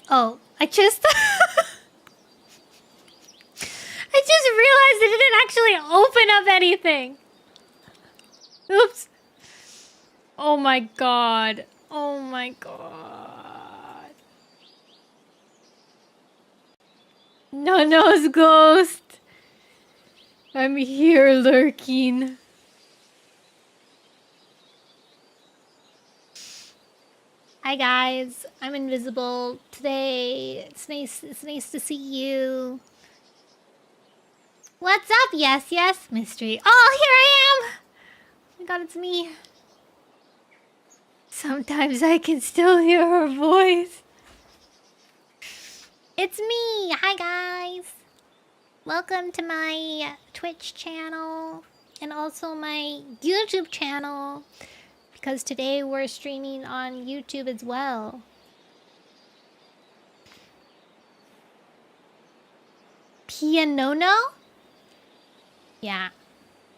Oh, I just I just realized it didn't actually open up anything. Oops. Oh my god. Oh my god. Nono's ghost. I'm here lurking. Hi guys, I'm invisible today. It's nice to see you. What's up? Yes, mystery. Oh, here I am. Oh my god, it's me. Sometimes I can still hear her voice. It's me. Hi guys. Welcome to my Twitch channel and also my YouTube channel, because today we're streaming on YouTube as well. Pianono? Yeah.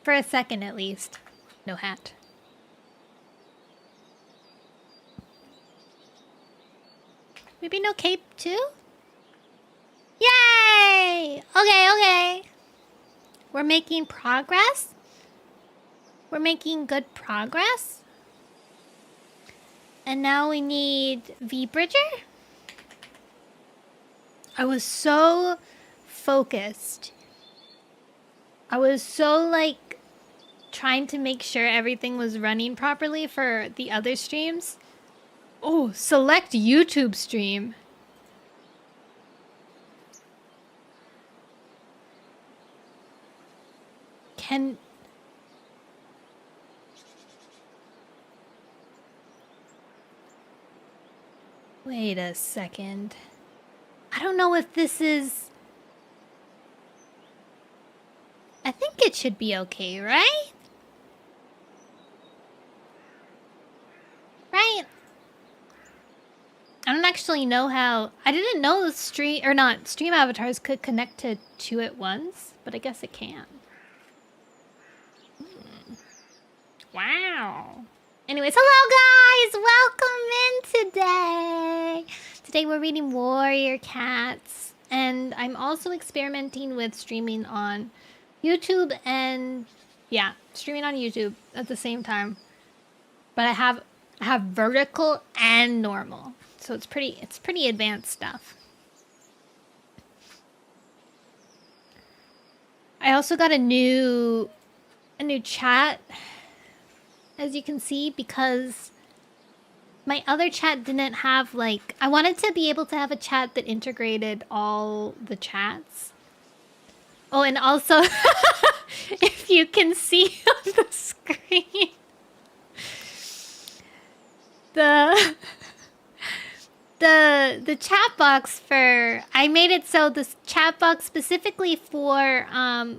For a second at least. No hat. Maybe no cape too? Yay! Okay. We're making progress. We're making good progress. And now we need V-Bridger. I was so focused. I was so like trying to make sure everything was running properly for the other streams. Oh, select YouTube stream. Wait a second. I don't know if this is... I think it should be okay, right? Right? I don't actually know how... I didn't know the stream avatars could connect to two at once, but I guess it can. Wow. Anyways, hello guys! Welcome in today! Today we're reading Warrior Cats, and I'm also experimenting with streaming on YouTube and... yeah, streaming on YouTube at the same time. But I have vertical and normal. So it's pretty advanced stuff. I also got a new chat, as you can see, because my other chat didn't have, like... I wanted to be able to have a chat that integrated all the chats. Oh, and also, if you can see on the screen, the chat box for... I made it so this chat box specifically for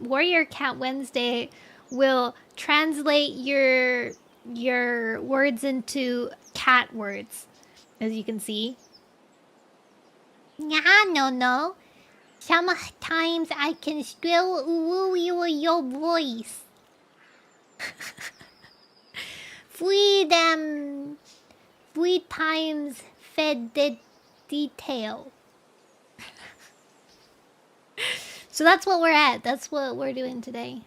Warrior Cat Wednesday will translate your words into cat words, as you can see. Yeah, no. Sometimes I can still woo you with your voice. Freedom. 3 times fed the detail. So that's what we're at. That's what we're doing today.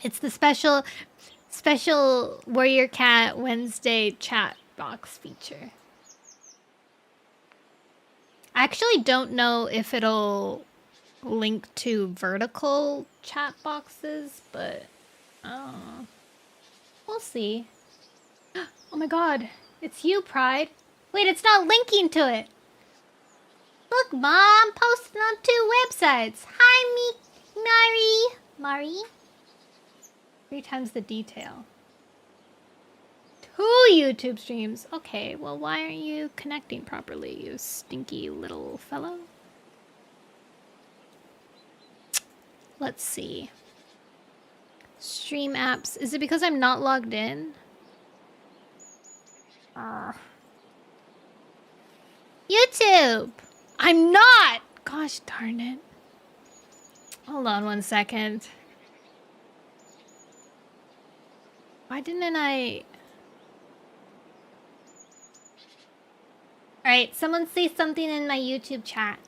It's the special Warrior Cat Wednesday chat box feature. I actually don't know if it'll link to vertical chat boxes, but we'll see. Oh my god, it's you, Pride. Wait, it's not linking to it. Look, Mom, posted on 2 websites. Hi, Mari. 3 times the detail. 2 YouTube streams. Okay, well, why aren't you connecting properly, you stinky little fellow? Let's see. Stream apps. Is it because I'm not logged in? YouTube! I'm not! Gosh darn it. Hold on 1 second. Why didn't I... Alright, someone say something in my YouTube chat.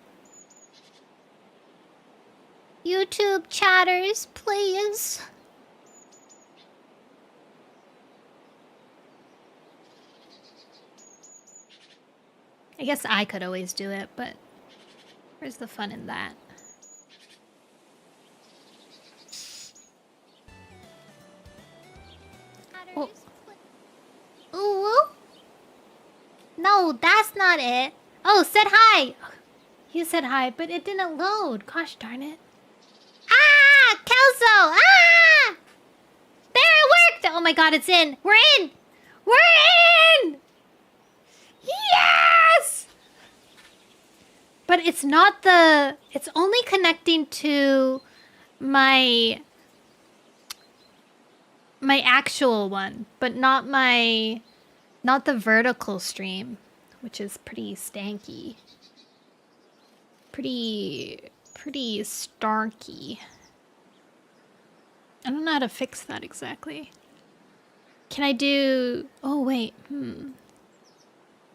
YouTube chatters, please. I guess I could always do it, but where's the fun in that? Oh. Ooh. No, that's not it. Oh, said hi. You said hi, but it didn't load. Gosh darn it. Ah! Kelso! Ah! There, it worked! Oh my god, it's in. We're in! We're in! Yes! But it's not the... It's only connecting to my actual one, but not the vertical stream, which is pretty stanky. Pretty starky. I don't know how to fix that exactly. Can I do... Oh, wait.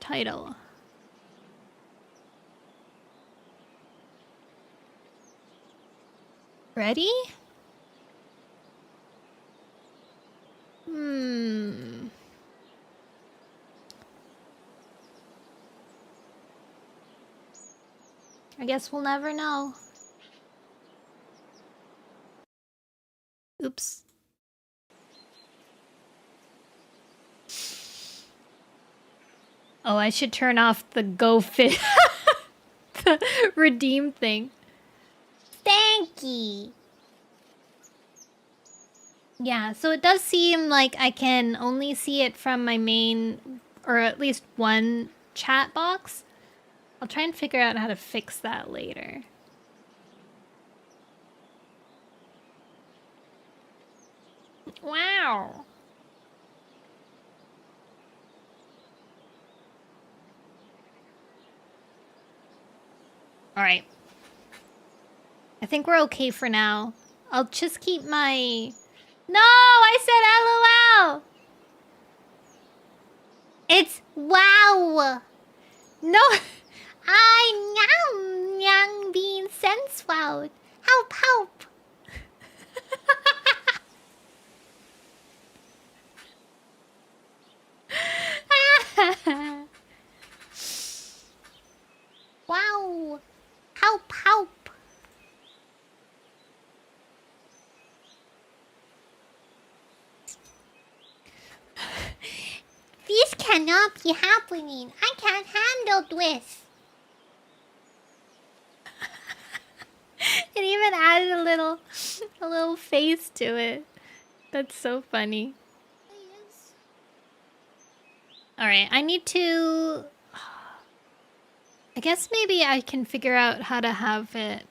Title. Ready? I guess we'll never know. Oops. Oh, I should turn off the go fit. The redeem thing. Thanky. Yeah, so it does seem like I can only see it from my main, or at least one chat box. I'll try and figure out how to fix that later. Wow. All right. I think we're okay for now. I'll just keep my... No, I said LOL. It's wow. No, I am young being sensual. Help, help. Wow. Help, help. This cannot be happening. I can't handle this. It even added a little face to it. That's so funny. Alright, I need to... I guess maybe I can figure out how to have it...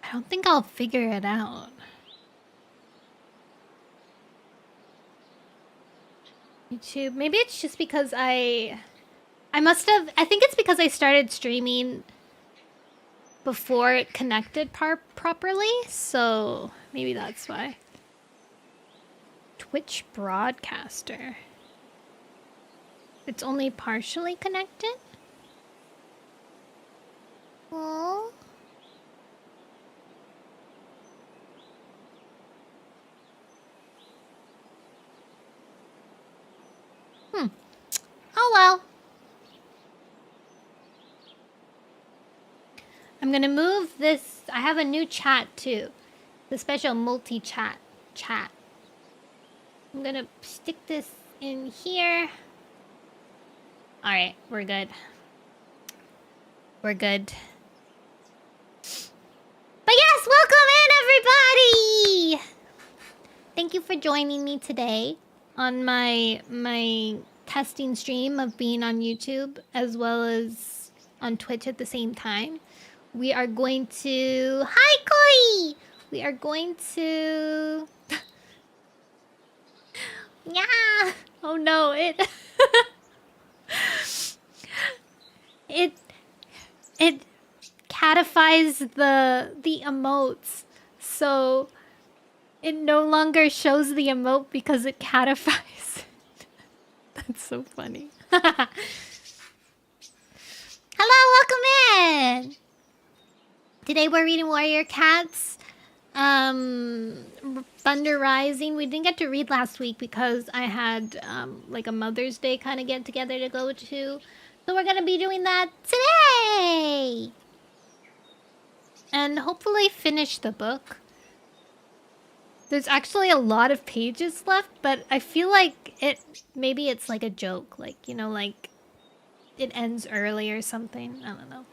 I don't think I'll figure it out. YouTube. Maybe it's just because I must have... I think it's because I started streaming before it connected properly. So maybe that's why. Twitch broadcaster. It's only partially connected? Oh. Oh well. I'm gonna move this. I have a new chat too. The special multi-chat chat. I'm gonna stick this in here. Alright, we're good. We're good. But yes, welcome in everybody! Thank you for joining me today on my testing stream of being on YouTube as well as on Twitch at the same time. We are going to... Hi, Koi! We are going to... Yeah! Oh no, catifies the emotes, so it no longer shows the emote because it catifies. That's so funny. Hello, welcome in. Today we're reading Warrior Cats. Thunder Rising. We didn't get to read last week because I had like a Mother's Day kind of get together to go to. So we're gonna be doing that today. And hopefully finish the book. There's actually a lot of pages left, but I feel like maybe it's like a joke, like, you know, like it ends early or something. I don't know.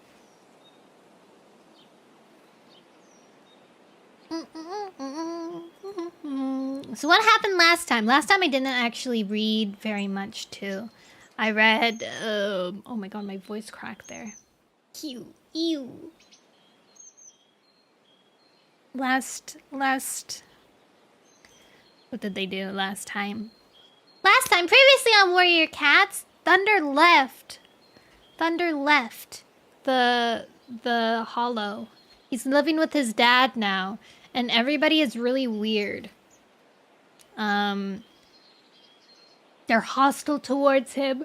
So what happened last time? Last time I didn't actually read very much too. I read, oh my god, my voice cracked there. Ew. Last, what did they do last time? Last time, previously on Warrior Cats, Thunder left the hollow. He's living with his dad now, and everybody is really weird. They're hostile towards him.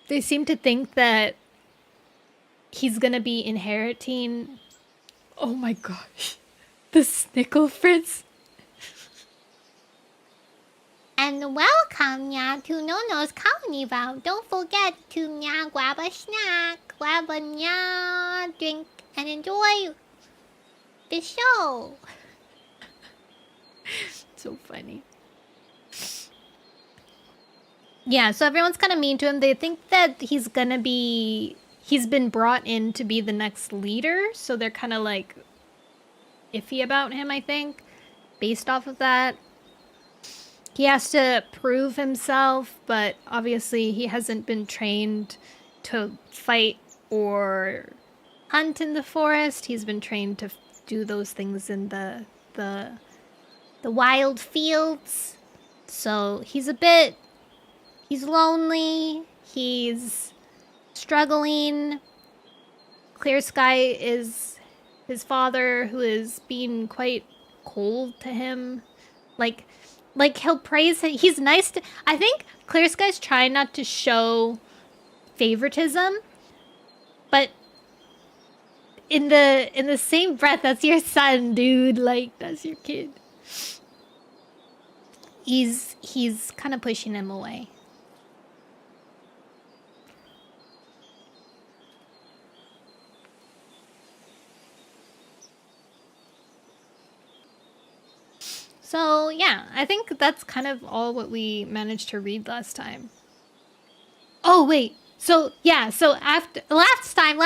They seem to think that he's gonna be inheriting... Oh my gosh. The Snickle Fritz. And welcome ya to Nono's Carnival. Don't forget to grab a snack, grab a drink, and enjoy the show. So funny. Yeah, so everyone's kind of mean to him. They think that he's been brought in to be the next leader, so they're kind of like iffy about him, I think, based off of that. He has to prove himself, but obviously he hasn't been trained to fight or hunt in the forest. He's been trained to do those things in the wild fields. So he's lonely, he's struggling. Clear Sky is his father, who is being quite cold to him. Like he'll praise him. He's nice to... I think Clear Sky's trying not to show favoritism, but in the same breath, that's your son, dude. Like, that's your kid. He's kind of pushing him away. So, yeah, I think that's kind of all what we managed to read last time. Oh, wait. So, yeah, so after... Last time.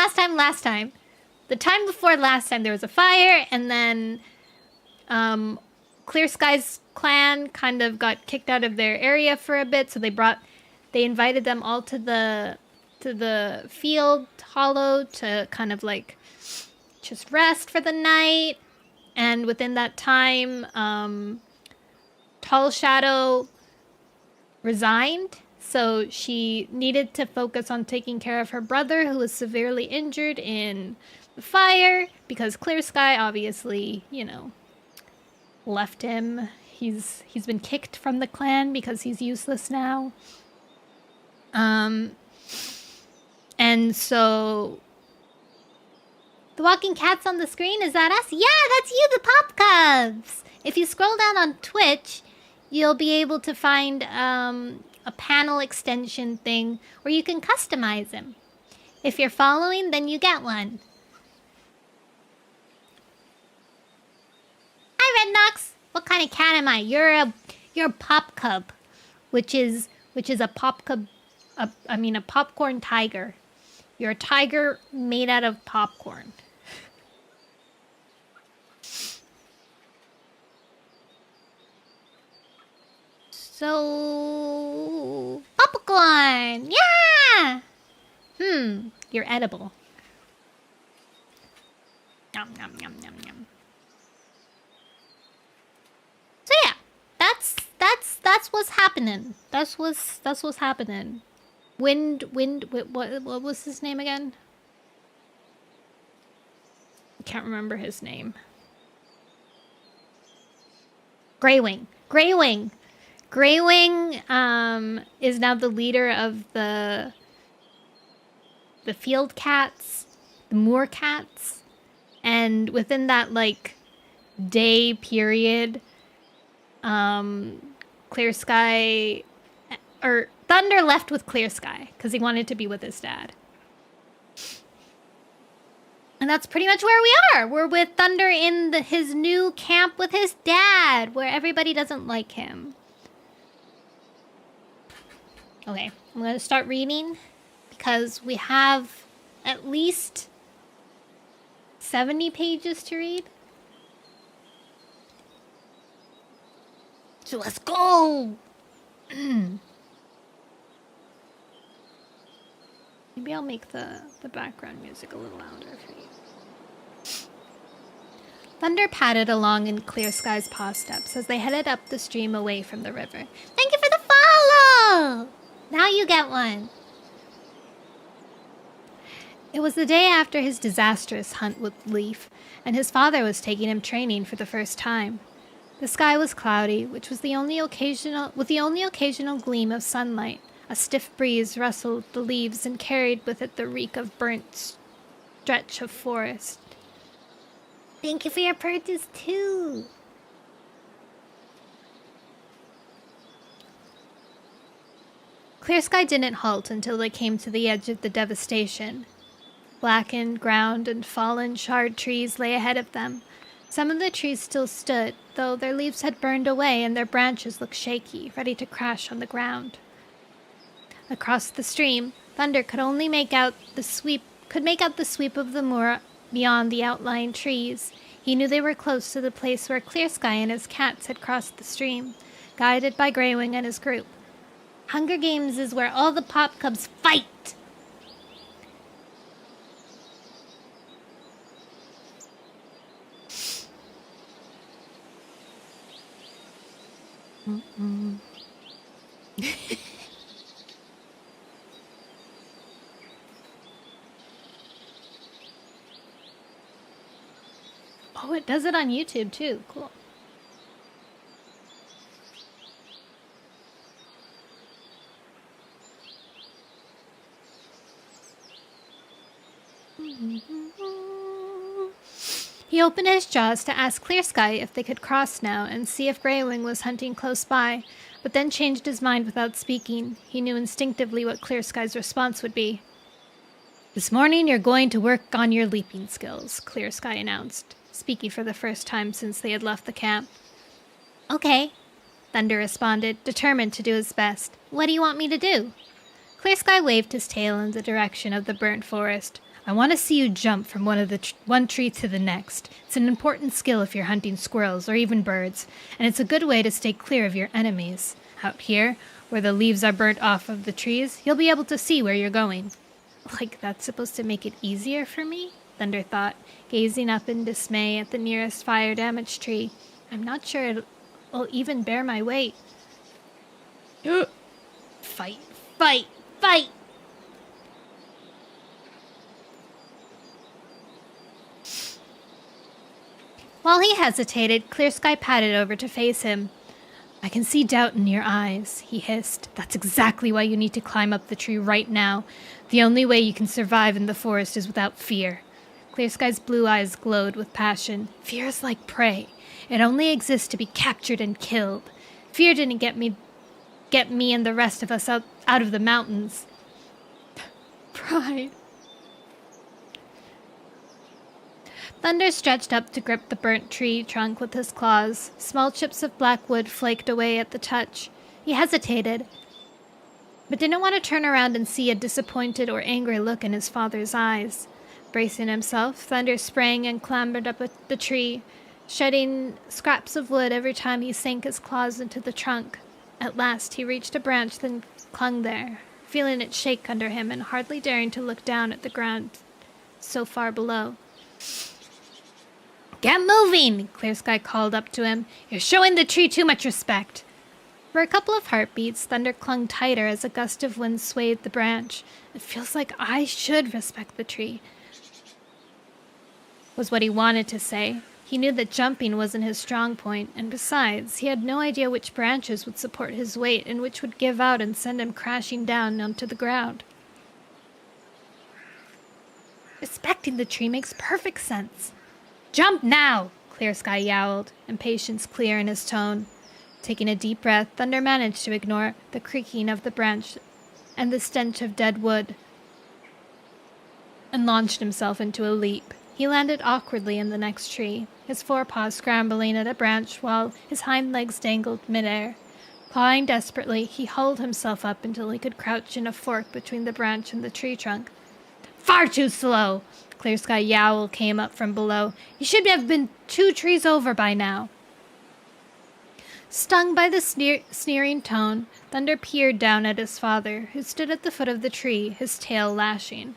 The time before last time, there was a fire, and then... Clear Sky's clan kind of got kicked out of their area for a bit, so they invited them all to the field hollow to kind of like just rest for the night. And within that time, Tall Shadow resigned, so she needed to focus on taking care of her brother, who was severely injured in the fire, because Clear Sky obviously, you know, left him. He's been kicked from the clan because he's useless now. And so the walking cats on the screen, is that us? Yeah, that's you, the Pop Cubs. If you scroll down on Twitch, you'll be able to find a panel extension thing where you can customize him. If you're following, then you get one. Hi, Red Knox. What kind of cat am I? You're a Pop Cub, which is a Pop Cub. A popcorn tiger. You're a tiger made out of popcorn. So... popcorn! Yeah! You're edible. Yum, yum, yum, yum, yum. So yeah, that's what's happening. That's what's happening. What was his name again? Can't remember his name. Greywing. Greywing! Greywing is now the leader of the field cats, the moor cats. And within that, like, day period, Clear Sky... Or Thunder left with Clear Sky because he wanted to be with his dad. And that's pretty much where we are. We're with Thunder in his new camp with his dad, where everybody doesn't like him. Okay, I'm going to start reading because we have at least 70 pages to read. So let's go! Maybe I'll make the background music a little louder for you. Thunder padded along in Clear Sky's paw steps as they headed up the stream away from the river. Thank you for the follow! Now you get one. It was the day after his disastrous hunt with Leaf, and his father was taking him training for the first time. The sky was cloudy, with the only occasional gleam of sunlight. A stiff breeze rustled the leaves and carried with it the reek of burnt stretch of forest. Thank you for your purchase, too. Clear Sky didn't halt until they came to the edge of the devastation. Blackened ground and fallen, charred trees lay ahead of them. Some of the trees still stood, though their leaves had burned away and their branches looked shaky, ready to crash on the ground. Across the stream, Thunder could make out the sweep of the moor beyond the outlying trees. He knew they were close to the place where Clear Sky and his cats had crossed the stream, guided by Greywing and his group. Hunger Games is where all the pop cubs fight! Oh, it does it on YouTube too. Cool. He opened his jaws to ask Clear Sky if they could cross now and see if Greywing was hunting close by, but then changed his mind without speaking. He knew instinctively what Clear Sky's response would be. This morning you're going to work on your leaping skills, Clear Sky announced, speaking for the first time since they had left the camp. Okay, Thunder responded, determined to do his best. What do you want me to do? Clear Sky waved his tail in the direction of the burnt forest. I want to see you jump from one tree to the next. It's an important skill if you're hunting squirrels or even birds, and it's a good way to stay clear of your enemies. Out here, where the leaves are burnt off of the trees, you'll be able to see where you're going. Like that's supposed to make it easier for me? Thunder thought, gazing up in dismay at the nearest fire-damaged tree. I'm not sure it'll even bear my weight. Fight, fight, fight! While he hesitated, Clear Sky padded over to face him. I can see doubt in your eyes, he hissed. That's exactly why you need to climb up the tree right now. The only way you can survive in the forest is without fear. Clear Sky's blue eyes glowed with passion. Fear is like prey. It only exists to be captured and killed. Fear didn't get me and the rest of us out of the mountains. Pride. Thunder stretched up to grip the burnt tree trunk with his claws. Small chips of black wood flaked away at the touch. He hesitated, but didn't want to turn around and see a disappointed or angry look in his father's eyes. Bracing himself, Thunder sprang and clambered up the tree, shedding scraps of wood every time he sank his claws into the trunk. At last, he reached a branch that clung there, feeling it shake under him and hardly daring to look down at the ground so far below. Get moving, Clear Sky called up to him. You're showing the tree too much respect. For a couple of heartbeats, Thunder clung tighter as a gust of wind swayed the branch. It feels like I should respect the tree. was what he wanted to say. He knew that jumping wasn't his strong point, and besides, he had no idea which branches would support his weight and which would give out and send him crashing down onto the ground. Respecting the tree makes perfect sense. Jump now! Clear Sky yowled, impatience clear in his tone. Taking a deep breath, Thunder managed to ignore the creaking of the branch and the stench of dead wood, and launched himself into a leap. He landed awkwardly in the next tree, his forepaws scrambling at a branch while his hind legs dangled midair. Clawing desperately, he hauled himself up until he could crouch in a fork between the branch and the tree trunk. Far too slow! Clear Sky Yowl came up from below. You should have been 2 trees over by now. Stung by the sneering tone, Thunder peered down at his father, who stood at the foot of the tree, his tail lashing.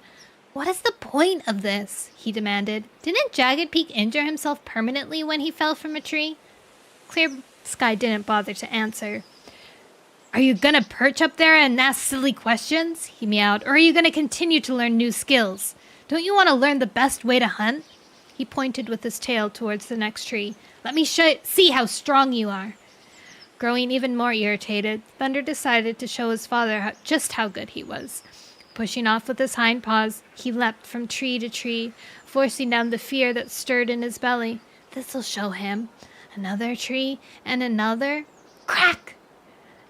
What is the point of this? He demanded. Didn't Jagged Peak injure himself permanently when he fell from a tree? Clear Sky didn't bother to answer. Are you gonna perch up there and ask silly questions? He meowed. Or are you gonna continue to learn new skills? Don't you want to learn the best way to hunt? He pointed with his tail towards the next tree. Let me see how strong you are. Growing even more irritated, Thunder decided to show his father just how good he was. Pushing off with his hind paws, he leapt from tree to tree, forcing down the fear that stirred in his belly. This'll show him. Another tree, and another. Crack!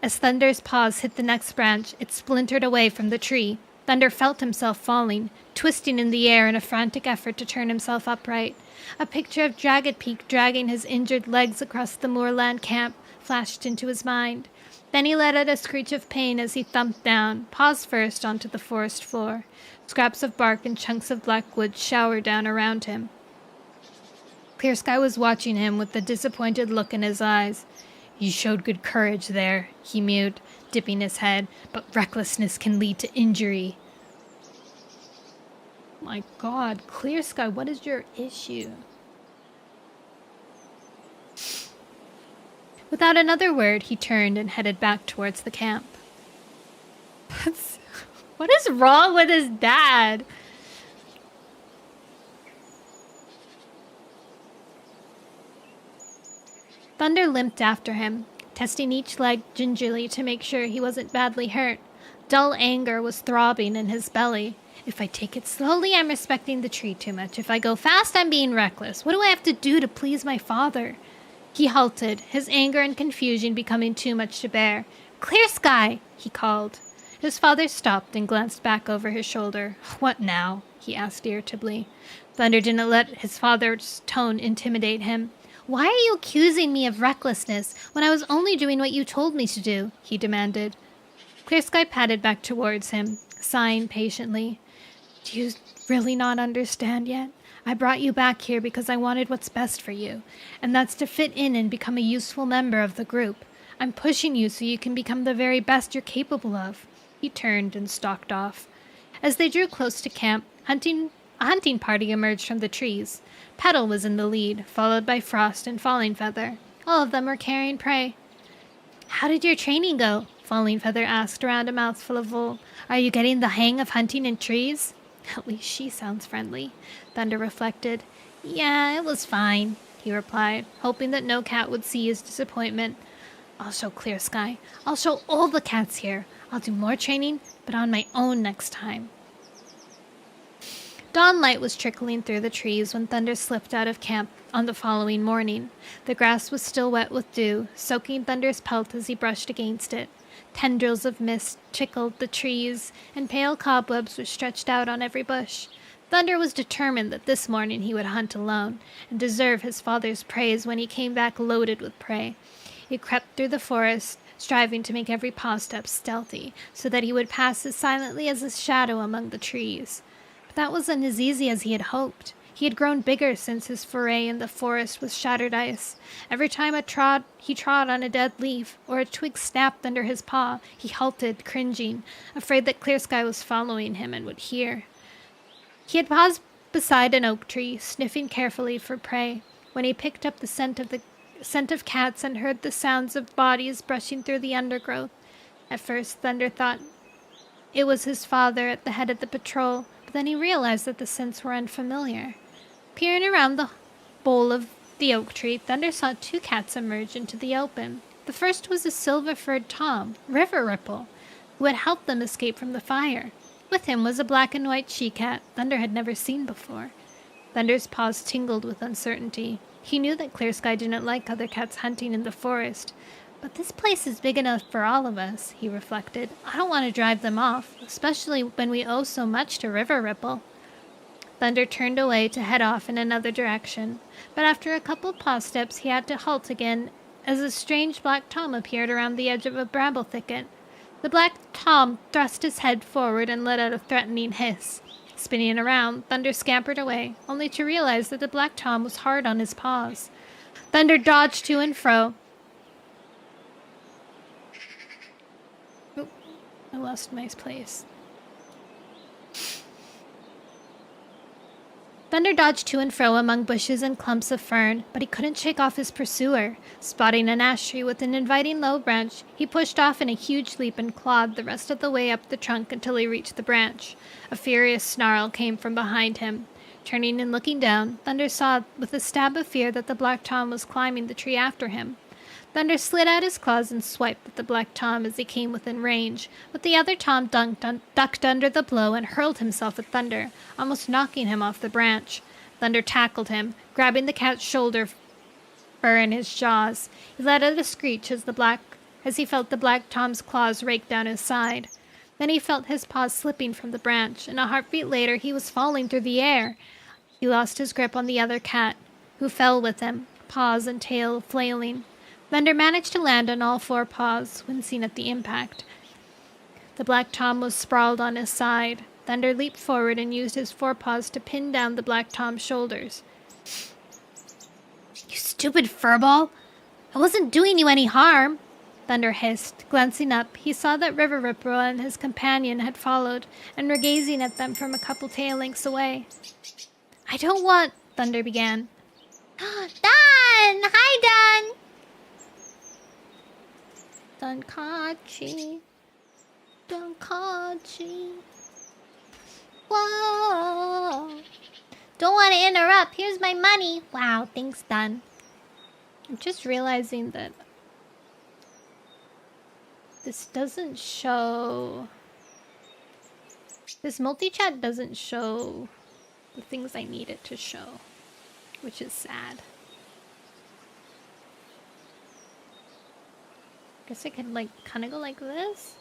As Thunder's paws hit the next branch, it splintered away from the tree. Thunder felt himself falling, twisting in the air in a frantic effort to turn himself upright. A picture of Jagged Peak dragging his injured legs across the moorland camp flashed into his mind. Then he let out a screech of pain as he thumped down, paws first, onto the forest floor. Scraps of bark and chunks of black wood showered down around him. Clear Sky was watching him with a disappointed look in his eyes. You showed good courage there, he mewed, dipping his head, but recklessness can lead to injury. My God, Clear Sky, what is your issue? Without another word, he turned and headed back towards the camp. What is wrong with his dad? Thunder limped after him, testing each leg gingerly to make sure he wasn't badly hurt. Dull anger was throbbing in his belly. If I take it slowly, I'm respecting the tree too much. If I go fast, I'm being reckless. What do I have to do to please my father? He halted, his anger and confusion becoming too much to bear. Clear Sky, he called. His father stopped and glanced back over his shoulder. What now? He asked irritably. Thunder didn't let his father's tone intimidate him. Why are you accusing me of recklessness when I was only doing what you told me to do? He demanded. Clear Sky padded back towards him, sighing patiently. Do you really not understand yet? I brought you back here because I wanted what's best for you, and that's to fit in and become a useful member of the group. I'm pushing you so you can become the very best you're capable of. He turned and stalked off. As they drew close to camp, a hunting party emerged from the trees. Petal was in the lead, followed by Frost and Falling Feather. All of them were carrying prey. How did your training go? Falling Feather asked around a mouthful of wool. Are you getting the hang of hunting in trees? At least she sounds friendly, Thunder reflected. Yeah, it was fine, he replied, hoping that no cat would see his disappointment. I'll show Clear Sky. I'll show all the cats here. I'll do more training, but on my own next time. Dawnlight was trickling through the trees when Thunder slipped out of camp on the following morning. The grass was still wet with dew, soaking Thunder's pelt as he brushed against it. Tendrils of mist tickled the trees, and pale cobwebs were stretched out on every bush. Thunder was determined that this morning he would hunt alone, and deserve his father's praise when he came back loaded with prey. He crept through the forest, striving to make every paw step stealthy, so that he would pass as silently as a shadow among the trees. But that wasn't as easy as he had hoped. He had grown bigger since his foray in the forest with shattered ice. Every time he trod on a dead leaf, or a twig snapped under his paw, he halted, cringing, afraid that Clear Sky was following him and would hear. He had paused beside an oak tree, sniffing carefully for prey, when he picked up the scent of cats and heard the sounds of bodies brushing through the undergrowth. At first, Thunder thought it was his father at the head of the patrol, but then he realized that the scents were unfamiliar. Peering around the bole of the oak tree, Thunder saw two cats emerge into the open. The first was a silver-furred Tom, River Ripple, who had helped them escape from the fire. With him was a black and white she-cat Thunder had never seen before. Thunder's paws tingled with uncertainty. He knew that Clear Sky didn't like other cats hunting in the forest. But this place is big enough for all of us, he reflected. I don't want to drive them off, especially when we owe so much to River Ripple. Thunder turned away to head off in another direction, but after a couple paw steps he had to halt again as a strange black Tom appeared around the edge of a bramble thicket. The black Tom thrust his head forward and let out a threatening hiss. Spinning around, Thunder scampered away, only to realize that the black Tom was hard on his paws. Thunder dodged to and fro. Oop, I lost my place. Thunder dodged to and fro among bushes and clumps of fern, but he couldn't shake off his pursuer. Spotting an ash tree with an inviting low branch, he pushed off in a huge leap and clawed the rest of the way up the trunk until he reached the branch. A furious snarl came from behind him. Turning and looking down, Thunder saw with a stab of fear that the black Tom was climbing the tree after him. Thunder slid out his claws and swiped at the black Tom as he came within range, but the other Tom ducked under the blow and hurled himself at Thunder, almost knocking him off the branch. Thunder tackled him, grabbing the cat's shoulder fur in his jaws. He let out a screech as he felt the black Tom's claws rake down his side. Then he felt his paws slipping from the branch, and a heartbeat later he was falling through the air. He lost his grip on the other cat, who fell with him, paws and tail flailing. Thunder managed to land on all four paws, wincing at the impact. The black Tom was sprawled on his side. Thunder leaped forward and used his forepaws to pin down the black Tom's shoulders. "You stupid furball! I wasn't doing you any harm!" Thunder hissed. Glancing up, he saw that River Ripple and his companion had followed and were gazing at them from a couple tail lengths away. "I don't want..." Thunder began. "Dun! Hi, Dun!" Donkachi. Whoa. Don't want to interrupt. Here's my money. Wow, thanks, Dun. I'm just realizing that this doesn't show... This multi-chat doesn't show the things I need it to show, which is sad. Guess I could, like, kind of go like this.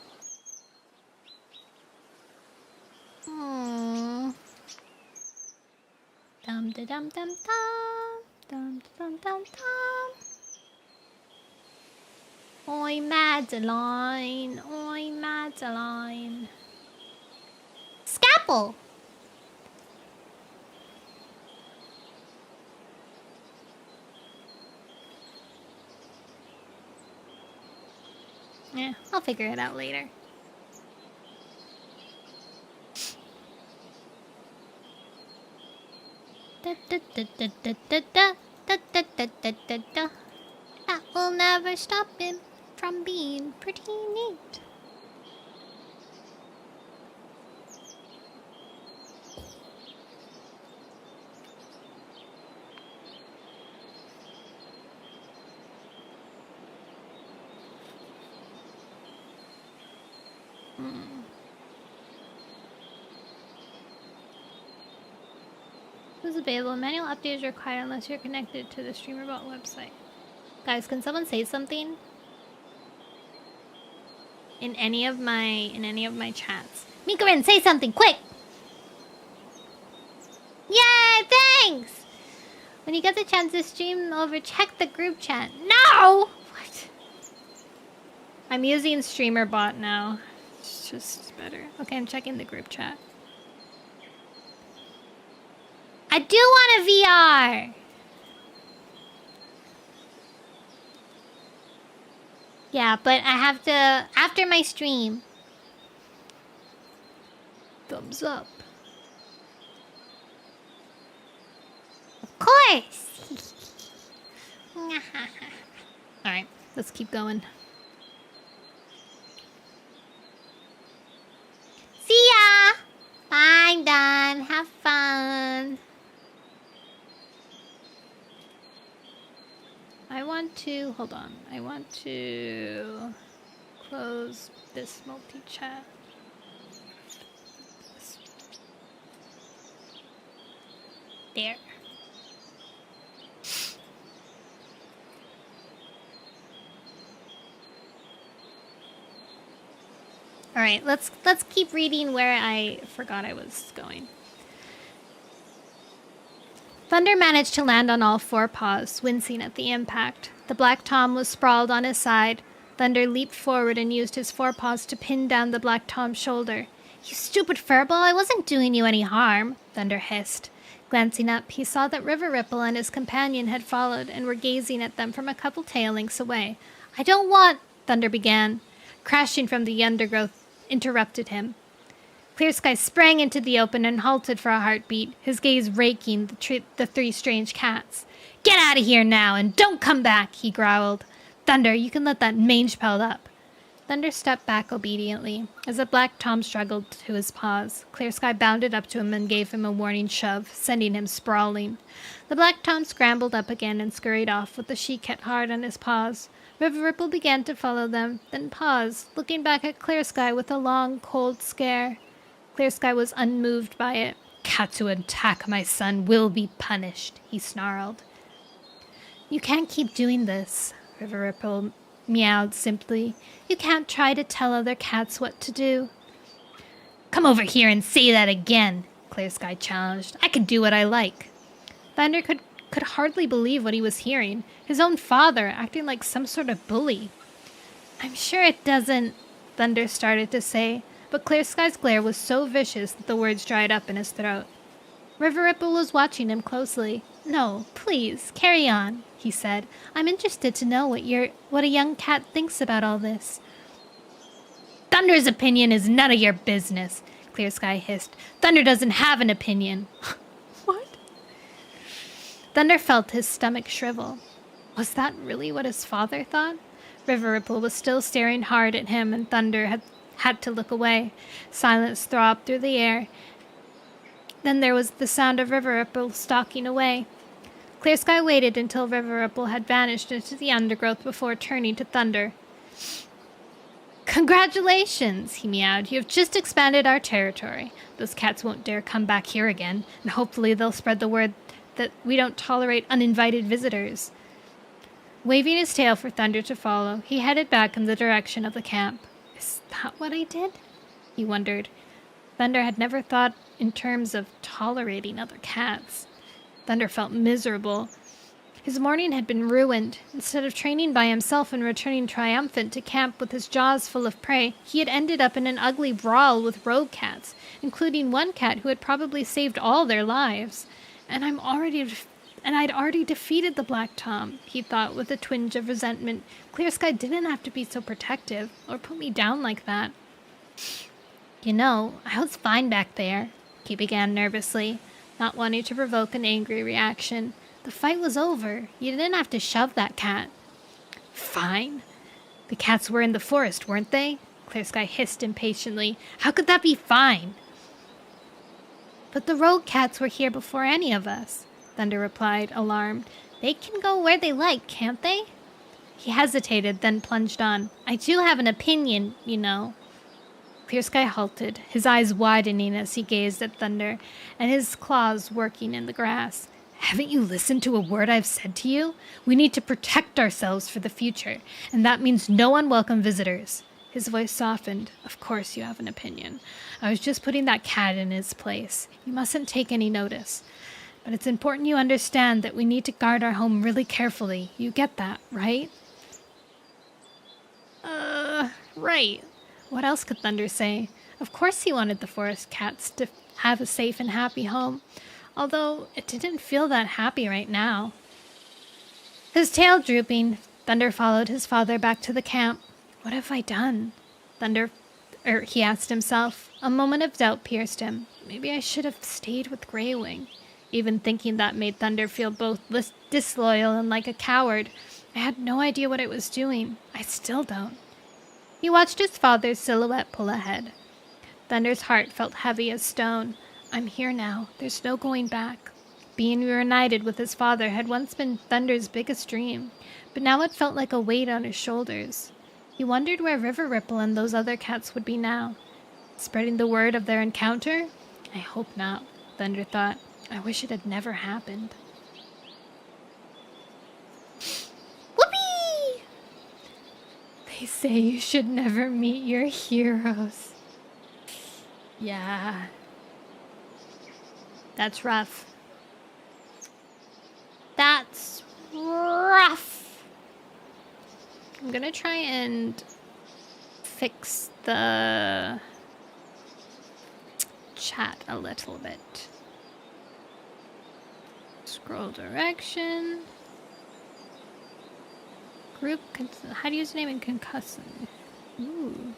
Dum da dum dum dum. Dum dum dum dum. Oi, Madeline. Oi, Madeline. Scalpel! Yeah, I'll figure it out later. That will never stop him from being pretty neat. Who's available? Manual update is required unless you're connected to the StreamerBot website. Guys, can someone say something? In any of my chats. Mikarin, say something, quick! Yay, thanks! When you get the chance to stream over, check the group chat. No! What? I'm using StreamerBot now. It's just better. Okay, I'm checking the group chat. I do want a VR! Yeah, but I have to... After my stream. Thumbs up. Of course! Alright, let's keep going. See ya! Bye, Done. Have fun. to, hold on, I want to close this multi-chat. There. All right, let's keep reading where I forgot I was going. Thunder managed to land on all four paws, wincing at the impact. The Black Tom was sprawled on his side. Thunder leaped forward and used his forepaws to pin down the Black Tom's shoulder. "You stupid furball, I wasn't doing you any harm," Thunder hissed. Glancing up, he saw that River Ripple and his companion had followed and were gazing at them from a couple tail lengths away. "I don't want," Thunder began. Crashing from the undergrowth interrupted him. Clear Sky sprang into the open and halted for a heartbeat, his gaze raking the three strange cats. "Get out of here now, and don't come back," he growled. "Thunder, you can let that mange pelt up." Thunder stepped back obediently. As the Black Tom struggled to his paws, Clear Sky bounded up to him and gave him a warning shove, sending him sprawling. The Black Tom scrambled up again and scurried off with the she-cat hard on his paws. River Ripple began to follow them, then paused, looking back at Clear Sky with a long, cold stare. Clear Sky was unmoved by it. "Cats who attack my son will be punished," he snarled. "You can't keep doing this," River Ripple meowed simply. "You can't try to tell other cats what to do." "Come over here and say that again," Clear Sky challenged. "I can do what I like." Thunder could hardly believe what he was hearing. His own father acting like some sort of bully. "I'm sure it doesn't," Thunder started to say, but Clear Sky's glare was so vicious that the words dried up in his throat. River Ripple was watching him closely. "No, please, carry on," he said. "I'm interested to know what a young cat thinks about all this." "Thunder's opinion is none of your business," Clear Sky hissed. "Thunder doesn't have an opinion." What? Thunder felt his stomach shrivel. Was that really what his father thought? River Ripple was still staring hard at him, and Thunder had to look away. Silence throbbed through the air. Then there was the sound of River Ripple stalking away. Clear Sky waited until River Ripple had vanished into the undergrowth before turning to Thunder. "Congratulations," he meowed. "You have just expanded our territory. Those cats won't dare come back here again, and hopefully they'll spread the word that we don't tolerate uninvited visitors." Waving his tail for Thunder to follow, he headed back in the direction of the camp. "Is that what I did?" he wondered. Thunder had never thought in terms of tolerating other cats. Thunder felt miserable. His morning had been ruined. Instead of training by himself and returning triumphant to camp with his jaws full of prey, he had ended up in an ugly brawl with rogue cats, including one cat who had probably saved all their lives. And I'd already defeated the Black Tom, he thought with a twinge of resentment. Clear Sky didn't have to be so protective or put me down like that. "You know, I was fine back there," he began nervously, not wanting to provoke an angry reaction. "The fight was over. You didn't have to shove that cat." "Fine? The cats were in the forest, weren't they?" Clear Sky hissed impatiently. "How could that be fine?" "But the rogue cats were here before any of us," Thunder replied, alarmed. "They can go where they like, can't they?" He hesitated, then plunged on. "I do have an opinion, you know." Clear Sky halted, his eyes widening as he gazed at Thunder, and his claws working in the grass. "Haven't you listened to a word I've said to you? We need to protect ourselves for the future, and that means no unwelcome visitors." His voice softened. "Of course you have an opinion. I was just putting that cat in his place. You mustn't take any notice. But it's important you understand that we need to guard our home really carefully. You get that, right?" Right. What else could Thunder say? Of course he wanted the forest cats to have a safe and happy home, although it didn't feel that happy right now. His tail drooping, Thunder followed his father back to the camp. What have I done? He asked himself. A moment of doubt pierced him. Maybe I should have stayed with Greywing. Even thinking that made Thunder feel both disloyal and like a coward. I had no idea what I was doing. I still don't. He watched his father's silhouette pull ahead. Thunder's heart felt heavy as stone. I'm here now. There's no going back. Being reunited with his father had once been Thunder's biggest dream, but now it felt like a weight on his shoulders. He wondered where River Ripple and those other cats would be now. Spreading the word of their encounter? I hope not, Thunder thought. I wish it had never happened. Whoopee! They say you should never meet your heroes. Yeah. That's rough. That's rough. I'm gonna try and fix the chat a little bit. Scroll direction. Group, how do you use the name in concussing? Ooh.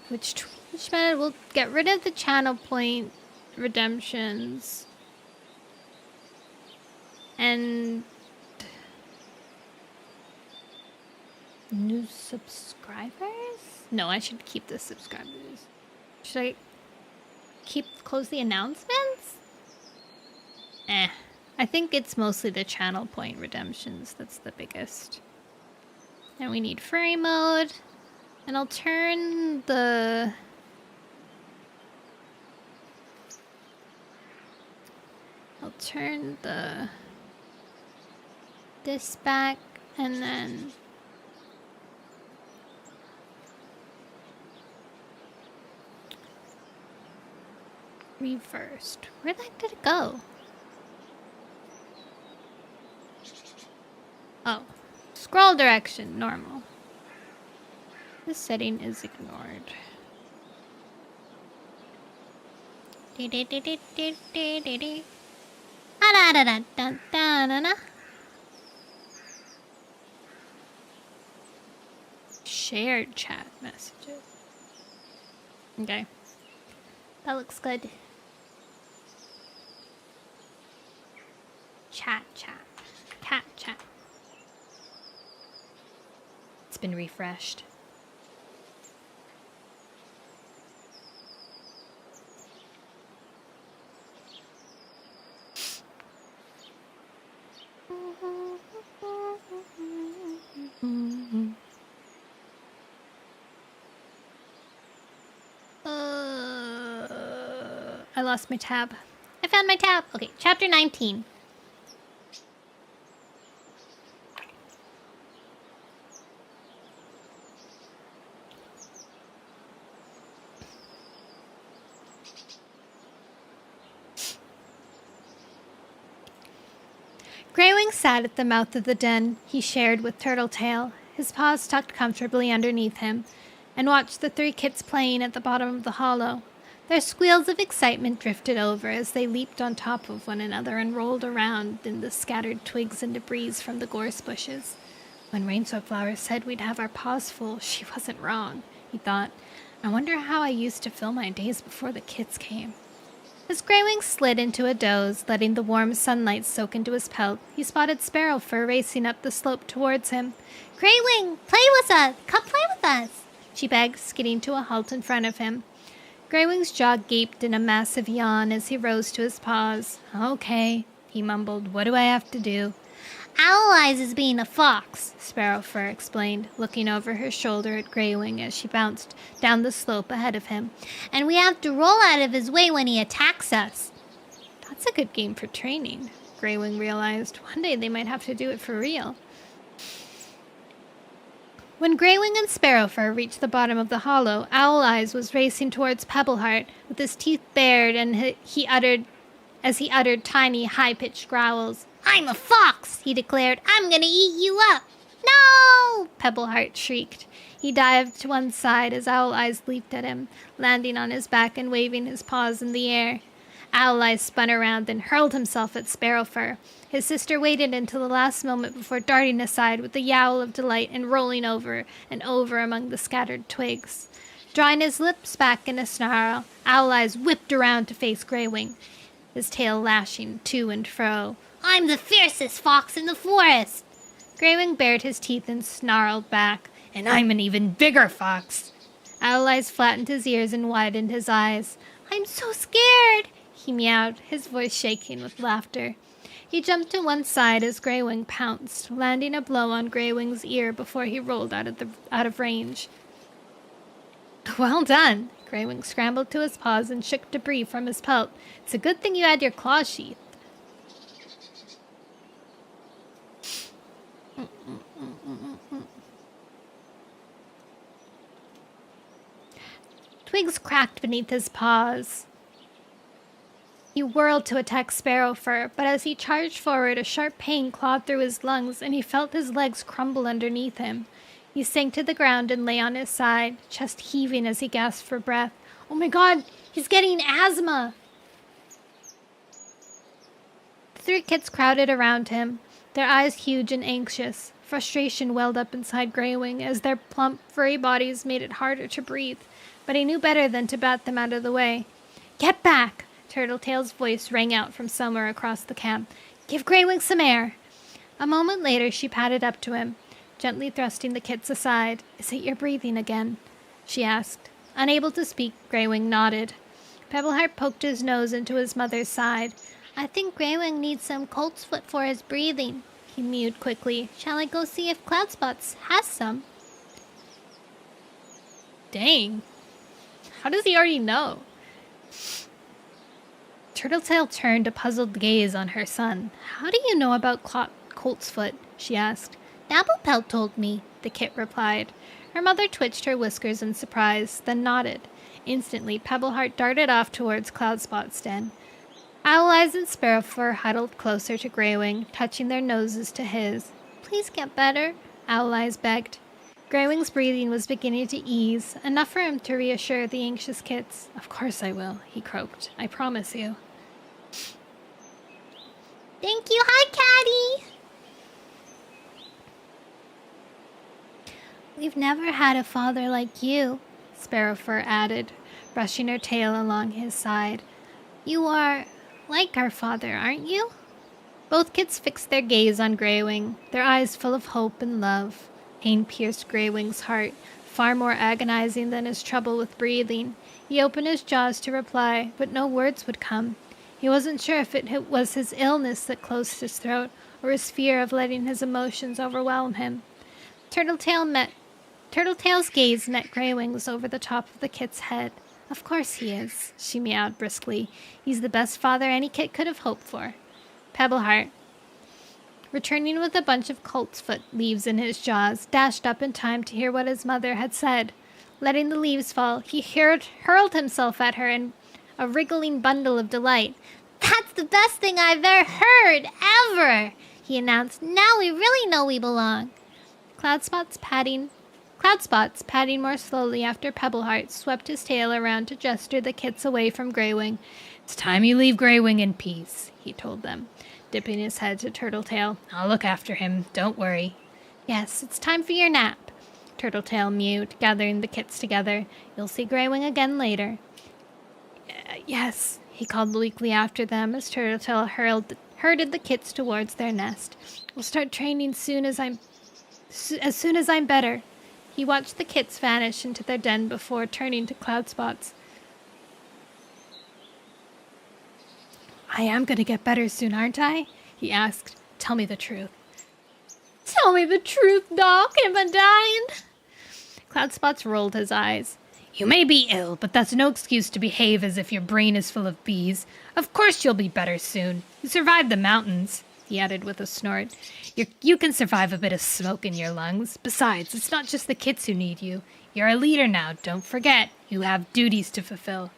Which method will get rid of the channel point redemptions and new subscribers? No, I should keep the subscribers. Should I close the announcements? I think it's mostly the channel point redemptions that's the biggest. And we need furry mode. And I'll turn the... this back, and then... reversed. Where the heck did it go? Oh. Scroll direction, normal. This setting is ignored. Shared chat messages. Okay. That looks good. Chat. Cat chat. It's been refreshed. I lost my tab. I found my tab. Okay, chapter 19. Greywing sat at the mouth of the den he shared with Turtletail, his paws tucked comfortably underneath him, and watched the three kits playing at the bottom of the hollow. Their squeals of excitement drifted over as they leaped on top of one another and rolled around in the scattered twigs and debris from the gorse bushes. When Rainsoapflower said we'd have our paws full, she wasn't wrong, he thought. I wonder how I used to fill my days before the kits came. As Greywing slid into a doze, letting the warm sunlight soak into his pelt, he spotted Sparrowfur racing up the slope towards him. Greywing, play with us! Come play with us! She begged, skidding to a halt in front of him. Greywing's jaw gaped in a massive yawn as he rose to his paws. Okay, he mumbled. What do I have to do? Owl Eyes is being a fox, Sparrowfur explained, looking over her shoulder at Greywing as she bounced down the slope ahead of him. And we have to roll out of his way when he attacks us. That's a good game for training, Greywing realized. One day they might have to do it for real. When Greywing and Sparrowfur reached the bottom of the hollow, Owl Eyes was racing towards Pebbleheart with his teeth bared, and he uttered tiny, high-pitched growls. I'm a fox, he declared. I'm gonna eat you up. No! Pebbleheart shrieked. He dived to one side as Owl Eyes leaped at him, landing on his back and waving his paws in the air. Owl Eyes spun around and hurled himself at Sparrowfur. His sister waited until the last moment before darting aside with a yowl of delight and rolling over and over among the scattered twigs. Drawing his lips back in a snarl, Owl Eyes whipped around to face Greywing, his tail lashing to and fro. I'm the fiercest fox in the forest! Greywing bared his teeth and snarled back, "And I'm an even bigger fox." Owl Eyes flattened his ears and widened his eyes. "I'm so scared," he meowed, his voice shaking with laughter. He jumped to one side as Greywing pounced, landing a blow on Greywing's ear before he rolled out of range. "Well done!" Greywing scrambled to his paws and shook debris from his pelt. "It's a good thing you had your claw sheathed." Twigs cracked beneath his paws. He whirled to attack Sparrowfur, but as he charged forward, a sharp pain clawed through his lungs, and he felt his legs crumble underneath him. He sank to the ground and lay on his side, chest heaving as he gasped for breath. "Oh my God, he's getting asthma!" The 3 kids crowded around him, their eyes huge and anxious. Frustration welled up inside Greywing as their plump, furry bodies made it harder to breathe, but he knew better than to bat them out of the way. "Get back!" Turtletail's voice rang out from somewhere across the camp. "Give Greywing some air!" A moment later, she padded up to him, gently thrusting the kits aside. "Is it your breathing again?" she asked. Unable to speak, Greywing nodded. Pebbleheart poked his nose into his mother's side. "I think Greywing needs some coltsfoot for his breathing," he mewed quickly. "Shall I go see if Cloudspots has some?" Dang. How does he already know? Turtletail turned a puzzled gaze on her son. "How do you know about Coltsfoot?" she asked. "Dabblepelt told me," the kit replied. Her mother twitched her whiskers in surprise, then nodded. Instantly, Pebbleheart darted off towards Cloudspot's den. Owl Eyes and Sparrowfur huddled closer to Greywing, touching their noses to his. "Please get better," Owl Eyes begged. Greywing's breathing was beginning to ease, enough for him to reassure the anxious kits. "Of course I will," he croaked. "I promise you." "Thank you. Hi, Caddy." "We've never had a father like you," Sparrowfur added, brushing her tail along his side. "You are like our father, aren't you?" Both kids fixed their gaze on Greywing, their eyes full of hope and love. Pain pierced Greywing's heart, far more agonizing than his trouble with breathing. He opened his jaws to reply, but no words would come. He wasn't sure if it was his illness that closed his throat, or his fear of letting his emotions overwhelm him. Turtletail's gaze met Greywing's over the top of the kit's head. "Of course he is," she meowed briskly. "He's the best father any kit could have hoped for." Pebbleheart, returning with a bunch of coltsfoot leaves in his jaws, dashed up in time to hear what his mother had said. Letting the leaves fall, he hurled himself at her in a wriggling bundle of delight. "That's the best thing I've ever heard, ever!" he announced. "Now we really know we belong." Cloudspots, padding more slowly after Pebbleheart, swept his tail around to gesture the kits away from Greywing. "It's time you leave Greywing in peace," he told them, dipping his head to Turtletail. "I'll look after him, don't worry." "Yes, it's time for your nap," Turtletail mewed, gathering the kits together. "You'll see Greywing again later." "Yes," he called weakly after them as Turtletail herded the kits towards their nest. "We'll start training as soon as I'm better." He watched the kits vanish into their den before turning to Cloudspots. "I am going to get better soon, aren't I?" he asked. "Tell me the truth." "Tell me the truth, Doc. Am I dying?" Cloudspots rolled his eyes. "You may be ill, but that's no excuse to behave as if your brain is full of bees. Of course you'll be better soon. You survived the mountains," he added with a snort. You can survive a bit of smoke in your lungs. Besides, it's not just the kids who need you. You're a leader now, don't forget. You have duties to fulfill."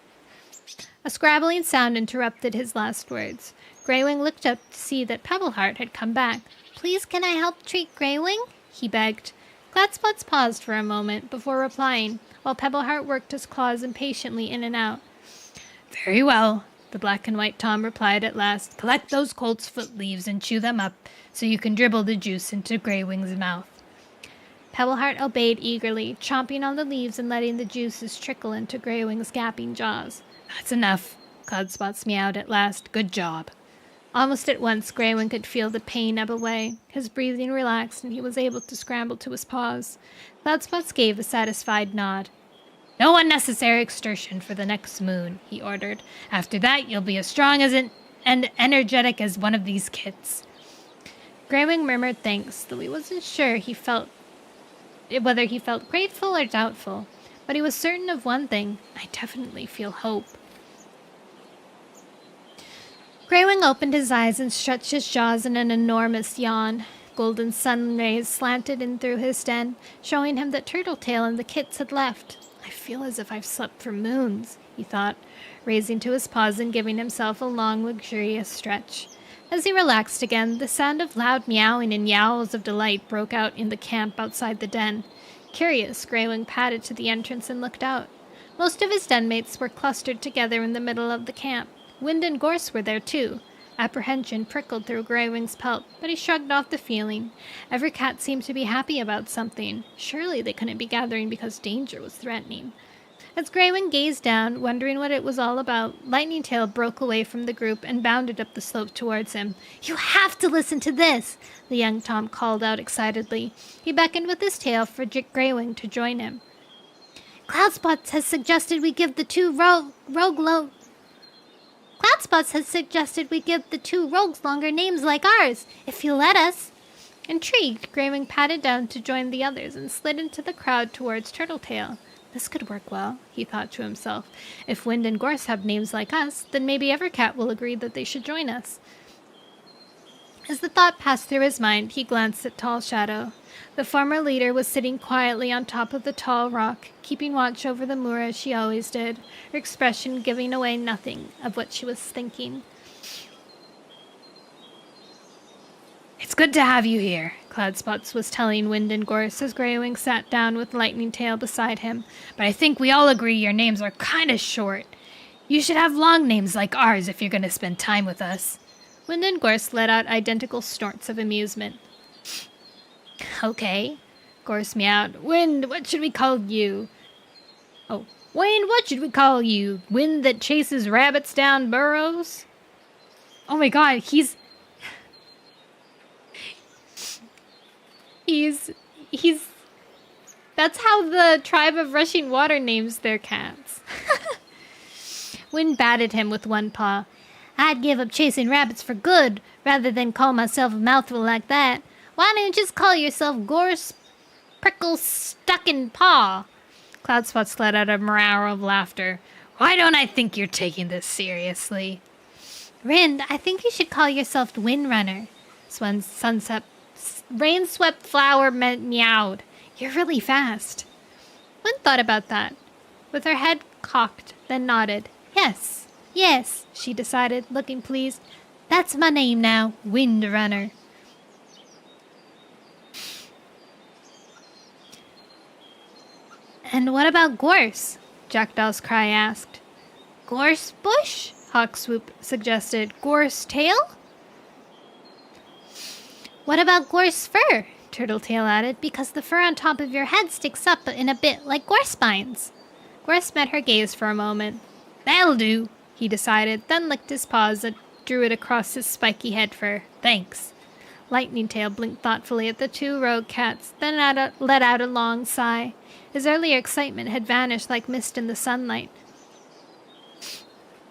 A scrabbling sound interrupted his last words. Greywing looked up to see that Pebbleheart had come back. "Please, can I help treat Greywing?" he begged. Cloudspots paused for a moment before replying, while Pebbleheart worked his claws impatiently in and out. "Very well," the black and white Tom replied at last. "Collect those coltsfoot leaves and chew them up so you can dribble the juice into Greywing's mouth." Pebbleheart obeyed eagerly, chomping on the leaves and letting the juices trickle into Greywing's gaping jaws. "That's enough," Cloudspots meowed at last. "Good job." Almost at once, Graywing could feel the pain ebb away. His breathing relaxed, and he was able to scramble to his paws. Cloudspots gave a satisfied nod. "No unnecessary exertion for the next moon," he ordered. "After that, you'll be as strong and energetic as one of these kits." Graywing murmured thanks, though he wasn't sure whether he felt grateful or doubtful. But he was certain of one thing: I definitely feel hope. Graywing opened his eyes and stretched his jaws in an enormous yawn. Golden sun rays slanted in through his den, showing him that Turtletail and the kits had left. "I feel as if I've slept for moons," he thought, raising to his paws and giving himself a long, luxurious stretch. As he relaxed again, the sound of loud meowing and yowls of delight broke out in the camp outside the den. Curious, Graywing padded to the entrance and looked out. Most of his den mates were clustered together in the middle of the camp. Wind and Gorse were there too. Apprehension prickled through Graywing's pelt, but he shrugged off the feeling. Every cat seemed to be happy about something. Surely they couldn't be gathering because danger was threatening. As Graywing gazed down, wondering what it was all about, Lightning Tail broke away from the group and bounded up the slope towards him. "You have to listen to this!" the young Tom called out excitedly. He beckoned with his tail for Graywing to join him. "Cloudspots has suggested we give the two rogues longer names like ours, if you'll let us." Intrigued, Graywing padded down to join the others and slid into the crowd towards Turtletail. This could work well, he thought to himself. If Wind and Gorse have names like us, then maybe every cat will agree that they should join us. As the thought passed through his mind, he glanced at Tall Shadow. The former leader was sitting quietly on top of the tall rock, keeping watch over the moor as she always did, her expression giving away nothing of what she was thinking. "It's good to have you here," Cloudspots was telling Wind and Gorse as Graywing sat down with Lightning Tail beside him. "But I think we all agree your names are kind of short. You should have long names like ours if you're going to spend time with us." Wind and Gorse let out identical snorts of amusement. "Okay," Gorse meowed. "Wind, what should we call you?" "Oh, Wind, what should we call you? Wind that chases rabbits down burrows?" Oh my god, he's... That's how the tribe of Rushing Water names their cats. Wind batted him with one paw. "I'd give up chasing rabbits for good, rather than call myself a mouthful like that. Why don't you just call yourself Gorse Prickle Stuckin' Paw?" Cloudspots let out a meow of laughter. "Why don't I think you're taking this seriously?" "Wind, I think you should call yourself Windrunner." Rain-swept flower meowed. "You're really fast." Wind thought about that, with her head cocked, then nodded. Yes, she decided, looking pleased. "That's my name now, Windrunner." "And what about Gorse?" Jackdaw's Cry asked. "Gorse Bush?" Hawkswoop suggested. "Gorse Tail?" "What about Gorse Fur?" Turtletail added, "because the fur on top of your head sticks up in a bit like gorse spines." Gorse met her gaze for a moment. "That'll do," he decided, then licked his paws and drew it across his spiky head fur. "Thanks." Lightning Tail blinked thoughtfully at the two rogue cats, then let out a long sigh. His earlier excitement had vanished like mist in the sunlight.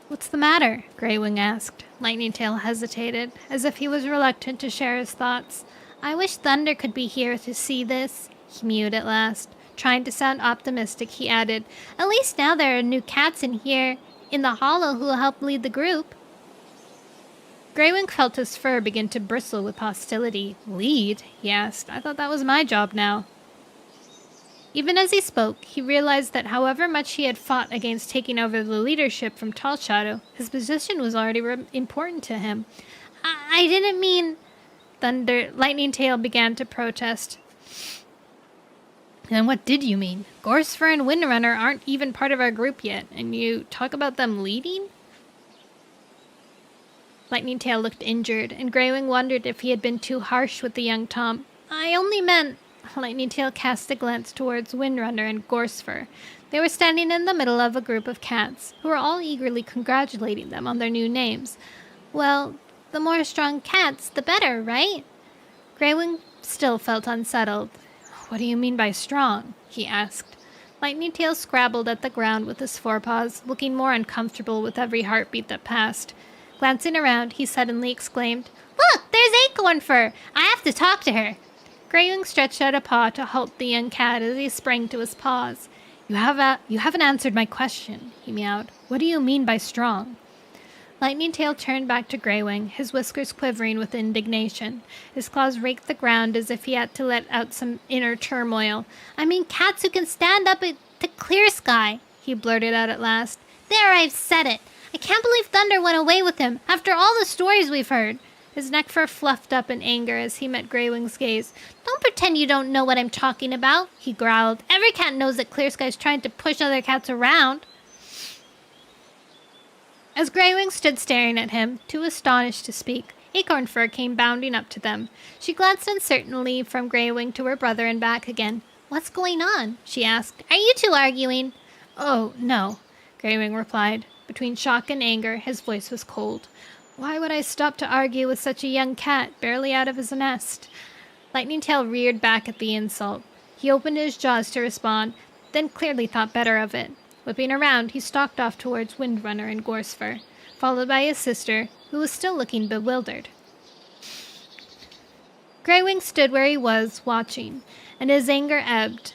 "What's the matter?" Graywing asked. Lightning Tail hesitated, as if he was reluctant to share his thoughts. "I wish Thunder could be here to see this," he mewed at last. Trying to sound optimistic, he added, "At least now there are new cats in here in the hollow who will help lead the group." Graywing felt his fur begin to bristle with hostility. "Lead?" he asked. "I thought that was my job now." Even as he spoke, he realized that however much he had fought against taking over the leadership from Tall Shadow, his position was already important to him. I didn't mean..." Lightning Tail began to protest. "Then what did you mean? Gorse Fur and Windrunner aren't even part of our group yet, and you talk about them leading?" Lightning Tail looked injured, and Graywing wondered if he had been too harsh with the young Tom. "I only meant..." Lightning Tail cast a glance towards Windrunner and Gorse Fur. They were standing in the middle of a group of cats, who were all eagerly congratulating them on their new names. "Well, The more strong cats, the better, right? Greywing still felt unsettled. What do you mean by strong? He asked. Lightning Tail scrabbled at the ground with his forepaws, looking more uncomfortable with every heartbeat that passed. Glancing around, he suddenly exclaimed, Look, there's Acorn Fur! I have to talk to her! Greywing stretched out a paw to halt the young cat as he sprang to his paws. You haven't answered my question, he meowed. What do you mean by strong? Lightning Tail turned back to Greywing, his whiskers quivering with indignation. His claws raked the ground as if he had to let out some inner turmoil. I mean cats who can stand up to clear sky, he blurted out at last. There, I've said it. I can't believe Thunder went away with him, after all the stories we've heard. His neck fur fluffed up in anger as he met Greywing's gaze. Don't pretend you don't know what I'm talking about, he growled. Every cat knows that Clear Sky's trying to push other cats around. As Greywing stood staring at him, too astonished to speak, Acorn Fur came bounding up to them. She glanced uncertainly from Greywing to her brother and back again. What's going on? She asked. Are you two arguing? Oh, no, Greywing replied. Between shock and anger, his voice was cold. Why would I stop to argue with such a young cat, barely out of his nest? Lightning Tail reared back at the insult. He opened his jaws to respond, then clearly thought better of it. Whipping around, he stalked off towards Windrunner and Gorsefur, followed by his sister, who was still looking bewildered. Greywing stood where he was, watching, and as his anger ebbed,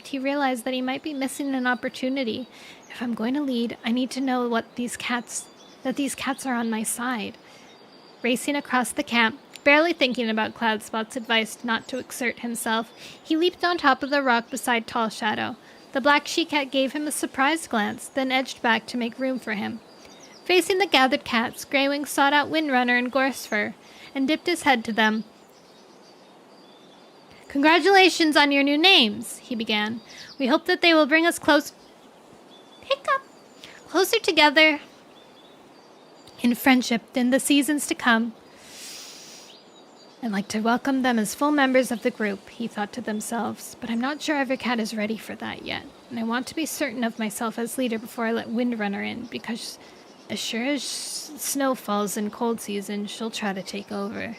he realized that he might be missing an opportunity. If I'm going to lead, I need to know that these cats are on my side. Racing across the camp, barely thinking about Cloudspot's advice not to exert himself, he leaped on top of the rock beside Tall Shadow. The black she-cat gave him a surprised glance, then edged back to make room for him. Facing the gathered cats, Greywing sought out Windrunner and Gorsefur, and dipped his head to them. Congratulations on your new names, he began. We hope that they will bring us closer together in friendship in the seasons to come. I'd like to welcome them as full members of the group, he thought to themselves, but I'm not sure every cat is ready for that yet, and I want to be certain of myself as leader before I let Windrunner in, because as sure as snow falls in cold season, she'll try to take over.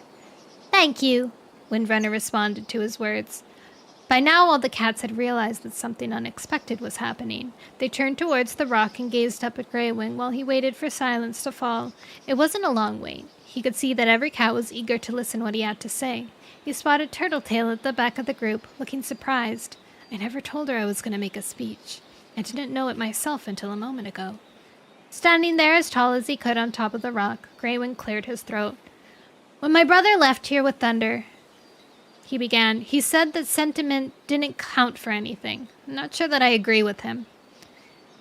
Thank you, Windrunner responded to his words. By now all the cats had realized that something unexpected was happening. They turned towards the rock and gazed up at Greywing while he waited for silence to fall. It wasn't a long wait. He could see that every cat was eager to listen what he had to say. He spotted Turtletail at the back of the group, looking surprised. I never told her I was going to make a speech. I didn't know it myself until a moment ago. Standing there as tall as he could on top of the rock, Greywing cleared his throat. When my brother left here with Thunder, he began, he said that sentiment didn't count for anything. I'm not sure that I agree with him.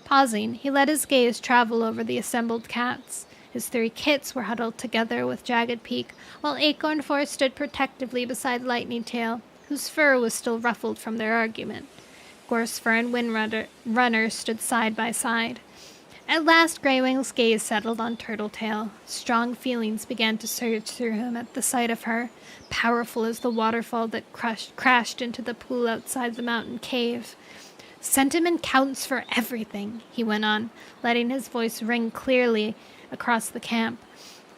Pausing, he let his gaze travel over the assembled cats. His 3 kits were huddled together with Jagged Peak, while Acorn Fur stood protectively beside Lightning Tail, whose fur was still ruffled from their argument. Gorsefur and Windrunner stood side by side. At last Greywing's gaze settled on Turtletail. Strong feelings began to surge through him at the sight of her, powerful as the waterfall that crashed into the pool outside the mountain cave. Sentiment counts for everything, he went on, letting his voice ring clearly across the camp.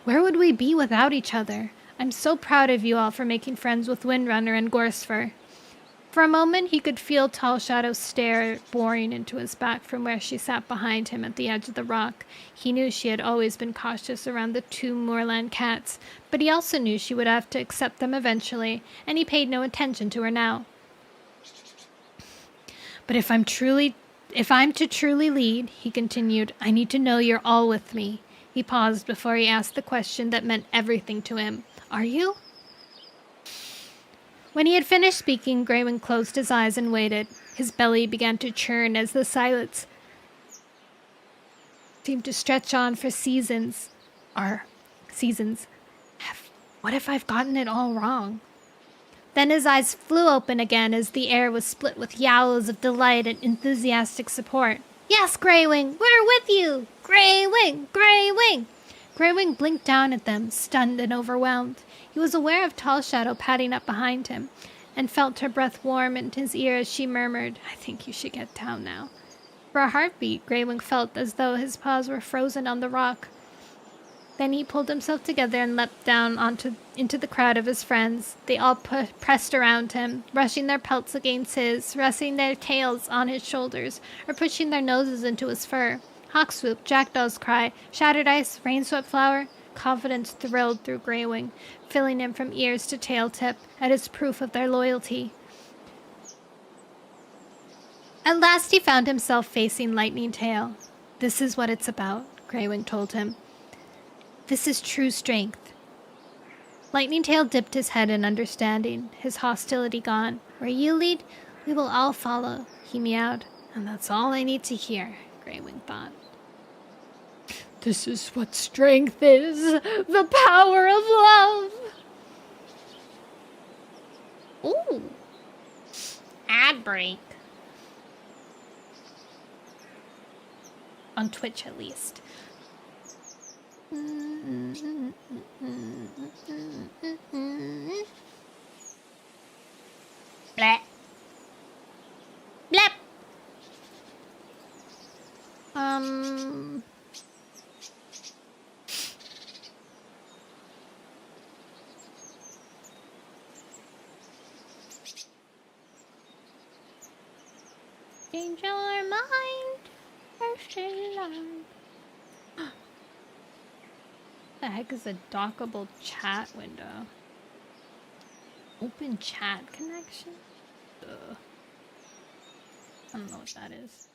Where would we be without each other? I'm so proud of you all for making friends with Windrunner and Gorsefur. For a moment he could feel Tall Shadow's stare boring into his back from where she sat behind him at the edge of the rock. He knew she had always been cautious around the 2 moorland cats, but he also knew she would have to accept them eventually, and he paid no attention to her now. But if I'm to truly lead, he continued, I need to know you're all with me. He paused before he asked the question that meant everything to him. Are you? When he had finished speaking, Greywing closed his eyes and waited. His belly began to churn as the silence seemed to stretch on for seasons. What if I've gotten it all wrong? Then his eyes flew open again as the air was split with yowls of delight and enthusiastic support. Yes, Greywing, we're with you! Greywing! Greywing! Greywing blinked down at them, stunned and overwhelmed. He was aware of Tall Shadow padding up behind him, and felt her breath warm in his ear as she murmured, I think you should get down now. For a heartbeat, Greywing felt as though his paws were frozen on the rock. Then he pulled himself together and leapt down into the crowd of his friends. They all pressed around him, brushing their pelts against his, resting their tails on his shoulders, or pushing their noses into his fur. Hawk swoop, jackdaw's cry, shattered ice, rain-swept flower. Confidence thrilled through Greywing, filling him from ears to tail tip at his proof of their loyalty. At last he found himself facing Lightning Tail. "This is what it's about," Greywing told him. "This is true strength." Lightning Tail dipped his head in understanding, his hostility gone. "Where you lead, we will all follow," he meowed. "And that's all I need to hear," Greywing thought. "This is what strength is, the power of love." Ooh. Ad break. On Twitch, at least. Bleh. Blep. Change your mind. First in line. The heck is a dockable chat window? Open chat connection? Ugh. I don't know what that is.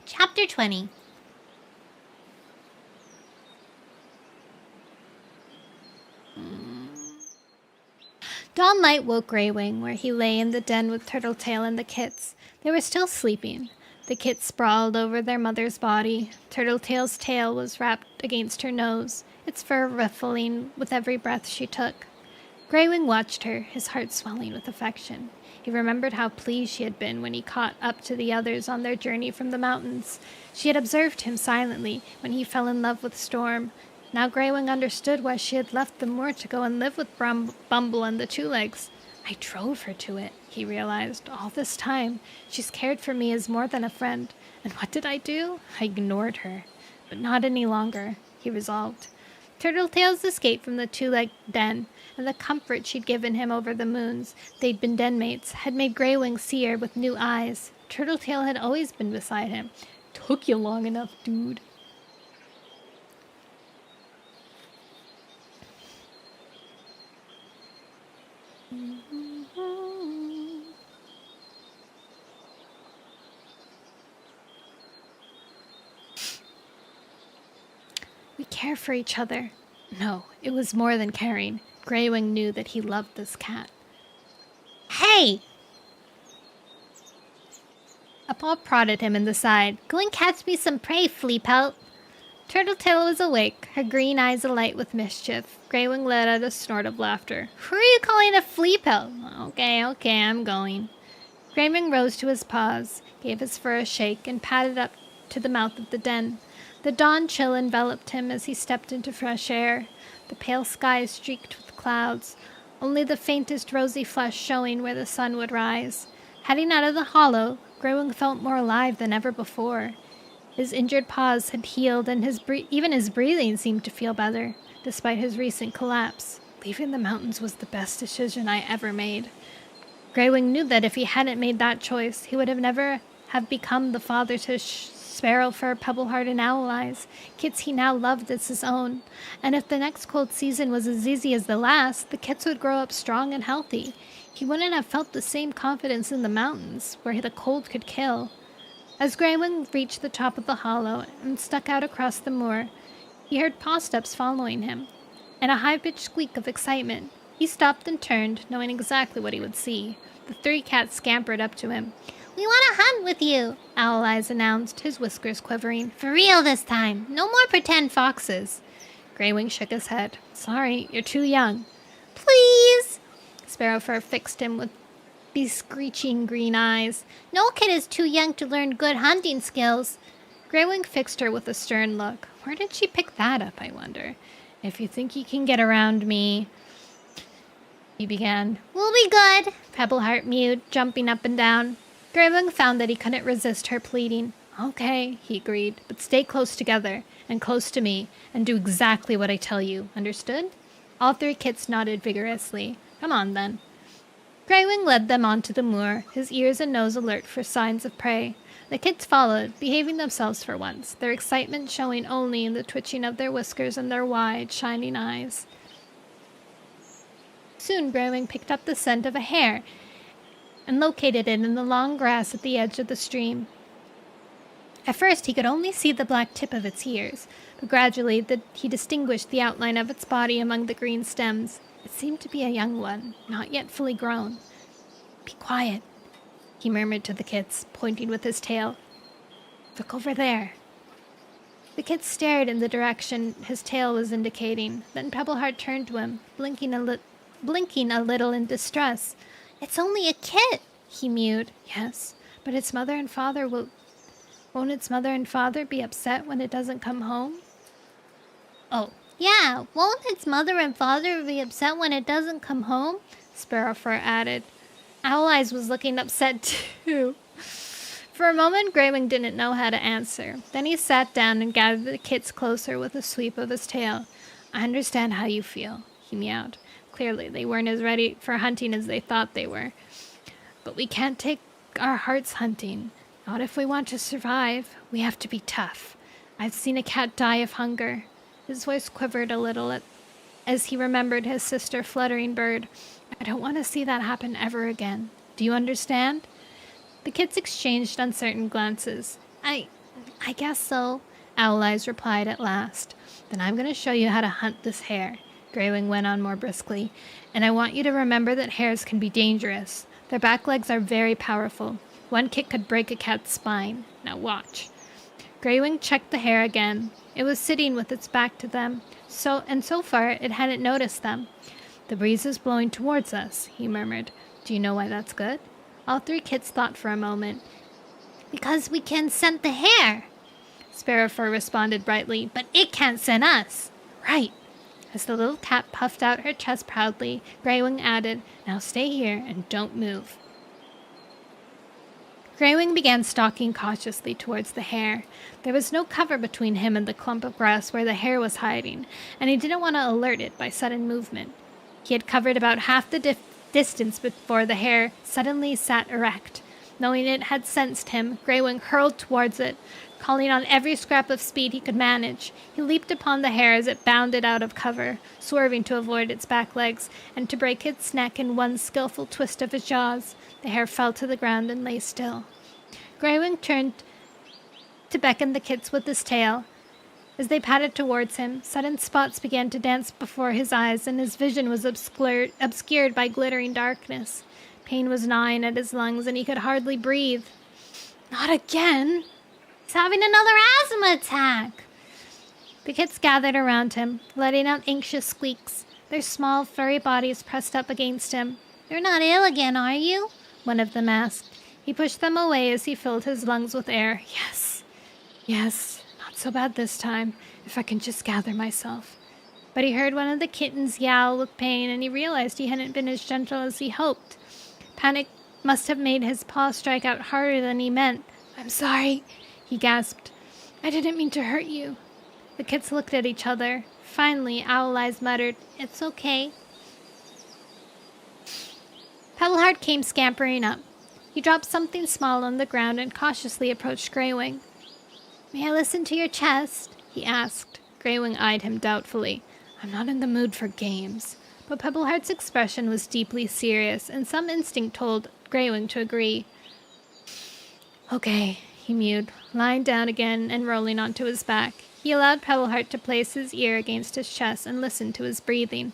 Chapter 20. Dawn light woke Greywing, where he lay in the den with Turtletail and the kits. They were still sleeping. The kits sprawled over their mother's body. Turtletail's tail was wrapped against her nose, its fur ruffling with every breath she took. Greywing watched her, his heart swelling with affection. He remembered how pleased she had been when he caught up to the others on their journey from the mountains. She had observed him silently when he fell in love with Storm. Now Greywing understood why she had left the moor to go and live with Bumble and the Two-Legs. "I drove her to it," he realized. "All this time, she's cared for me as more than a friend. And what did I do? I ignored her. But not any longer," he resolved. Turtletail's escape from the two-legged den and the comfort she'd given him over the moons they'd been den mates had made Greywing see her with new eyes. Turtletail had always been beside him. "Took you long enough, dude." We care for each other. No, it was more than caring. Greywing knew that he loved this cat. "Hey!" A paw prodded him in the side. "Go and catch me some prey, Fleapelt." Turtletail was awake, her green eyes alight with mischief. Greywing let out a snort of laughter. "Who are you calling a Fleapelt?" Okay, I'm going." Greywing rose to his paws, gave his fur a shake, and padded up to the mouth of the den. The dawn chill enveloped him as he stepped into fresh air. The pale sky streaked with clouds, only the faintest rosy flush showing where the sun would rise. Heading out of the hollow, Greywing felt more alive than ever before. His injured paws had healed, and even his breathing seemed to feel better, despite his recent collapse. Leaving the mountains was the best decision I ever made. Greywing knew that if he hadn't made that choice, he would have never have become the father to Sparrowfur, Pebbleheart, and Owl Eyes, kits he now loved as his own. And if the next cold season was as easy as the last, the kits would grow up strong and healthy. He wouldn't have felt the same confidence in the mountains, where the cold could kill. As Greywing reached the top of the hollow and stuck out across the moor, he heard paw steps following him, and a high-pitched squeak of excitement. He stopped and turned, knowing exactly what he would see. The three cats scampered up to him. "We want to hunt with you," Owl Eyes announced, his whiskers quivering. "For real this time. No more pretend foxes." Greywing shook his head. "Sorry, you're too young." "Please!" Sparrowfur fixed him with bescreeching green eyes. "No kid is too young to learn good hunting skills." Greywing fixed her with a stern look. Where did she pick that up, I wonder? "If you think you can get around me," he began. "We'll be good," Pebbleheart mewed, jumping up and down. Greywing found that he couldn't resist her pleading. Okay, he agreed, but stay close together and close to me and do exactly what I tell you. Understood? All three kits nodded vigorously. Come on, then. Greywing led them onto the moor, his ears and nose alert for signs of prey. The kits followed, behaving themselves for once, their excitement showing only in the twitching of their whiskers and their wide, shining eyes. Soon Greywing picked up the scent of a hare and located it in the long grass at the edge of the stream. At first he could only see the black tip of its ears, but gradually he distinguished the outline of its body among the green stems. It seemed to be a young one, not yet fully grown. Be quiet, he murmured to the kits, pointing with his tail. Look over there. The kits stared in the direction his tail was indicating. Then Pebbleheart turned to him, blinking a little in distress. It's only a kit, he mewed. Yes, but its mother and father won't its mother and father be upset when it doesn't come home? Oh, yeah, won't its mother and father be upset when it doesn't come home? Sparrowfur added. Owl Eyes was looking upset too. For a moment, Greywing didn't know how to answer. Then he sat down and gathered the kits closer with a sweep of his tail. I understand how you feel, he meowed. Clearly, they weren't as ready for hunting as they thought they were. But we can't take our hearts hunting. Not if we want to survive. We have to be tough. I've seen a cat die of hunger. His voice quivered a little as he remembered his sister Fluttering Bird. I don't want to see that happen ever again. Do you understand? The kids exchanged uncertain glances. I guess so, Owl Eyes replied at last. Then I'm going to show you how to hunt this hare, Greywing went on more briskly. And I want you to remember that hares can be dangerous. Their back legs are very powerful. One kick could break a cat's spine. Now watch. Greywing checked the hare again. It was sitting with its back to them, so far it hadn't noticed them. The breeze is blowing towards us, he murmured. Do you know why that's good? All three kits thought for a moment. Because we can scent the hare, Sparrowfur responded brightly, but it can't scent us. Right. As the little cat puffed out her chest proudly, Greywing added, Now stay here and don't move. Greywing began stalking cautiously towards the hare. There was no cover between him and the clump of grass where the hare was hiding, and he didn't want to alert it by sudden movement. He had covered about half the distance before the hare suddenly sat erect. Knowing it had sensed him, Greywing hurled towards it, calling on every scrap of speed he could manage. He leaped upon the hare as it bounded out of cover, swerving to avoid its back legs, and to break its neck in one skillful twist of his jaws. The hare fell to the ground and lay still. Greywing turned to beckon the kits with his tail. As they padded towards him, sudden spots began to dance before his eyes, and his vision was obscured by glittering darkness. Pain was gnawing at his lungs, and he could hardly breathe. Not again! He's having another asthma attack! The kits gathered around him, letting out anxious squeaks, their small, furry bodies pressed up against him. You're not ill again, are you? One of them asked. He pushed them away as he filled his lungs with air. Yes, not so bad this time, if I can just gather myself. But he heard one of the kittens yowl with pain, and he realized he hadn't been as gentle as he hoped. Panic must have made his paw strike out harder than he meant. I'm sorry, he gasped. I didn't mean to hurt you. The kits looked at each other. Finally, Owl Eyes muttered, It's okay. Pebbleheart came scampering up. He dropped something small on the ground and cautiously approached Greywing. May I listen to your chest? He asked. Greywing eyed him doubtfully. I'm not in the mood for games. But Pebbleheart's expression was deeply serious, and some instinct told Greywing to agree. Okay, he mewed, lying down again and rolling onto his back. He allowed Pebbleheart to place his ear against his chest and listen to his breathing.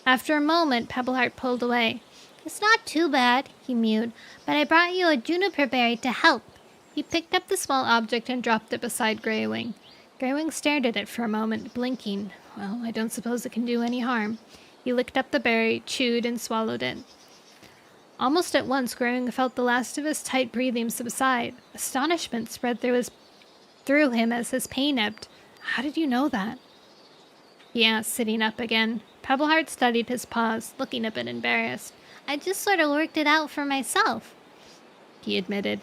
After a moment, Pebbleheart pulled away. It's not too bad, he mewed, but I brought you a juniper berry to help. He picked up the small object and dropped it beside Greywing. Greywing stared at it for a moment, blinking. Well, I don't suppose it can do any harm. He licked up the berry, chewed, and swallowed it. Almost at once, Greywing felt the last of his tight breathing subside. Astonishment spread through him as his pain ebbed. How did you know that? He asked, sitting up again. Pebbleheart studied his paws, looking a bit embarrassed. I just sort of worked it out for myself, he admitted.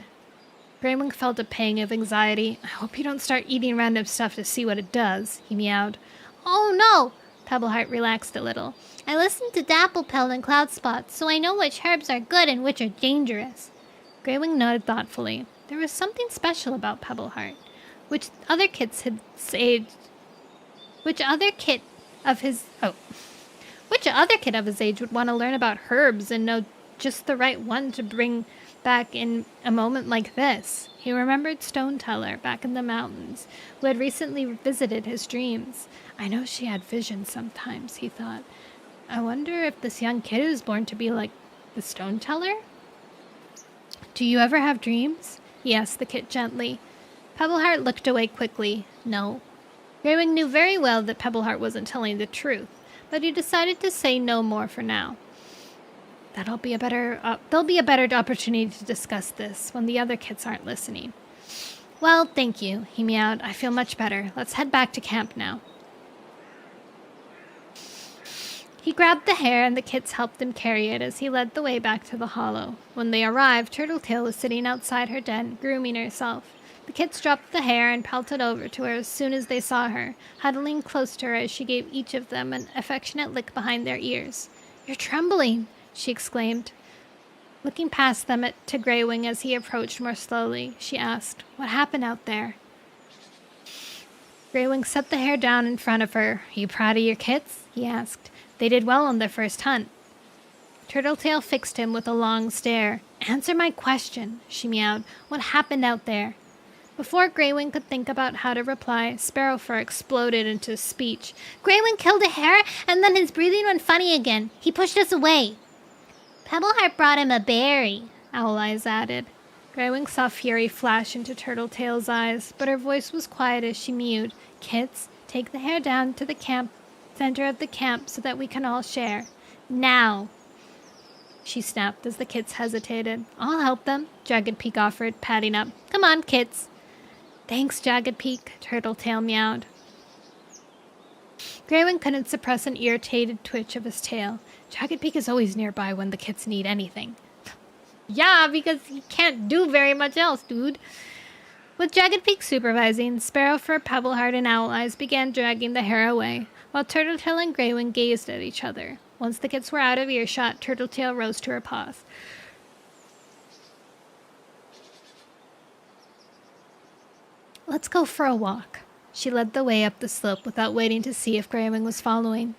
Greywing felt a pang of anxiety. I hope you don't start eating random stuff to see what it does, he meowed. Oh no! Pebbleheart relaxed a little. I listened to Dapplepelt and Cloudspot, so I know which herbs are good and which are dangerous. Greywing nodded thoughtfully. There was something special about Pebbleheart. Which other kid of his age would want to learn about herbs and know just the right one to bring back in a moment like this? He remembered Stone Teller back in the mountains, who had recently visited his dreams. I know she had visions sometimes, he thought. I wonder if this young kid is born to be like the Stone Teller? Do you ever have dreams? He asked the kid gently. Pebbleheart looked away quickly. No. Greywing knew very well that Pebbleheart wasn't telling the truth, but he decided to say no more for now. There'll be a better opportunity to discuss this when the other kids aren't listening. Well, thank you, he meowed. I feel much better. Let's head back to camp now. He grabbed the hare and the kids helped him carry it as he led the way back to the hollow. When they arrived, Turtletail was sitting outside her den, grooming herself. The kids dropped the hare and pelted over to her as soon as they saw her, huddling close to her as she gave each of them an affectionate lick behind their ears. You're trembling, she exclaimed. Looking past them to Greywing as he approached more slowly, she asked, What happened out there? Greywing set the hare down in front of her. Are you proud of your kids? He asked. They did well on their first hunt. Turtletail fixed him with a long stare. Answer my question, she meowed. What happened out there? Before Greywing could think about how to reply, Sparrowfur exploded into speech. Greywing killed a hare, and then his breathing went funny again. He pushed us away. Pebbleheart brought him a berry, Owl Eyes added. Greywing saw fury flash into Turtletail's eyes, but her voice was quiet as she mewed. Kids, take the hare down to the center of the camp so that we can all share. Now, she snapped as the kids hesitated. I'll help them, Jagged Peak offered, padding up. Come on, kids. Thanks, Jagged Peak, Turtletail meowed. Greywing couldn't suppress an irritated twitch of his tail. Jagged Peak is always nearby when the kids need anything. Yeah, because he can't do very much else, dude. With Jagged Peak supervising, Sparrowfur, Pebbleheart, and Owl Eyes began dragging the hare away, while Turtletail and Greywing gazed at each other. Once the kids were out of earshot, Turtletail rose to her paws. Let's go for a walk. She led the way up the slope without waiting to see if Greywing was following.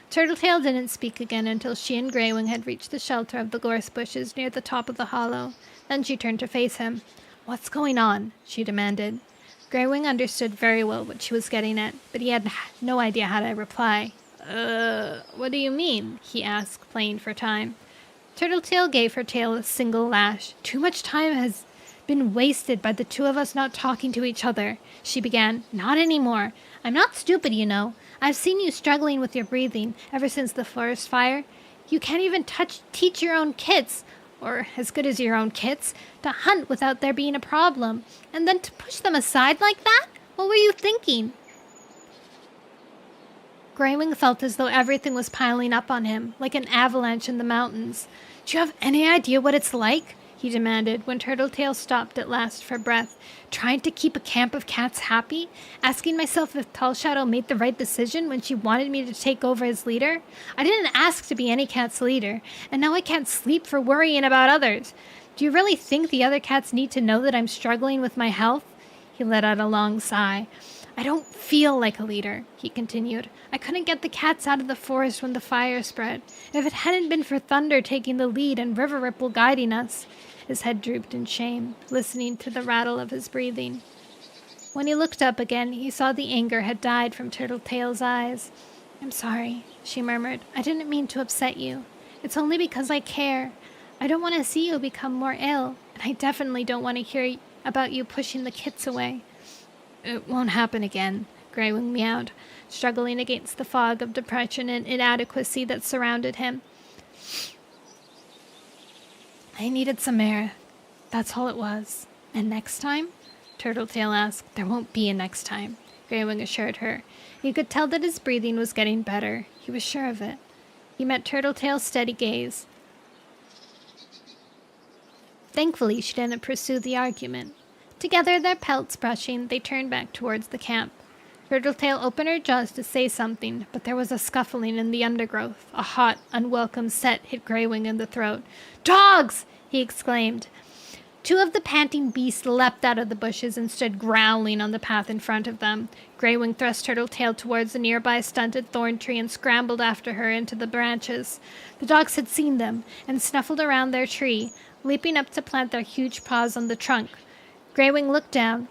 Turtletail didn't speak again until she and Greywing had reached the shelter of the gorse bushes near the top of the hollow. Then she turned to face him. What's going on? She demanded. Greywing understood very well what she was getting at, but he had no idea how to reply. What do you mean? He asked, playing for time. Turtletail gave her tail a single lash. Too much time has been wasted by the two of us not talking to each other, she began. Not anymore. I'm not stupid, you know. I've seen you struggling with your breathing ever since the forest fire. You can't even teach your own kids, or as good as your own kids, to hunt without there being a problem. And then to push them aside like that? What were you thinking? Greywing felt as though everything was piling up on him, like an avalanche in the mountains. Do you have any idea what it's like? He demanded when Turtletail stopped at last for breath. Trying to keep a camp of cats happy? Asking myself if Tall Shadow made the right decision when she wanted me to take over as leader? I didn't ask to be any cat's leader, and now I can't sleep for worrying about others. Do you really think the other cats need to know that I'm struggling with my health? He let out a long sigh. I don't feel like a leader, he continued. I couldn't get the cats out of the forest when the fire spread. If it hadn't been for Thunder taking the lead and River Ripple guiding us. His head drooped in shame, listening to the rattle of his breathing. When he looked up again, he saw the anger had died from Turtletail's eyes. I'm sorry, she murmured. I didn't mean to upset you. It's only because I care. I don't want to see you become more ill, and I definitely don't want to hear about you pushing the kids away. It won't happen again, Greywing meowed, struggling against the fog of depression and inadequacy that surrounded him. I needed some air. That's all it was. And next time? Turtletail asked. There won't be a next time, Greywing assured her. You could tell that his breathing was getting better. He was sure of it. He met Turtletail's steady gaze. Thankfully, she didn't pursue the argument. Together, their pelts brushing, they turned back towards the camp. Turtletail opened her jaws to say something, but there was a scuffling in the undergrowth. A hot, unwelcome set hit Greywing in the throat. "Dogs!" he exclaimed. Two of the panting beasts leapt out of the bushes and stood growling on the path in front of them. Greywing thrust Turtletail towards a nearby stunted thorn tree and scrambled after her into the branches. The dogs had seen them and snuffled around their tree, leaping up to plant their huge paws on the trunk. Greywing looked down,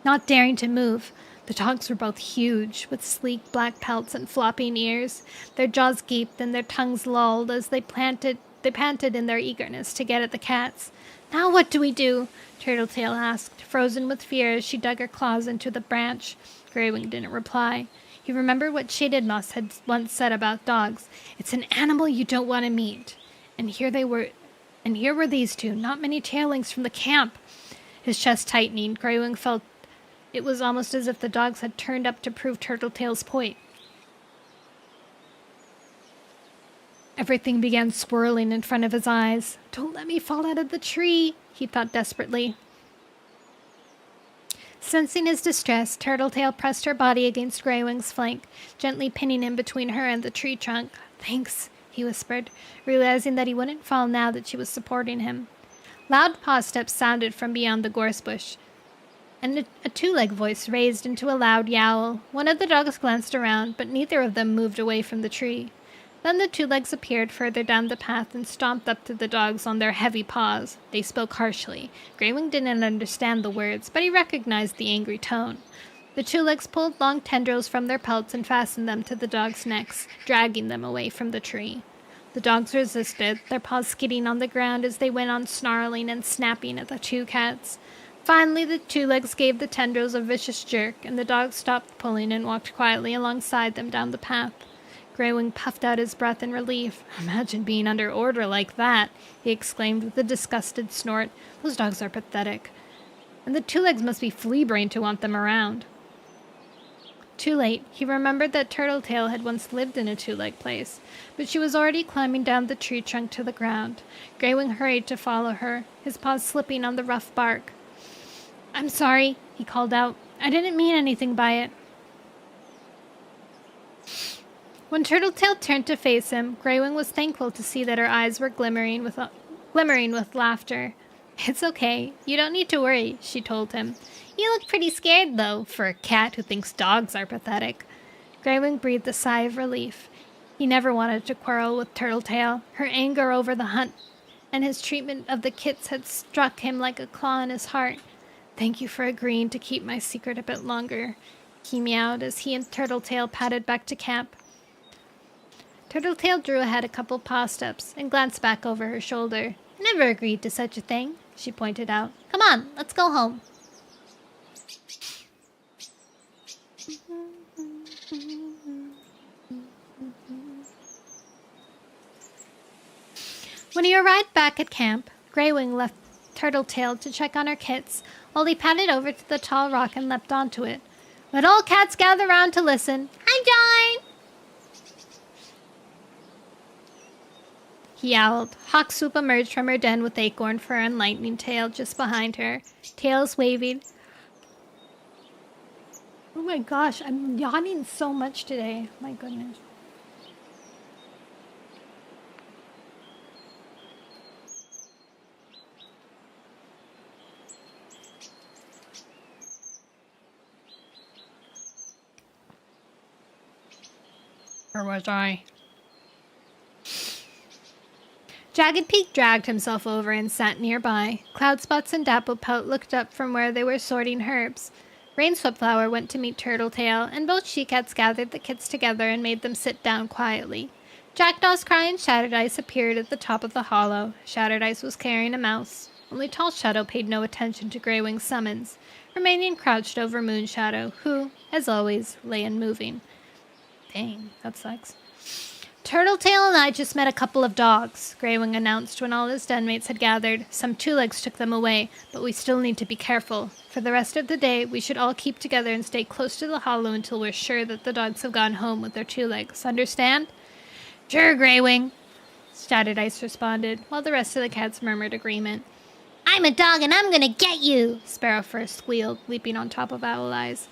not daring to move. The dogs were both huge, with sleek black pelts and flopping ears. Their jaws gaped and their tongues lolled as they panted in their eagerness to get at the cats. "Now what do we do?" Turtletail asked, frozen with fear as she dug her claws into the branch. Greywing didn't reply. He remembered what Shaded Moss had once said about dogs. It's an animal you don't want to meet. And here were these two, not many tailings from the camp. His chest tightening, Greywing felt it was almost as if the dogs had turned up to prove Turtletail's point. Everything began swirling in front of his eyes. "Don't let me fall out of the tree," he thought desperately. Sensing his distress, Turtletail pressed her body against Greywing's flank, gently pinning him between her and the tree trunk. "Thanks," he whispered, realizing that he wouldn't fall now that she was supporting him. Loud paw steps sounded from beyond the gorse bush, and a two-leg voice raised into a loud yowl. One of the dogs glanced around, but neither of them moved away from the tree. Then the two legs appeared further down the path and stomped up to the dogs on their heavy paws. They spoke harshly. Greywing didn't understand the words, but he recognized the angry tone. The two legs pulled long tendrils from their pelts and fastened them to the dogs' necks, dragging them away from the tree. The dogs resisted, their paws skidding on the ground as they went on snarling and snapping at the two cats. Finally, the two legs gave the tendrils a vicious jerk, and the dogs stopped pulling and walked quietly alongside them down the path. Greywing puffed out his breath in relief. "Imagine being under order like that," he exclaimed with a disgusted snort. "Those dogs are pathetic. And the two legs must be flea-brained to want them around." Too late, he remembered that Turtletail had once lived in a two-leg place, but she was already climbing down the tree trunk to the ground. Greywing hurried to follow her, his paws slipping on the rough bark. "I'm sorry," he called out. "I didn't mean anything by it." When Turtletail turned to face him, Greywing was thankful to see that her eyes were glimmering with laughter. "It's okay. You don't need to worry," she told him. "You look pretty scared, though, for a cat who thinks dogs are pathetic." Greywing breathed a sigh of relief. He never wanted to quarrel with Turtletail. Her anger over the hunt and his treatment of the kits had struck him like a claw in his heart. "Thank you for agreeing to keep my secret a bit longer," he meowed as he and Turtletail padded back to camp. Turtletail drew ahead a couple paw steps and glanced back over her shoulder. "I never agreed to such a thing," she pointed out. "Come on, let's go home." When he arrived back at camp, Greywing left Turtletail to check on her kits, while he padded over to the tall rock and leapt onto it. "Let all cats gather round to listen. I'm John!" he yowled. Hawk Swoop emerged from her den with Acorn Fur and Lightning Tail just behind her, tails waving. Oh my gosh, I'm yawning so much today. My goodness. Where was I? Jagged Peak dragged himself over and sat nearby. Cloudspots and Dapplepelt looked up from where they were sorting herbs. Rainswipflower went to meet Turtletail, and both she-cats gathered the kits together and made them sit down quietly. Jackdaw's Cry and Shattered Ice appeared at the top of the hollow. Shattered Ice was carrying a mouse. Only Tall Shadow paid no attention to Greywing's summons, remaining crouched over Moonshadow, who, as always, lay unmoving. Dang, that sucks. "Turtletail and I just met a couple of dogs," Greywing announced when all his denmates had gathered. "Some two-legs took them away, but we still need to be careful. For the rest of the day, we should all keep together and stay close to the hollow until we're sure that the dogs have gone home with their two legs. Understand?" "Sure, Greywing," Shattered Ice responded, while the rest of the cats murmured agreement. I'm a dog and I'm gonna get you, Sparrowfur squealed, leaping on top of Owl Eyes.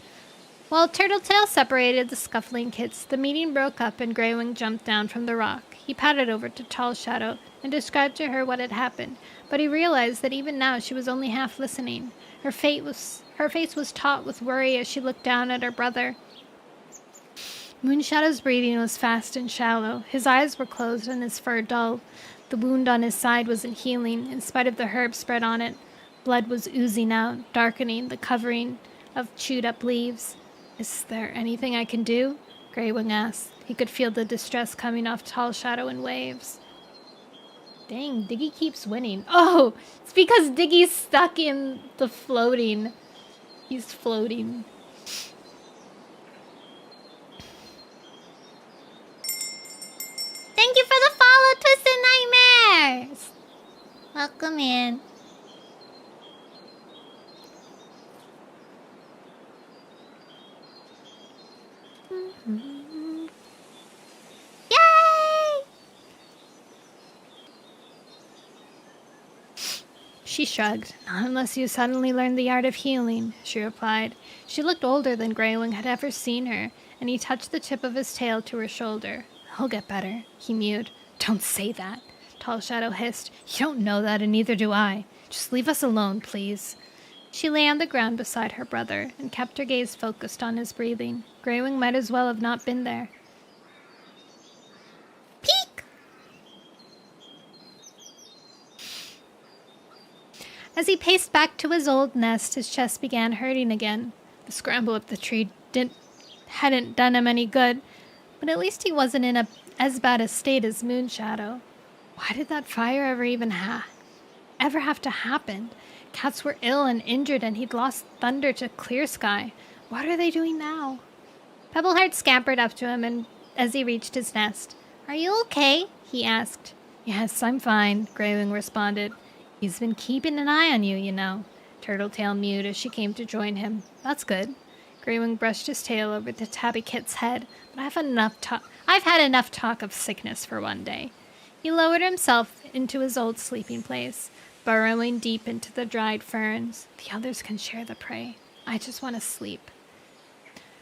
While Turtletail separated the scuffling kits, the meeting broke up and Greywing jumped down from the rock. He padded over to Tall Shadow and described to her what had happened, but he realized that even now she was only half listening. Her face was taut with worry as she looked down at her brother. Moonshadow's breathing was fast and shallow. His eyes were closed and his fur dull. The wound on his side wasn't healing, in spite of the herb spread on it. Blood was oozing out, darkening the covering of chewed-up leaves. Is there anything I can do? Greywing asked. He could feel the distress coming off Tall Shadow in waves. Dang, Diggy keeps winning. Oh, it's because Diggy's stuck in the floating. He's floating. Thank you for the follow, Twisted Nightmares! Welcome in. Yay! She shrugged. Not unless you suddenly learned the art of healing, she replied. She looked older than Greywing had ever seen her, and he touched the tip of his tail to her shoulder. He'll get better, he mewed. Don't say that, Tall Shadow hissed. You don't know that, and neither do I. Just leave us alone, please. She lay on the ground beside her brother and kept her gaze focused on his breathing. Greywing might as well have not been there. Peek! As he paced back to his old nest, his chest began hurting again. The scramble up the tree hadn't done him any good, but at least he wasn't in as bad a state as Moonshadow. Why did that fire ever have to happen? Cats were ill and injured, and he'd lost Thunder to Clear Sky. What are they doing now? Pebbleheart scampered up to him and as he reached his nest. Are you okay? He asked. Yes, I'm fine, Greywing responded. He's been keeping an eye on you, you know. Turtletail mewed as she came to join him. That's good. Greywing brushed his tail over the tabby kit's head, but I've had enough talk of sickness for one day. He lowered himself into his old sleeping place, burrowing deep into the dried ferns. The others can share the prey. I just want to sleep.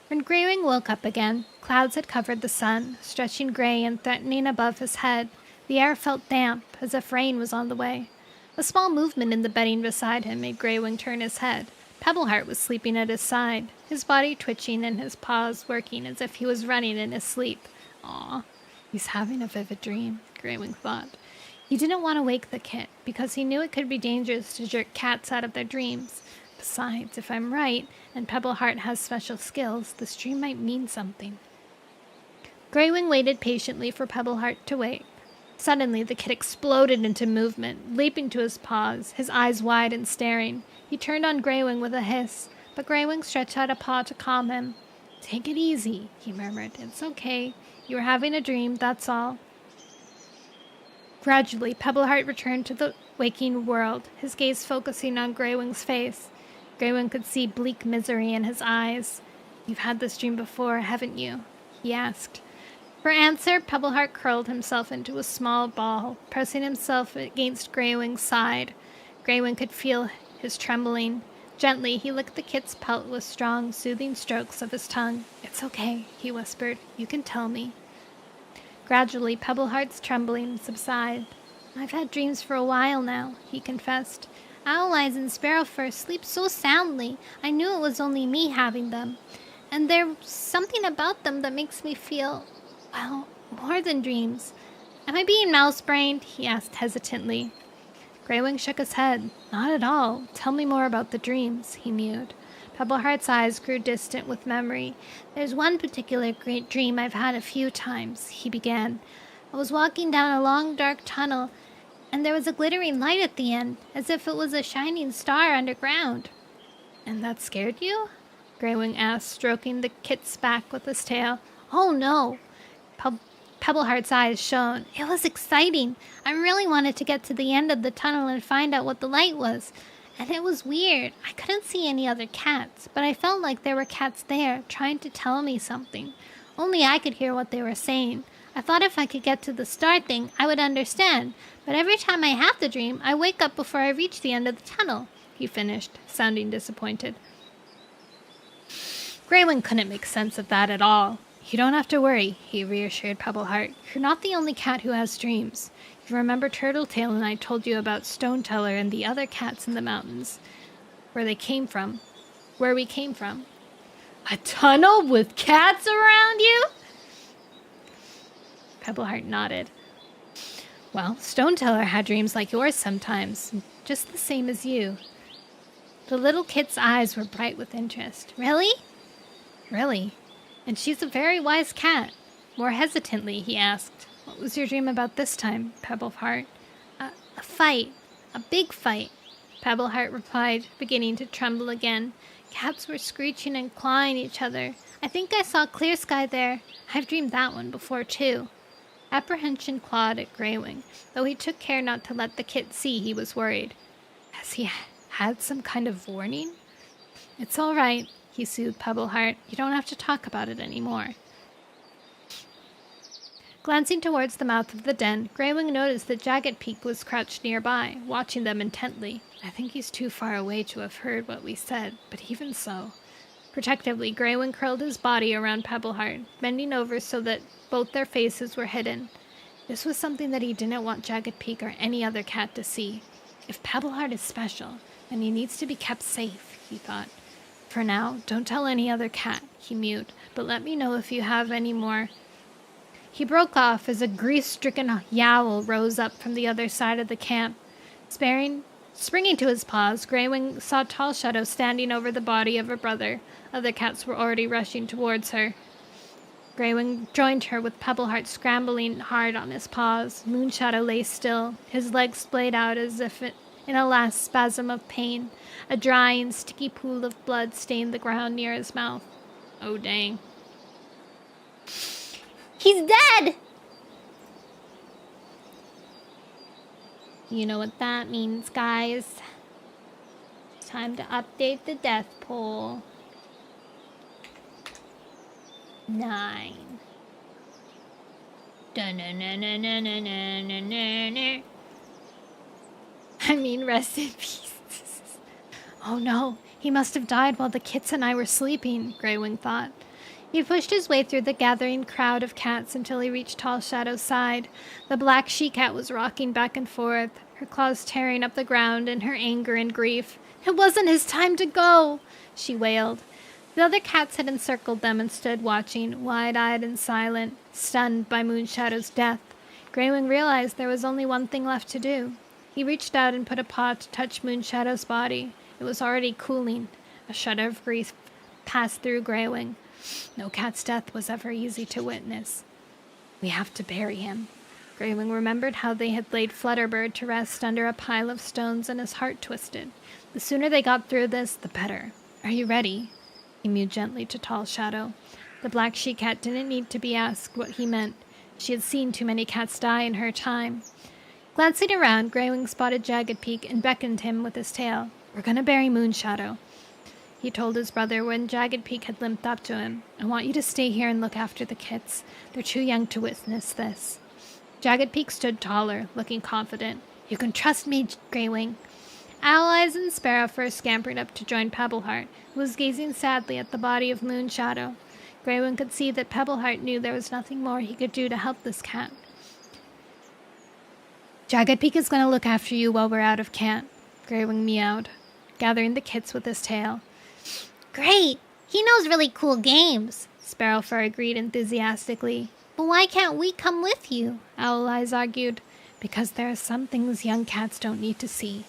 When Greywing woke up again, clouds had covered the sun, stretching gray and threatening above his head. The air felt damp, as if rain was on the way. A small movement in the bedding beside him made Greywing turn his head. Pebbleheart was sleeping at his side, his body twitching and his paws working as if he was running in his sleep. Aw, he's having a vivid dream, Greywing thought. He didn't want to wake the kit, because he knew it could be dangerous to jerk cats out of their dreams. Besides, if I'm right, and Pebbleheart has special skills, this dream might mean something. Greywing waited patiently for Pebbleheart to wake. Suddenly, the kit exploded into movement, leaping to his paws, his eyes wide and staring. He turned on Greywing with a hiss, but Greywing stretched out a paw to calm him. Take it easy, he murmured. It's okay. You were having a dream, that's all. Gradually, Pebbleheart returned to the waking world, his gaze focusing on Greywing's face. Greywing could see bleak misery in his eyes. You've had this dream before, haven't you? He asked. For answer, Pebbleheart curled himself into a small ball, pressing himself against Greywing's side. Greywing could feel his trembling. Gently, he licked the kit's pelt with strong, soothing strokes of his tongue. It's okay, he whispered. You can tell me. Gradually, Pebbleheart's trembling subsided. I've had dreams for a while now, he confessed. Owl Eyes and Sparrowfur sleep so soundly, I knew it was only me having them. And there's something about them that makes me feel, well, more than dreams. Am I being mouse-brained? He asked hesitantly. Greywing shook his head. Not at all. Tell me more about the dreams, he mewed. Pebbleheart's eyes grew distant with memory. There's one particular great dream I've had a few times, he began. I was walking down a long, dark tunnel, and there was a glittering light at the end, as if it was a shining star underground. And that scared you? Greywing asked, stroking the kit's back with his tail. Oh, no. Pebbleheart's eyes shone. It was exciting. I really wanted to get to the end of the tunnel and find out what the light was. And it was weird. I couldn't see any other cats, but I felt like there were cats there, trying to tell me something. Only I could hear what they were saying. I thought if I could get to the star thing, I would understand, but every time I have the dream, I wake up before I reach the end of the tunnel, he finished, sounding disappointed. Graywing couldn't make sense of that at all. You don't have to worry, he reassured Pebbleheart. You're not the only cat who has dreams. You remember Turtletail and I told you about Stoneteller and the other cats in the mountains, where we came from. A tunnel with cats around you? Pebbleheart nodded. Well, Stoneteller had dreams like yours sometimes, just the same as you. The little kit's eyes were bright with interest. Really? Really. And she's a very wise cat. More hesitantly, he asked, What was your dream about this time, Pebbleheart? A fight. A big fight, Pebbleheart replied, beginning to tremble again. Cats were screeching and clawing each other. I think I saw clear sky there. I've dreamed that one before, too. Apprehension clawed at Graywing, though he took care not to let the kit see he was worried. Has he had some kind of warning? It's all right, he soothed Pebbleheart. You don't have to talk about it anymore. Glancing towards the mouth of the den, Graywing noticed that Jagged Peak was crouched nearby, watching them intently. I think he's too far away to have heard what we said, but even so. Protectively, Graywing curled his body around Pebbleheart, bending over so that both their faces were hidden. This was something that he didn't want Jagged Peak or any other cat to see. If Pebbleheart is special, then he needs to be kept safe, he thought. For now, don't tell any other cat, he mewed, but let me know if you have any more. He broke off as a grief-stricken yowl rose up from the other side of the camp. Springing to his paws, Graywing saw Tall Shadow standing over the body of her brother. Other cats were already rushing towards her. Graywing joined her with Pebbleheart scrambling hard on his paws. Moonshadow lay still, his legs splayed out as if in a last spasm of pain. A dry and sticky pool of blood stained the ground near his mouth. Oh, dang. He's dead! You know what that means, guys. It's time to update the death poll. 9. I mean, rest in peace. Oh no, he must have died while the kits and I were sleeping, Graywing thought. He pushed his way through the gathering crowd of cats until he reached Tall Shadow's side. The black she-cat was rocking back and forth, her claws tearing up the ground in her anger and grief. It wasn't his time to go, she wailed. The other cats had encircled them and stood watching, wide-eyed and silent, stunned by Moonshadow's death. Graywing realized there was only one thing left to do. He reached out and put a paw to touch Moonshadow's body. It was already cooling. A shudder of grief passed through Graywing. No cat's death was ever easy to witness. We have to bury him. Graywing remembered how they had laid Flutterbird to rest under a pile of stones, and his heart twisted. The sooner they got through this, the better. Are you ready? He mewed gently to Tall Shadow. The black she-cat didn't need to be asked what he meant. She had seen too many cats die in her time. Glancing around, Graywing spotted Jagged Peak and beckoned him with his tail. We're going to bury Moonshadow, he told his brother when Jagged Peak had limped up to him. I want you to stay here and look after the kits. They're too young to witness this. Jagged Peak stood taller, looking confident. You can trust me, Graywing. Owl Eyes and Sparrow first scampered up to join Pebbleheart, who was gazing sadly at the body of Moonshadow. Graywing could see that Pebbleheart knew there was nothing more he could do to help this cat. Jagged Peak is going to look after you while we're out of camp, Graywing meowed, gathering the kits with his tail. Great! He knows really cool games, Sparrowfur agreed enthusiastically. But why can't we come with you? Owl Eyes argued. Because there are some things young cats don't need to see.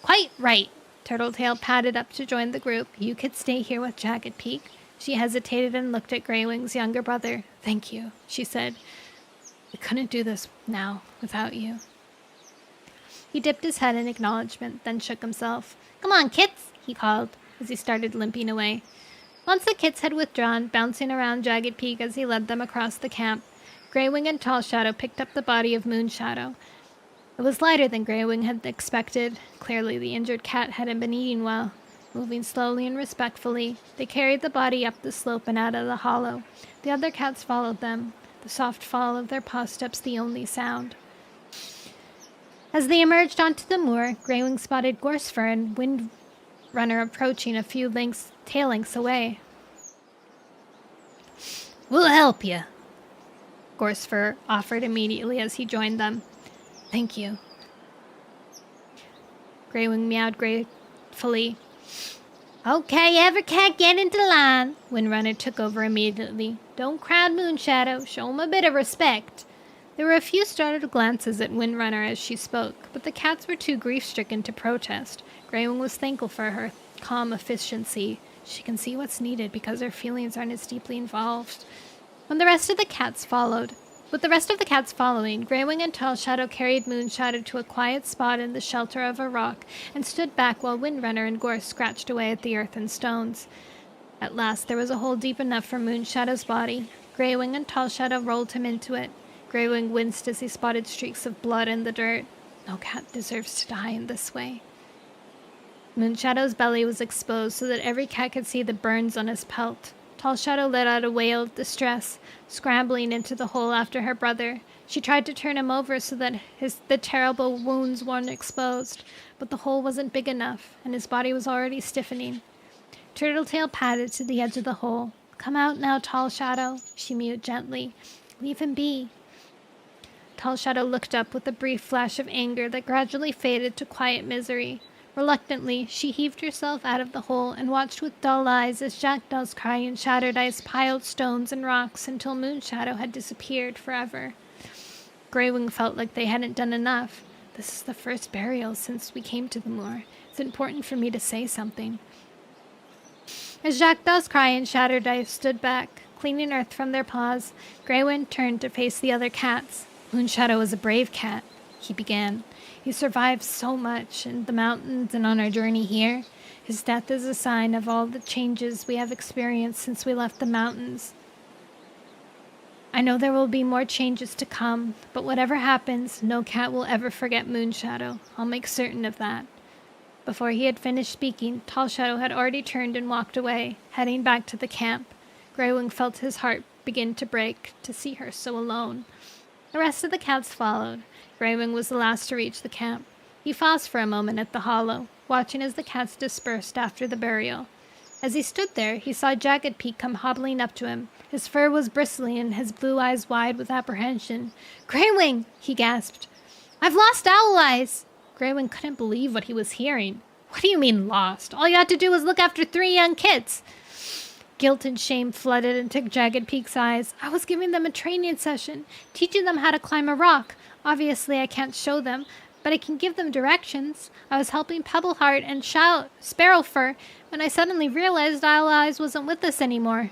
Quite right. Turtletail padded up to join the group. You could stay here with Jagged Peak. She hesitated and looked at Graywing's younger brother. Thank you, she said. We couldn't do this now without you. He dipped his head in acknowledgement, then shook himself. Come on, kits, he called, as he started limping away. Once the kits had withdrawn, bouncing around Jagged Peak as he led them across the camp, Graywing and Tall Shadow picked up the body of Moonshadow. It was lighter than Graywing had expected. Clearly the injured cat hadn't been eating well. Moving slowly and respectfully, they carried the body up the slope and out of the hollow. The other cats followed them. the soft fall of their paw steps the only sound. As they emerged onto the moor, Greywing spotted Gorsefur and Windrunner approaching a few tail lengths away. "We'll help you," Gorsefur offered immediately as he joined them. "Thank you." Greywing meowed gratefully. "Okay, every cat get into line." Windrunner took over immediately. "Don't crowd Moonshadow. Show him a bit of respect." There were a few startled glances at Windrunner as she spoke, but the cats were too grief-stricken to protest. Greywing was thankful for her calm efficiency. She can see what's needed because her feelings aren't as deeply involved. With the rest of the cats following, Greywing and Tallshadow carried Moonshadow to a quiet spot in the shelter of a rock and stood back while Windrunner and Gorse scratched away at the earth and stones. At last there was a hole deep enough for Moonshadow's body. Greywing and Tallshadow rolled him into it. Greywing winced as he spotted streaks of blood in the dirt. No cat deserves to die in this way. Moonshadow's belly was exposed so that every cat could see the burns on his pelt. Tallshadow let out a wail of distress, scrambling into the hole after her brother. She tried to turn him over so that the terrible wounds weren't exposed, but the hole wasn't big enough, and his body was already stiffening. Turtletail padded to the edge of the hole. "Come out now, Tallshadow," she mewed gently. "Leave him be." Tallshadow looked up with a brief flash of anger that gradually faded to quiet misery. Reluctantly, she heaved herself out of the hole and watched with dull eyes as jackdaws cry and shattered ice piled stones and rocks until Moonshadow had disappeared forever. Greywing felt like they hadn't done enough. "This is the first burial since we came to the moor. It's important for me to say something." As jackdaws cry and shattered ice stood back, cleaning earth from their paws, Greywing turned to face the other cats. "Moonshadow is a brave cat," he began. "He survived so much in the mountains and on our journey here. His death is a sign of all the changes we have experienced since we left the mountains. I know there will be more changes to come, but whatever happens, no cat will ever forget Moonshadow. I'll make certain of that." Before he had finished speaking, Tallshadow had already turned and walked away, heading back to the camp. Greywing felt his heart begin to break to see her so alone. The rest of the cats followed. Greywing was the last to reach the camp. He paused for a moment at the hollow, watching as the cats dispersed after the burial. As he stood there, he saw Jagged Peak come hobbling up to him. His fur was bristly and his blue eyes wide with apprehension. "Greywing!" he gasped. "I've lost Owl Eyes!" Greywing couldn't believe what he was hearing. "What do you mean lost? All you had to do was look after 3 young kits." Guilt and shame flooded into Jagged Peak's eyes. "I was giving them a training session, teaching them how to climb a rock. Obviously, I can't show them, but I can give them directions. I was helping Pebbleheart and Sparrowfur when I suddenly realized Owl Eyes wasn't with us anymore."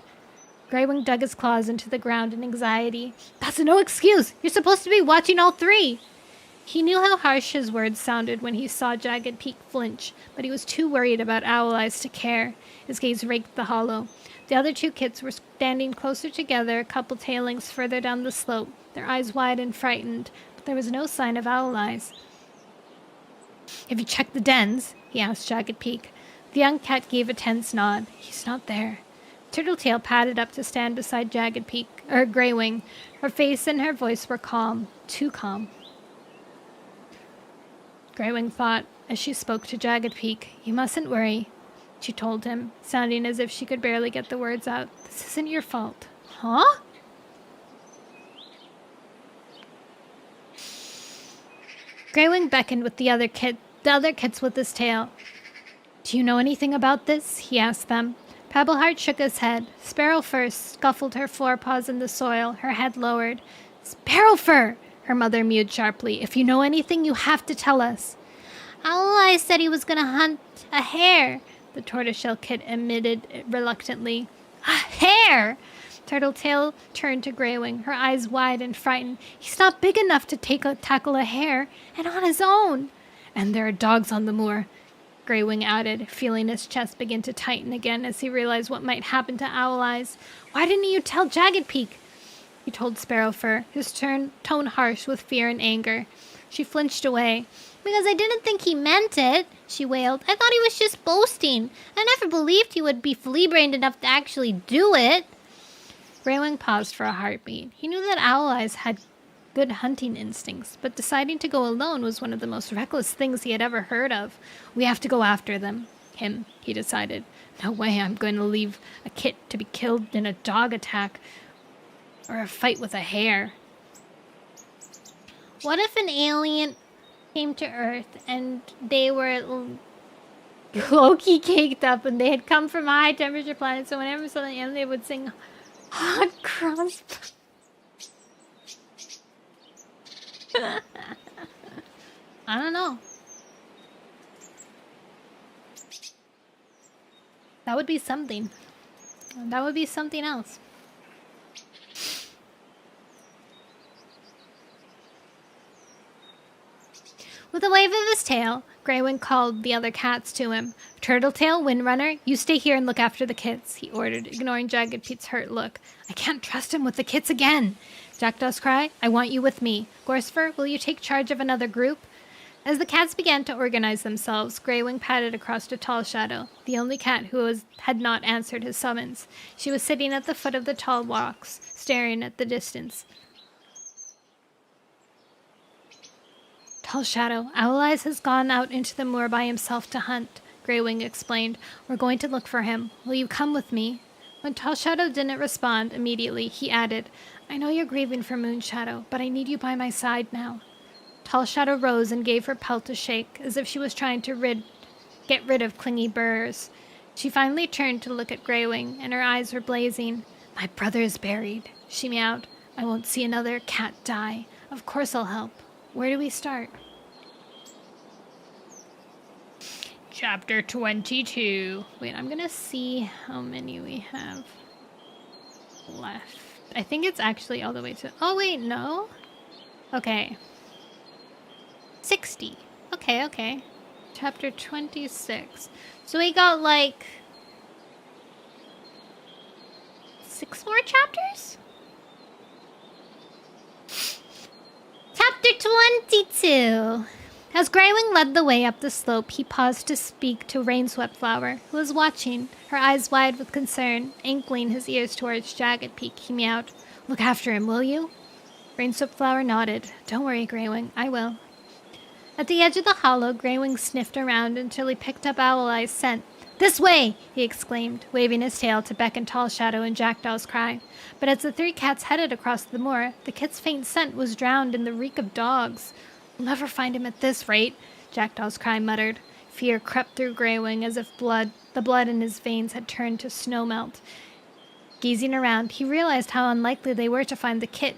Greywing dug his claws into the ground in anxiety. "That's no excuse! You're supposed to be watching all 3! He knew how harsh his words sounded when he saw Jagged Peak flinch, but he was too worried about Owl Eyes to care. His gaze raked the hollow. The other 2 kits were standing closer together a couple tail lengths further down the slope, their eyes wide and frightened, but there was no sign of Owl Eyes. "Have you checked the dens?" he asked Jagged Peak. The young cat gave a tense nod. "He's not there." Turtletail padded up to stand beside Greywing. Her face and her voice were calm, too calm. Greywing thought, as she spoke to Jagged Peak, "You mustn't worry," she told him, sounding as if she could barely get the words out. "This isn't your fault." "Huh?" Greywing beckoned with the other kits with his tail. "Do you know anything about this?" he asked them. Pebbleheart shook his head. Sparrowfur scuffled her forepaws in the soil, her head lowered. "Sparrowfur!" her mother mewed sharply. "If you know anything, you have to tell us." "Owl Eyes said he was going to hunt a hare," the tortoiseshell kit admitted reluctantly. "A hare!" Turtletail turned to Greywing, her eyes wide and frightened. "He's not big enough to tackle a hare, and on his own." "And there are dogs on the moor," Greywing added, feeling his chest begin to tighten again as he realized what might happen to Owl Eyes. "Why didn't you tell Jagged Peak?" he told Sparrowfur, his tone harsh with fear and anger. She flinched away. "Because I didn't think he meant it," she wailed. "I thought he was just boasting. I never believed he would be flea-brained enough to actually do it." Graywing paused for a heartbeat. He knew that Owl Eyes had good hunting instincts, but deciding to go alone was one of the most reckless things he had ever heard of. We have to go after him, he decided. No way I'm going to leave a kit to be killed in a dog attack or a fight with a hare. What if an alien came to Earth and they were low-key caked up and they had come from a high-temperature planet, so whenever something happened, they would sing hot cross. I don't know. That would be something. That would be something else. With a wave of his tail, Graywing called the other cats to him. Turtletail, Windrunner, you stay here and look after the kits, he ordered, ignoring Jagged Pete's hurt look. I can't trust him with the kits again. Jackdaw's cry, I want you with me. Gorsefur, will you take charge of another group? As the cats began to organize themselves, Graywing padded across to Tall Shadow, the only cat who had not answered his summons. She was sitting at the foot of the tall walks, staring at the distance. Tall Shadow, Owl Eyes has gone out into the moor by himself to hunt, Graywing explained. We're going to look for him. Will you come with me? When Tall Shadow didn't respond immediately, he added, I know you're grieving for Moon Shadow, but I need you by my side now. Tall Shadow rose and gave her pelt a shake, as if she was trying to get rid of clingy burrs. She finally turned to look at Graywing, and her eyes were blazing. My brother is buried, she meowed. I won't see another cat die. Of course I'll help. Where do we start? Chapter 22. Wait, I'm gonna see how many we have left. I think it's actually all the way to... Oh, wait, no? Okay. 60. Okay. Chapter 26. So we got, like... 6 more chapters? Chapter 22. As Graywing led the way up the slope, he paused to speak to Rainswept Flower, who was watching, her eyes wide with concern, ankling his ears towards Jagged Peak. He meowed, Look after him, will you? Rainswept Flower nodded. Don't worry, Graywing, I will. At the edge of the hollow, Graywing sniffed around until he picked up Owl Eye's scent. This way! He exclaimed, waving his tail to beckon Tall Shadow and Jackdaw's cry. But as the 3 cats headed across the moor, the kit's faint scent was drowned in the reek of dogs. We'll never find him at this rate, Jackdaw's cry muttered. Fear crept through Graywing as if the blood in his veins had turned to snowmelt. Gazing around, he realized how unlikely they were to find the kit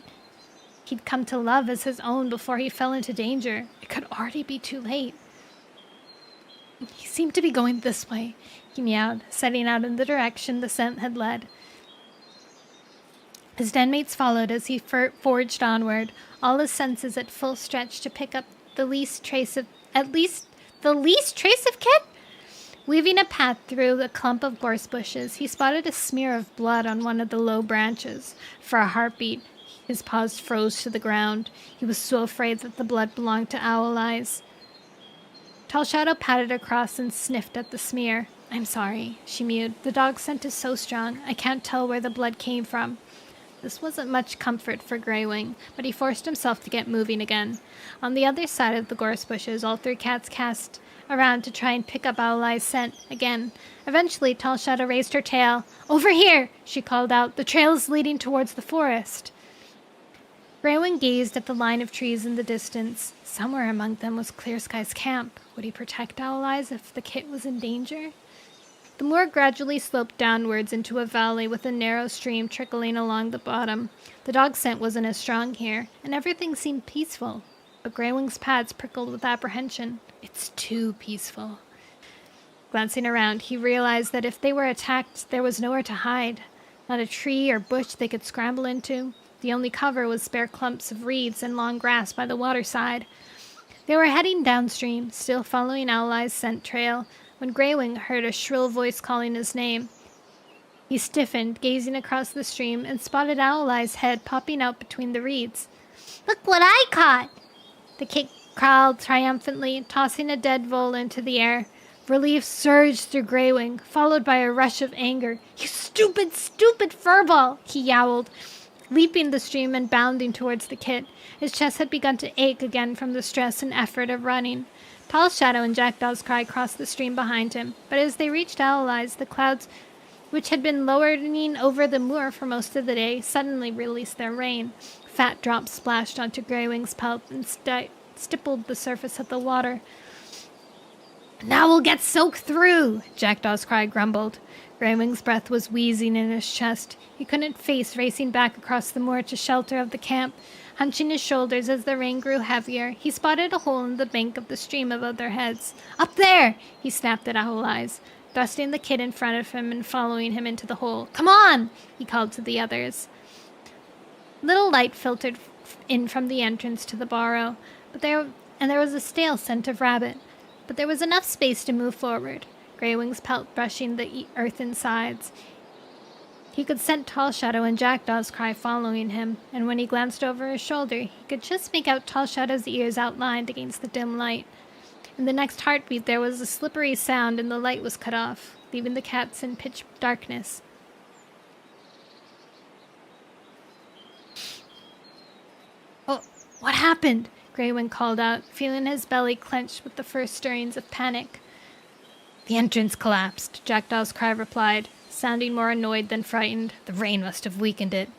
he'd come to love as his own before he fell into danger. It could already be too late. He seemed to be going this way, he meowed, setting out in the direction the scent had led. His denmates followed as he forged onward, all his senses at full stretch to pick up the least trace of Kit? Weaving a path through a clump of gorse bushes, he spotted a smear of blood on one of the low branches. For a heartbeat, his paws froze to the ground. He was so afraid that the blood belonged to Owl Eyes. Tall Shadow padded across and sniffed at the smear. I'm sorry, she mewed. The dog's scent is so strong, I can't tell where the blood came from. This wasn't much comfort for Graywing, but he forced himself to get moving again. On the other side of the gorse bushes, all 3 cats cast around to try and pick up Owl Eye's scent again. Eventually, Tall Shadow raised her tail. Over here, she called out. The trail is leading towards the forest. Graywing gazed at the line of trees in the distance. Somewhere among them was Clear Sky's camp. Would he protect Owl Eyes if the kit was in danger? The moor gradually sloped downwards into a valley with a narrow stream trickling along the bottom. The dog scent wasn't as strong here, and everything seemed peaceful. But Graywing's pads prickled with apprehension. It's too peaceful. Glancing around, he realized that if they were attacked, there was nowhere to hide. Not a tree or bush they could scramble into. The only cover was spare clumps of reeds and long grass by the waterside. They were heading downstream, still following Owl Eye's scent trail, when Graywing heard a shrill voice calling his name. He stiffened, gazing across the stream, and spotted Owl Eye's head popping out between the reeds. Look what I caught! The kit crawled triumphantly, tossing a dead vole into the air. Relief surged through Greywing, followed by a rush of anger. "You stupid, stupid furball!" he yowled, leaping the stream and bounding towards the kit. His chest had begun to ache again from the stress and effort of running. Tall Shadow and Jackdaw's Cry crossed the stream behind him, but as they reached Owl Eyes, the clouds, which had been lowering over the moor for most of the day, suddenly released their rain. Fat drops splashed onto Greywing's pelt and stippled the surface of the water. "Now we'll get soaked through," Jackdaw's Cry grumbled. Greywing's breath was wheezing in his chest. He couldn't face racing back across the moor to shelter of the camp. Hunching his shoulders as the rain grew heavier, he spotted a hole in the bank of the stream above their heads. "Up there!" he snapped at Owl Eyes, thrusting the kid in front of him and following him into the hole. "Come on!" he called to the others. Little light filtered in from the entrance to the burrow, there was a stale scent of rabbit. But there was enough space to move forward, Greywing's pelt brushing the earthen sides. He could scent Tall Shadow and Jackdaw's Cry following him, and when he glanced over his shoulder, he could just make out Tall Shadow's ears outlined against the dim light. In the next heartbeat, there was a slippery sound and the light was cut off, leaving the cats in pitch darkness. "Oh, what happened?" Greywing called out, feeling his belly clenched with the first stirrings of panic. "The entrance collapsed," Jackdaw's Cry replied, sounding more annoyed than frightened. "The rain must have weakened it."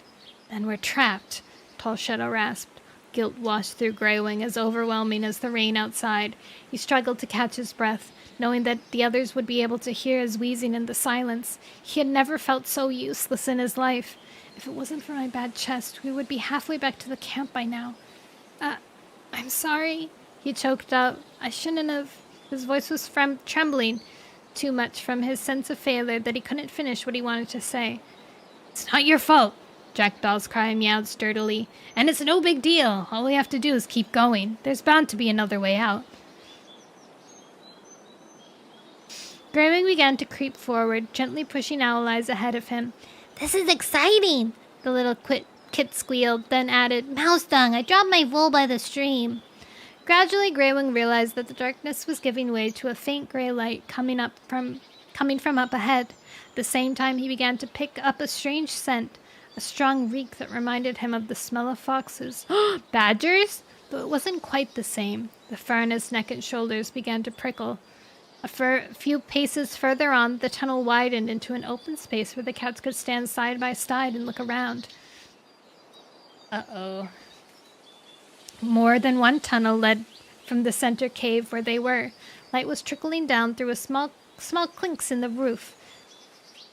"Then we're trapped," Tall Shadow rasped. Guilt washed through Greywing, as overwhelming as the rain outside. He struggled to catch his breath, knowing that the others would be able to hear his wheezing in the silence. He had never felt so useless in his life. "If it wasn't for my bad chest, we would be halfway back to the camp by now. I'm sorry," he choked out. "I shouldn't have." His voice was trembling too much from his sense of failure that he couldn't finish what he wanted to say. "It's not your fault," Jackdaw's Cry meowed sturdily. "And it's no big deal. All we have to do is keep going. There's bound to be another way out." Greywing began to creep forward, gently pushing Owl Eyes ahead of him. "This is exciting," the little kit squealed, then added, "Mouse dung, I dropped my bowl by the stream." Gradually, Greywing realized that the darkness was giving way to a faint gray light coming from up ahead. At the same time, he began to pick up a strange scent, a strong reek that reminded him of the smell of foxes. Badgers? Though it wasn't quite the same. The fur on his neck and shoulders began to prickle. A few paces further on, the tunnel widened into an open space where the cats could stand side by side and look around. Uh-oh. More than one tunnel led from the center cave where they were. Light was trickling down through a small clinks in the roof,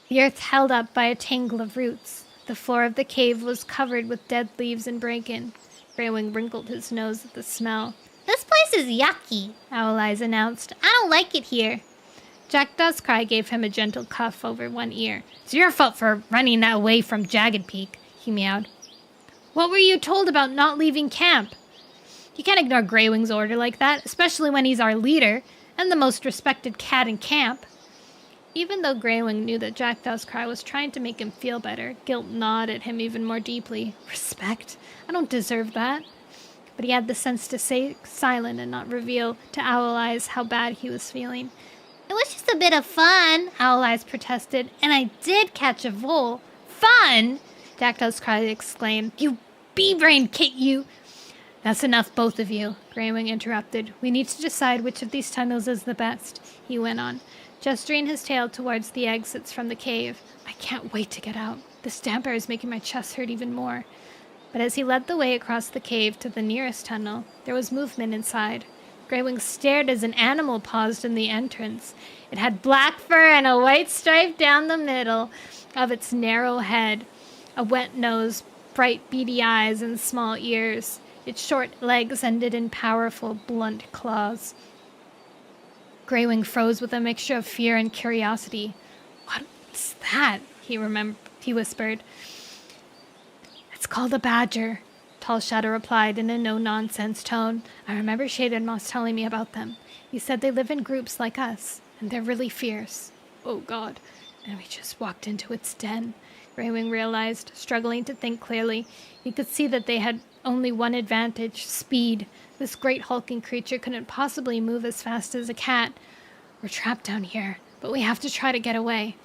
the earth held up by a tangle of roots. The floor of the cave was covered with dead leaves and bracken. Greywing wrinkled his nose at the smell. "This place is yucky," Owl Eyes announced. "I don't like it here." Jackdaw's Cry gave him a gentle cuff over one ear. "It's your fault for running away from Jagged Peak," he meowed. "What were you told about not leaving camp?" "You can't ignore Greywing's order like that, especially when he's our leader and the most respected cat in camp." Even though Greywing knew that Jackdaw's Cry was trying to make him feel better, guilt gnawed at him even more deeply. "Respect? I don't deserve that." But he had the sense to stay silent and not reveal to Owl Eyes how bad he was feeling. "It was just a bit of fun," Owl Eyes protested, "and I did catch a vole." "Fun!" Jackdaw's Cry exclaimed. "You bee-brained kit, you!" "That's enough, both of you," Greywing interrupted. "We need to decide which of these tunnels is the best," he went on, gesturing his tail towards the exits from the cave. "I can't wait to get out. This damp air is making my chest hurt even more." But as he led the way across the cave to the nearest tunnel, there was movement inside. Greywing stared as an animal paused in the entrance. It had black fur and a white stripe down the middle of its narrow head, a wet nose, bright beady eyes, and small ears. Its short legs ended in powerful, blunt claws. Greywing froze with a mixture of fear and curiosity. "What's that?" he whispered. "It's called a badger," Tall Shadow replied in a no-nonsense tone. "I remember Shaded Moss telling me about them. He said they live in groups like us, and they're really fierce." "Oh, God. And we just walked into its den," Greywing realized, struggling to think clearly. He could see that they had only one advantage, speed. This great hulking creature couldn't possibly move as fast as a cat. We're trapped down here, but we have to try to get away.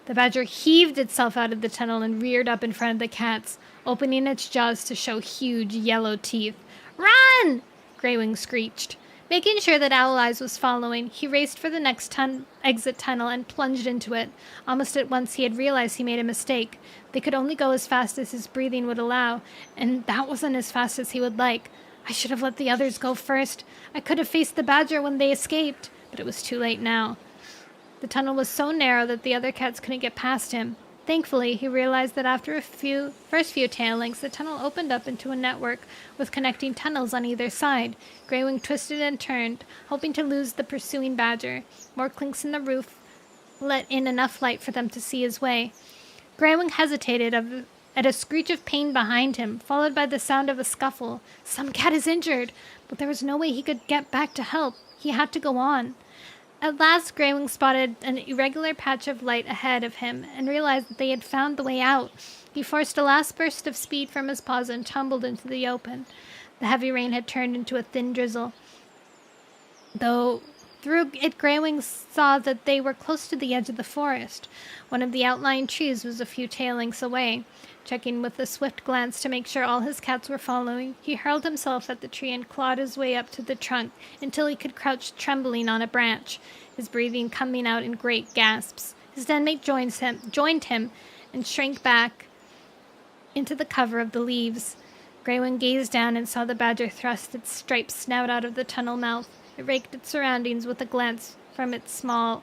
The badger heaved itself out of the tunnel and reared up in front of the cats, opening its jaws to show huge yellow teeth. Run! Greywing screeched. Making sure that Owl Eyes was following, he raced for the next exit tunnel and plunged into it. Almost at once he had realized he made a mistake. They could only go as fast as his breathing would allow, and that wasn't as fast as he would like. I should have let the others go first. I could have faced the badger when they escaped, but it was too late now. The tunnel was so narrow that the other cats couldn't get past him. Thankfully, he realized that after first few tail links, the tunnel opened up into a network with connecting tunnels on either side. Greywing twisted and turned, hoping to lose the pursuing badger. More clinks in the roof let in enough light for them to see his way. Greywing hesitated at a screech of pain behind him, followed by the sound of a scuffle. Some cat is injured, but there was no way he could get back to help. He had to go on. At last, Greywing spotted an irregular patch of light ahead of him and realized that they had found the way out. He forced a last burst of speed from his paws and tumbled into the open. The heavy rain had turned into a thin drizzle. Though through it, Greywing saw that they were close to the edge of the forest. One of the outlying trees was a few tail lengths away. Checking with a swift glance to make sure all his cats were following, he hurled himself at the tree and clawed his way up to the trunk until he could crouch trembling on a branch, his breathing coming out in great gasps. His den mate joined him and shrank back into the cover of the leaves. Greywing gazed down and saw the badger thrust its striped snout out of the tunnel mouth. It raked its surroundings with a glance from its small,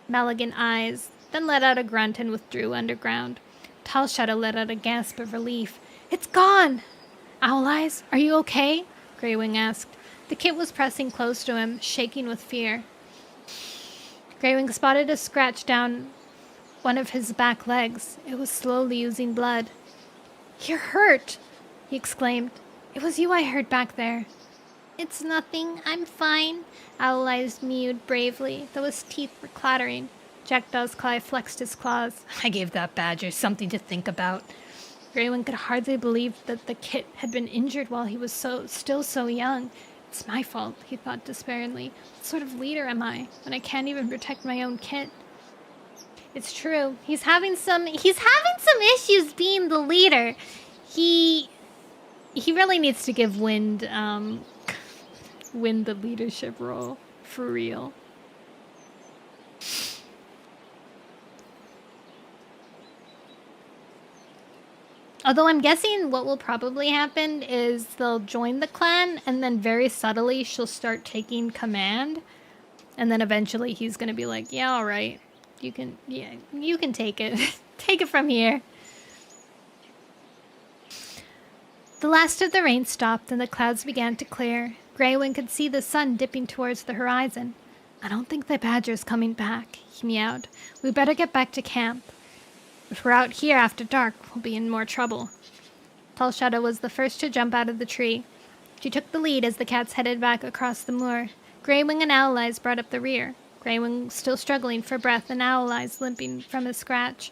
malignant eyes, then let out a grunt and withdrew underground. Tall Shadow let out a gasp of relief. It's gone! Owl Eyes, are you okay? Greywing asked. The kit was pressing close to him, shaking with fear. Greywing spotted a scratch down one of his back legs. It was slowly oozing blood. You're hurt, he exclaimed. It was you I heard back there. It's nothing. I'm fine. Owl Eyes mewed bravely, though his teeth were clattering. Jackdaw's Claw flexed his claws. I gave that badger something to think about. Greywing could hardly believe that the kit had been injured while he was still so young. It's my fault, he thought despairingly. What sort of leader am I, when I can't even protect my own kit? It's true. He's having some issues being the leader. He really needs to give Wind the leadership role. For real. Although I'm guessing what will probably happen is they'll join the clan and then very subtly she'll start taking command. And then eventually he's going to be like, yeah, all right. You can take it. Take it from here. The last of the rain stopped and the clouds began to clear. Greywing could see the sun dipping towards the horizon. I don't think the badger's coming back, he meowed. We better get back to camp. If we're out here after dark, we'll be in more trouble. Tall Shadow was the first to jump out of the tree. She took the lead as the cats headed back across the moor. Greywing and Owl Eyes brought up the rear. Greywing still struggling for breath and Owl Eyes limping from a scratch.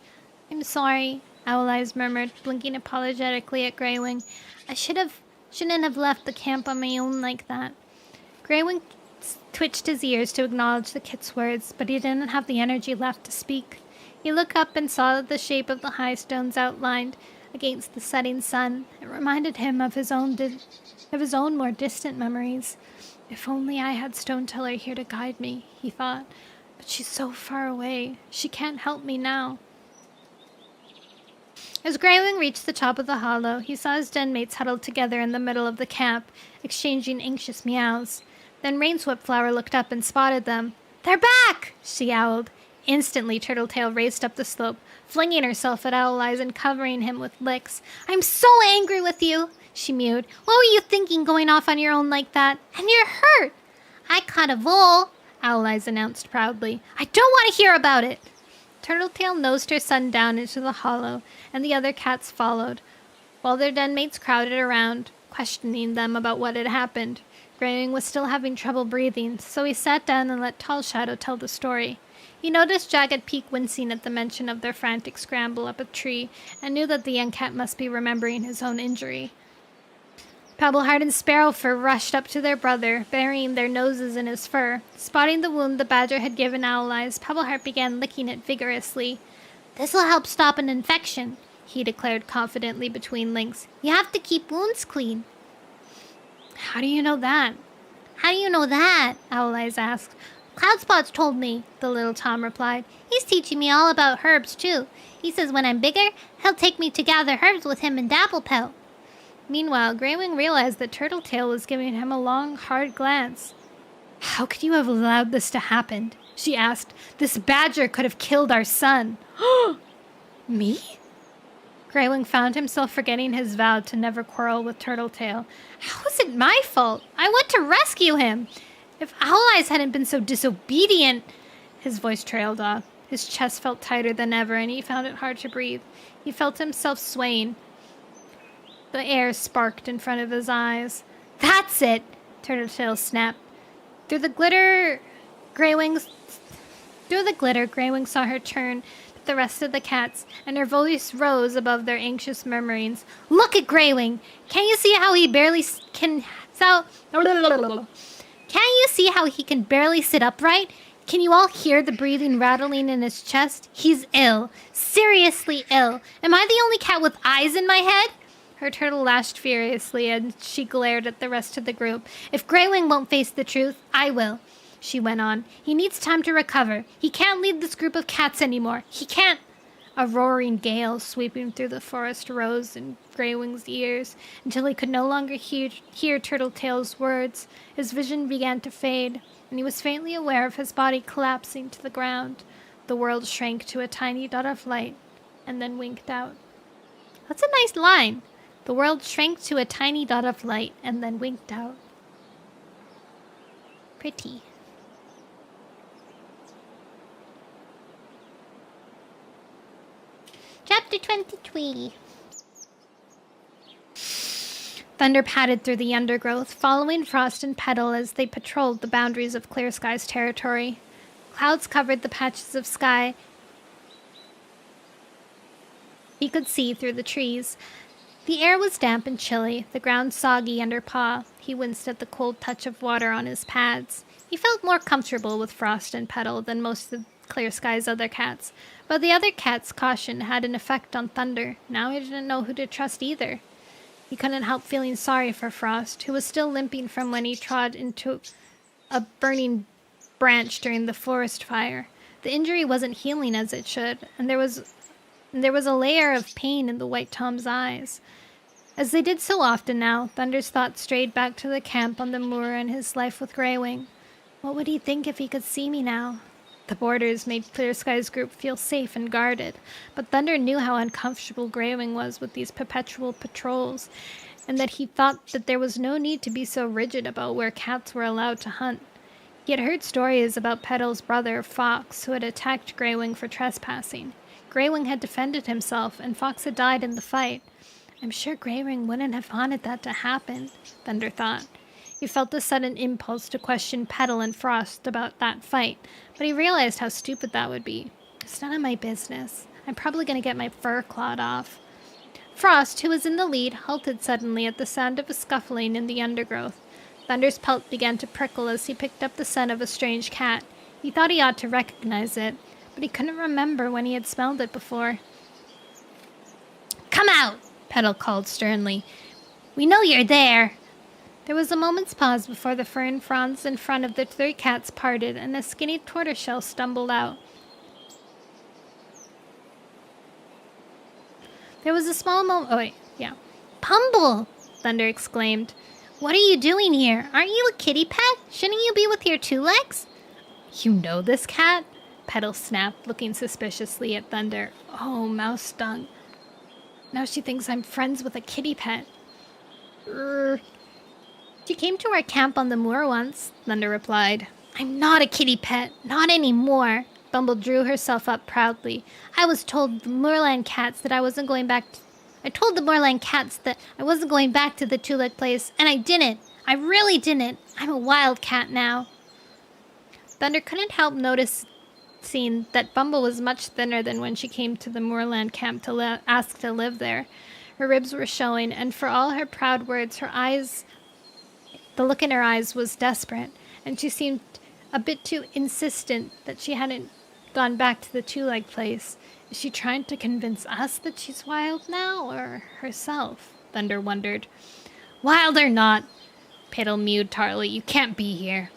I'm sorry, Owl Eyes murmured, blinking apologetically at Greywing. I shouldn't have left the camp on my own like that. Greywing twitched his ears to acknowledge the kit's words, but he didn't have the energy left to speak. He looked up and saw the shape of the high stones outlined against the setting sun. It reminded him of his own more distant memories. If only I had Stone Teller here to guide me, he thought. But she's so far away. She can't help me now. As Greywing reached the top of the hollow, he saw his den mates huddled together in the middle of the camp, exchanging anxious meows. Then Rainswept Flower looked up and spotted them. They're back! She owled. Instantly, Turtletail raced up the slope, flinging herself at Owl Eyes and covering him with licks. I'm so angry with you, she mewed. What were you thinking going off on your own like that? And you're hurt. I caught a vole, Owl Eyes announced proudly. I don't want to hear about it. Turtletail nosed her son down into the hollow, and the other cats followed, while their den mates crowded around, questioning them about what had happened. Greywing was still having trouble breathing, so he sat down and let Tall Shadow tell the story. He noticed Jagged Peak wincing at the mention of their frantic scramble up a tree, and knew that the young cat must be remembering his own injury. Pebbleheart and Sparrowfur rushed up to their brother, burying their noses in his fur. Spotting the wound the badger had given Owl Eyes, Pebbleheart began licking it vigorously. "This will help stop an infection," he declared confidently between licks. "You have to keep wounds clean." "How do you know that?" "How do you know that?" Owl Eyes asked. "Cloudspot's told me," the little Tom replied. "He's teaching me all about herbs, too. He says when I'm bigger, he'll take me to gather herbs with him and Dapplepelt." Meanwhile, Greywing realized that Turtletail was giving him a long, hard glance. "How could you have allowed this to happen?" she asked. "This badger could have killed our son." "Me?" Greywing found himself forgetting his vow to never quarrel with Turtletail. "How is it my fault? I went to rescue him. If Owl Eyes hadn't been so disobedient—" His voice trailed off. His chest felt tighter than ever, and he found it hard to breathe. He felt himself swaying. The air sparked in front of his eyes. "That's it!" Turtletail snapped. Through the glitter, Greywing saw her turn to the rest of the cats, and her voice rose above their anxious murmurings. "Look at Greywing! Can't you see how he can barely sit upright? Can you all hear the breathing rattling in his chest? He's ill. Seriously ill. Am I the only cat with eyes in my head?" Her turtle lashed furiously, and she glared at the rest of the group. "If Greywing won't face the truth, I will," she went on. "He needs time to recover. He can't lead this group of cats anymore. He can't—" A roaring gale sweeping through the forest rose in Greywing's ears until he could no longer hear Turtletail's words. His vision began to fade, and he was faintly aware of his body collapsing to the ground. The world shrank to a tiny dot of light and then winked out. That's a nice line. The world shrank to a tiny dot of light and then winked out. Pretty. Chapter 23. Thunder pattered through the undergrowth, following Frost and Petal as they patrolled the boundaries of Clear Sky's territory. Clouds covered the patches of sky he could see through the trees. The air was damp and chilly, the ground soggy under paw. He winced at the cold touch of water on his pads. He felt more comfortable with Frost and Petal than most of Clear Sky's other cats, but the other cats' caution had an effect on Thunder. Now he didn't know who to trust either. He couldn't help feeling sorry for Frost, who was still limping from when he trod into a burning branch during the forest fire. The injury wasn't healing as it should, and there was a layer of pain in the White Tom's eyes. As they did so often now, Thunder's thoughts strayed back to the camp on the moor and his life with Greywing. What would he think if he could see me now? The borders made Clear Sky's group feel safe and guarded, but Thunder knew how uncomfortable Greywing was with these perpetual patrols, and that he thought that there was no need to be so rigid about where cats were allowed to hunt. He had heard stories about Petal's brother, Fox, who had attacked Greywing for trespassing. Greywing had defended himself, and Fox had died in the fight. I'm sure Greywing wouldn't have wanted that to happen, Thunder thought. He felt a sudden impulse to question Petal and Frost about that fight, but he realized how stupid that would be. It's none of my business. I'm probably going to get my fur clawed off. Frost, who was in the lead, halted suddenly at the sound of a scuffling in the undergrowth. Thunder's pelt began to prickle as he picked up the scent of a strange cat. He thought he ought to recognize it, but he couldn't remember when he had smelled it before. "Come out!" Petal called sternly. "We know you're there!" There was a moment's pause before the fern fronds in front of the three cats parted and a skinny tortoiseshell stumbled out. There was a small moment. Pumble! Thunder exclaimed. "What are you doing here? Aren't you a kitty pet? Shouldn't you be with your two legs?" "You know this cat?" Petal snapped, looking suspiciously at Thunder. "Oh, mouse stung. Now she thinks I'm friends with a kitty pet." "She came to our camp on the moor once," Thunder replied. "I'm not a kitty pet. Not anymore." Bumble drew herself up proudly. I told the moorland cats that I wasn't going back to the two-leg place, and I didn't. I really didn't. I'm a wild cat now. Thunder couldn't help noticing that Bumble was much thinner than when she came to the moorland camp to ask to live there. Her ribs were showing, and for all her proud words, the look in her eyes was desperate, and she seemed a bit too insistent that she hadn't gone back to the two-leg place. Is she trying to convince us that she's wild now, or herself? Thunder wondered. Wild or not, Petal mewed tartly, you can't be here.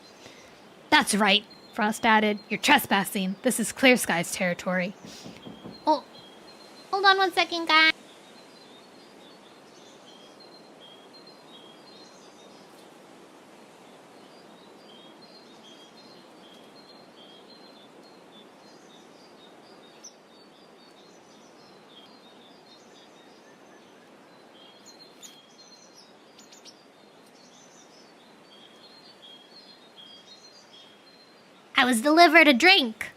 That's right, Frost added. You're trespassing. This is Clear Sky's territory. Oh, hold on 1 second, guys. I was delivered a drink.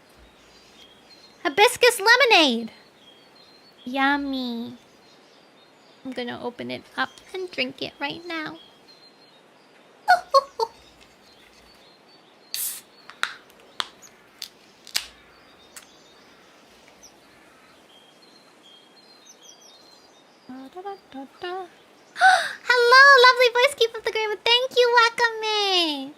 Hibiscus lemonade. Yummy. I'm gonna open it up and drink it right now. Hello, lovely voice, keep up the great. Thank you, Wakame.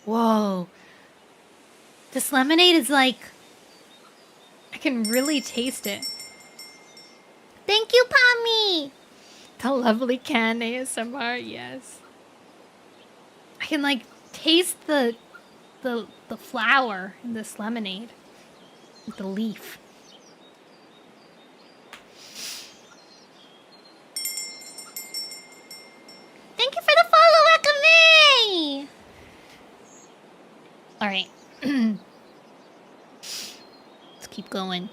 Whoa. This lemonade is like... I can really taste it. Thank you, Pommy. The lovely can ASMR, yes. I can like taste the flower in this lemonade. The leaf. Thank you for the follow, Wakame. All right. Let's keep going.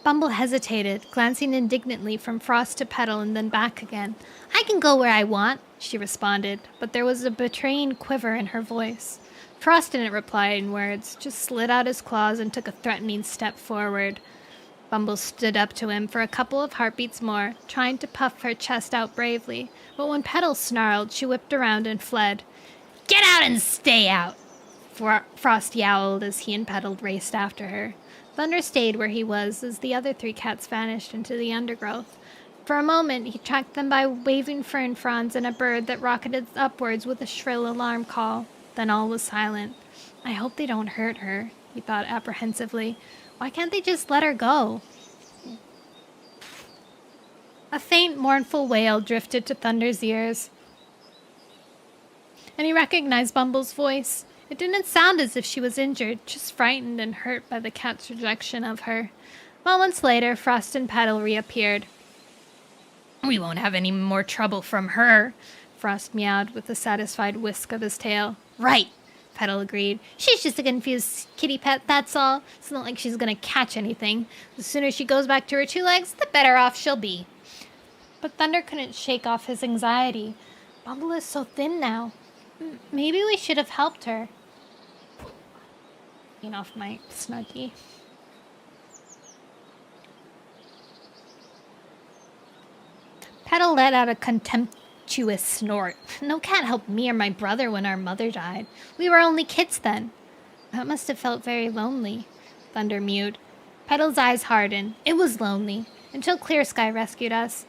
Bumble hesitated, glancing indignantly from Frost to Petal and then back again. I can go where I want, she responded, but there was a betraying quiver in her voice. Frost didn't reply in words, just slid out his claws and took a threatening step forward. Bumble stood up to him for a couple of heartbeats more, trying to puff her chest out bravely, but when Petal snarled, she whipped around and fled. Get out and stay out! Frost yowled as he and Petal raced after her. Thunder stayed where he was as the other three cats vanished into the undergrowth. For a moment, he tracked them by waving fern fronds and a bird that rocketed upwards with a shrill alarm call. Then all was silent. I hope they don't hurt her, he thought apprehensively. Why can't they just let her go? A faint, mournful wail drifted to Thunder's ears, and he recognized Bumble's voice. It didn't sound as if she was injured, just frightened and hurt by the cat's rejection of her. Moments later, Frost and Petal reappeared. We won't have any more trouble from her, Frost meowed with a satisfied whisk of his tail. Right, Petal agreed. She's just a confused kitty pet, that's all. It's not like she's gonna catch anything. The sooner she goes back to her two legs, the better off she'll be. But Thunder couldn't shake off his anxiety. Bumble is so thin now. Maybe we should have helped her. Taking off my Snuggie. Petal let out a contemptuous snort. No cat helped me or my brother when our mother died. We were only kids then. That must have felt very lonely, Thunder mewed. Petal's eyes hardened. It was lonely, until Clear Sky rescued us.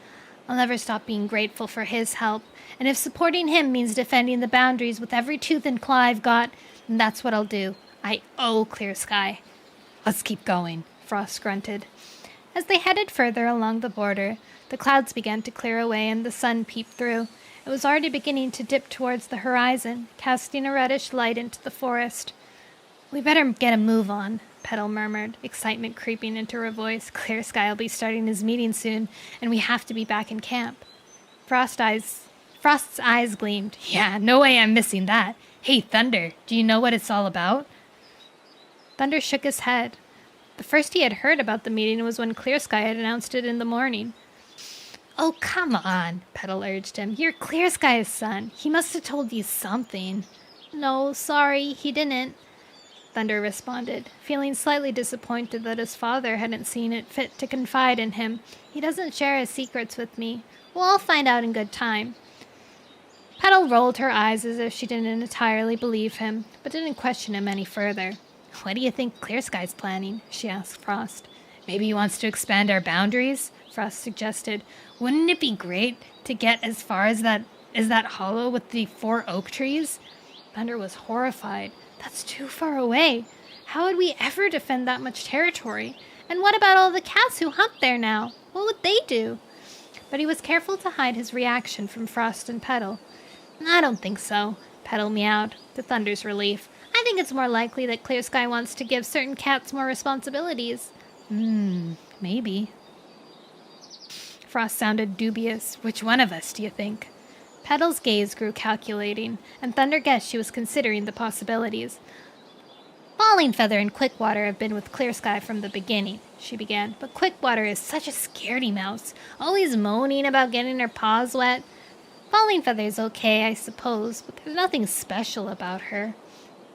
I'll never stop being grateful for his help, and if supporting him means defending the boundaries with every tooth and claw I've got, then that's what I'll do. I owe Clear Sky. Let's keep going, Frost grunted. As they headed further along the border, the clouds began to clear away and the sun peeped through. It was already beginning to dip towards the horizon, casting a reddish light into the forest. We better get a move on, Petal murmured, excitement creeping into her voice. Clear Sky will be starting his meeting soon, and we have to be back in camp. Frost's eyes gleamed. Yeah, no way I'm missing that. Hey, Thunder, do you know what it's all about? Thunder shook his head. The first he had heard about the meeting was when Clear Sky had announced it in the morning. Oh, come on, Petal urged him. You're Clear Sky's son. He must have told you something. No, sorry, he didn't, Thunder responded, feeling slightly disappointed that his father hadn't seen it fit to confide in him. He doesn't share his secrets with me. We'll all find out in good time. Petal rolled her eyes as if she didn't entirely believe him, but didn't question him any further. "What do you think Clear Sky's planning?" she asked Frost. "Maybe he wants to expand our boundaries?" Frost suggested. "Wouldn't it be great to get as far as that hollow with the 4 oak trees?" Thunder was horrified. "That's too far away. How would we ever defend that much territory? And what about all the cats who hunt there now? What would they do?" But he was careful to hide his reaction from Frost and Petal. "I don't think so," Petal meowed, to Thunder's relief. "I think it's more likely that Clear Sky wants to give certain cats more responsibilities." Maybe. Frost sounded dubious. "Which one of us, do you think?" Petal's gaze grew calculating, and Thunder guessed she was considering the possibilities. "Falling Feather and Quickwater have been with Clear Sky from the beginning," she began, "but Quickwater is such a scaredy mouse, always moaning about getting her paws wet. Falling Feather's okay, I suppose, but there's nothing special about her."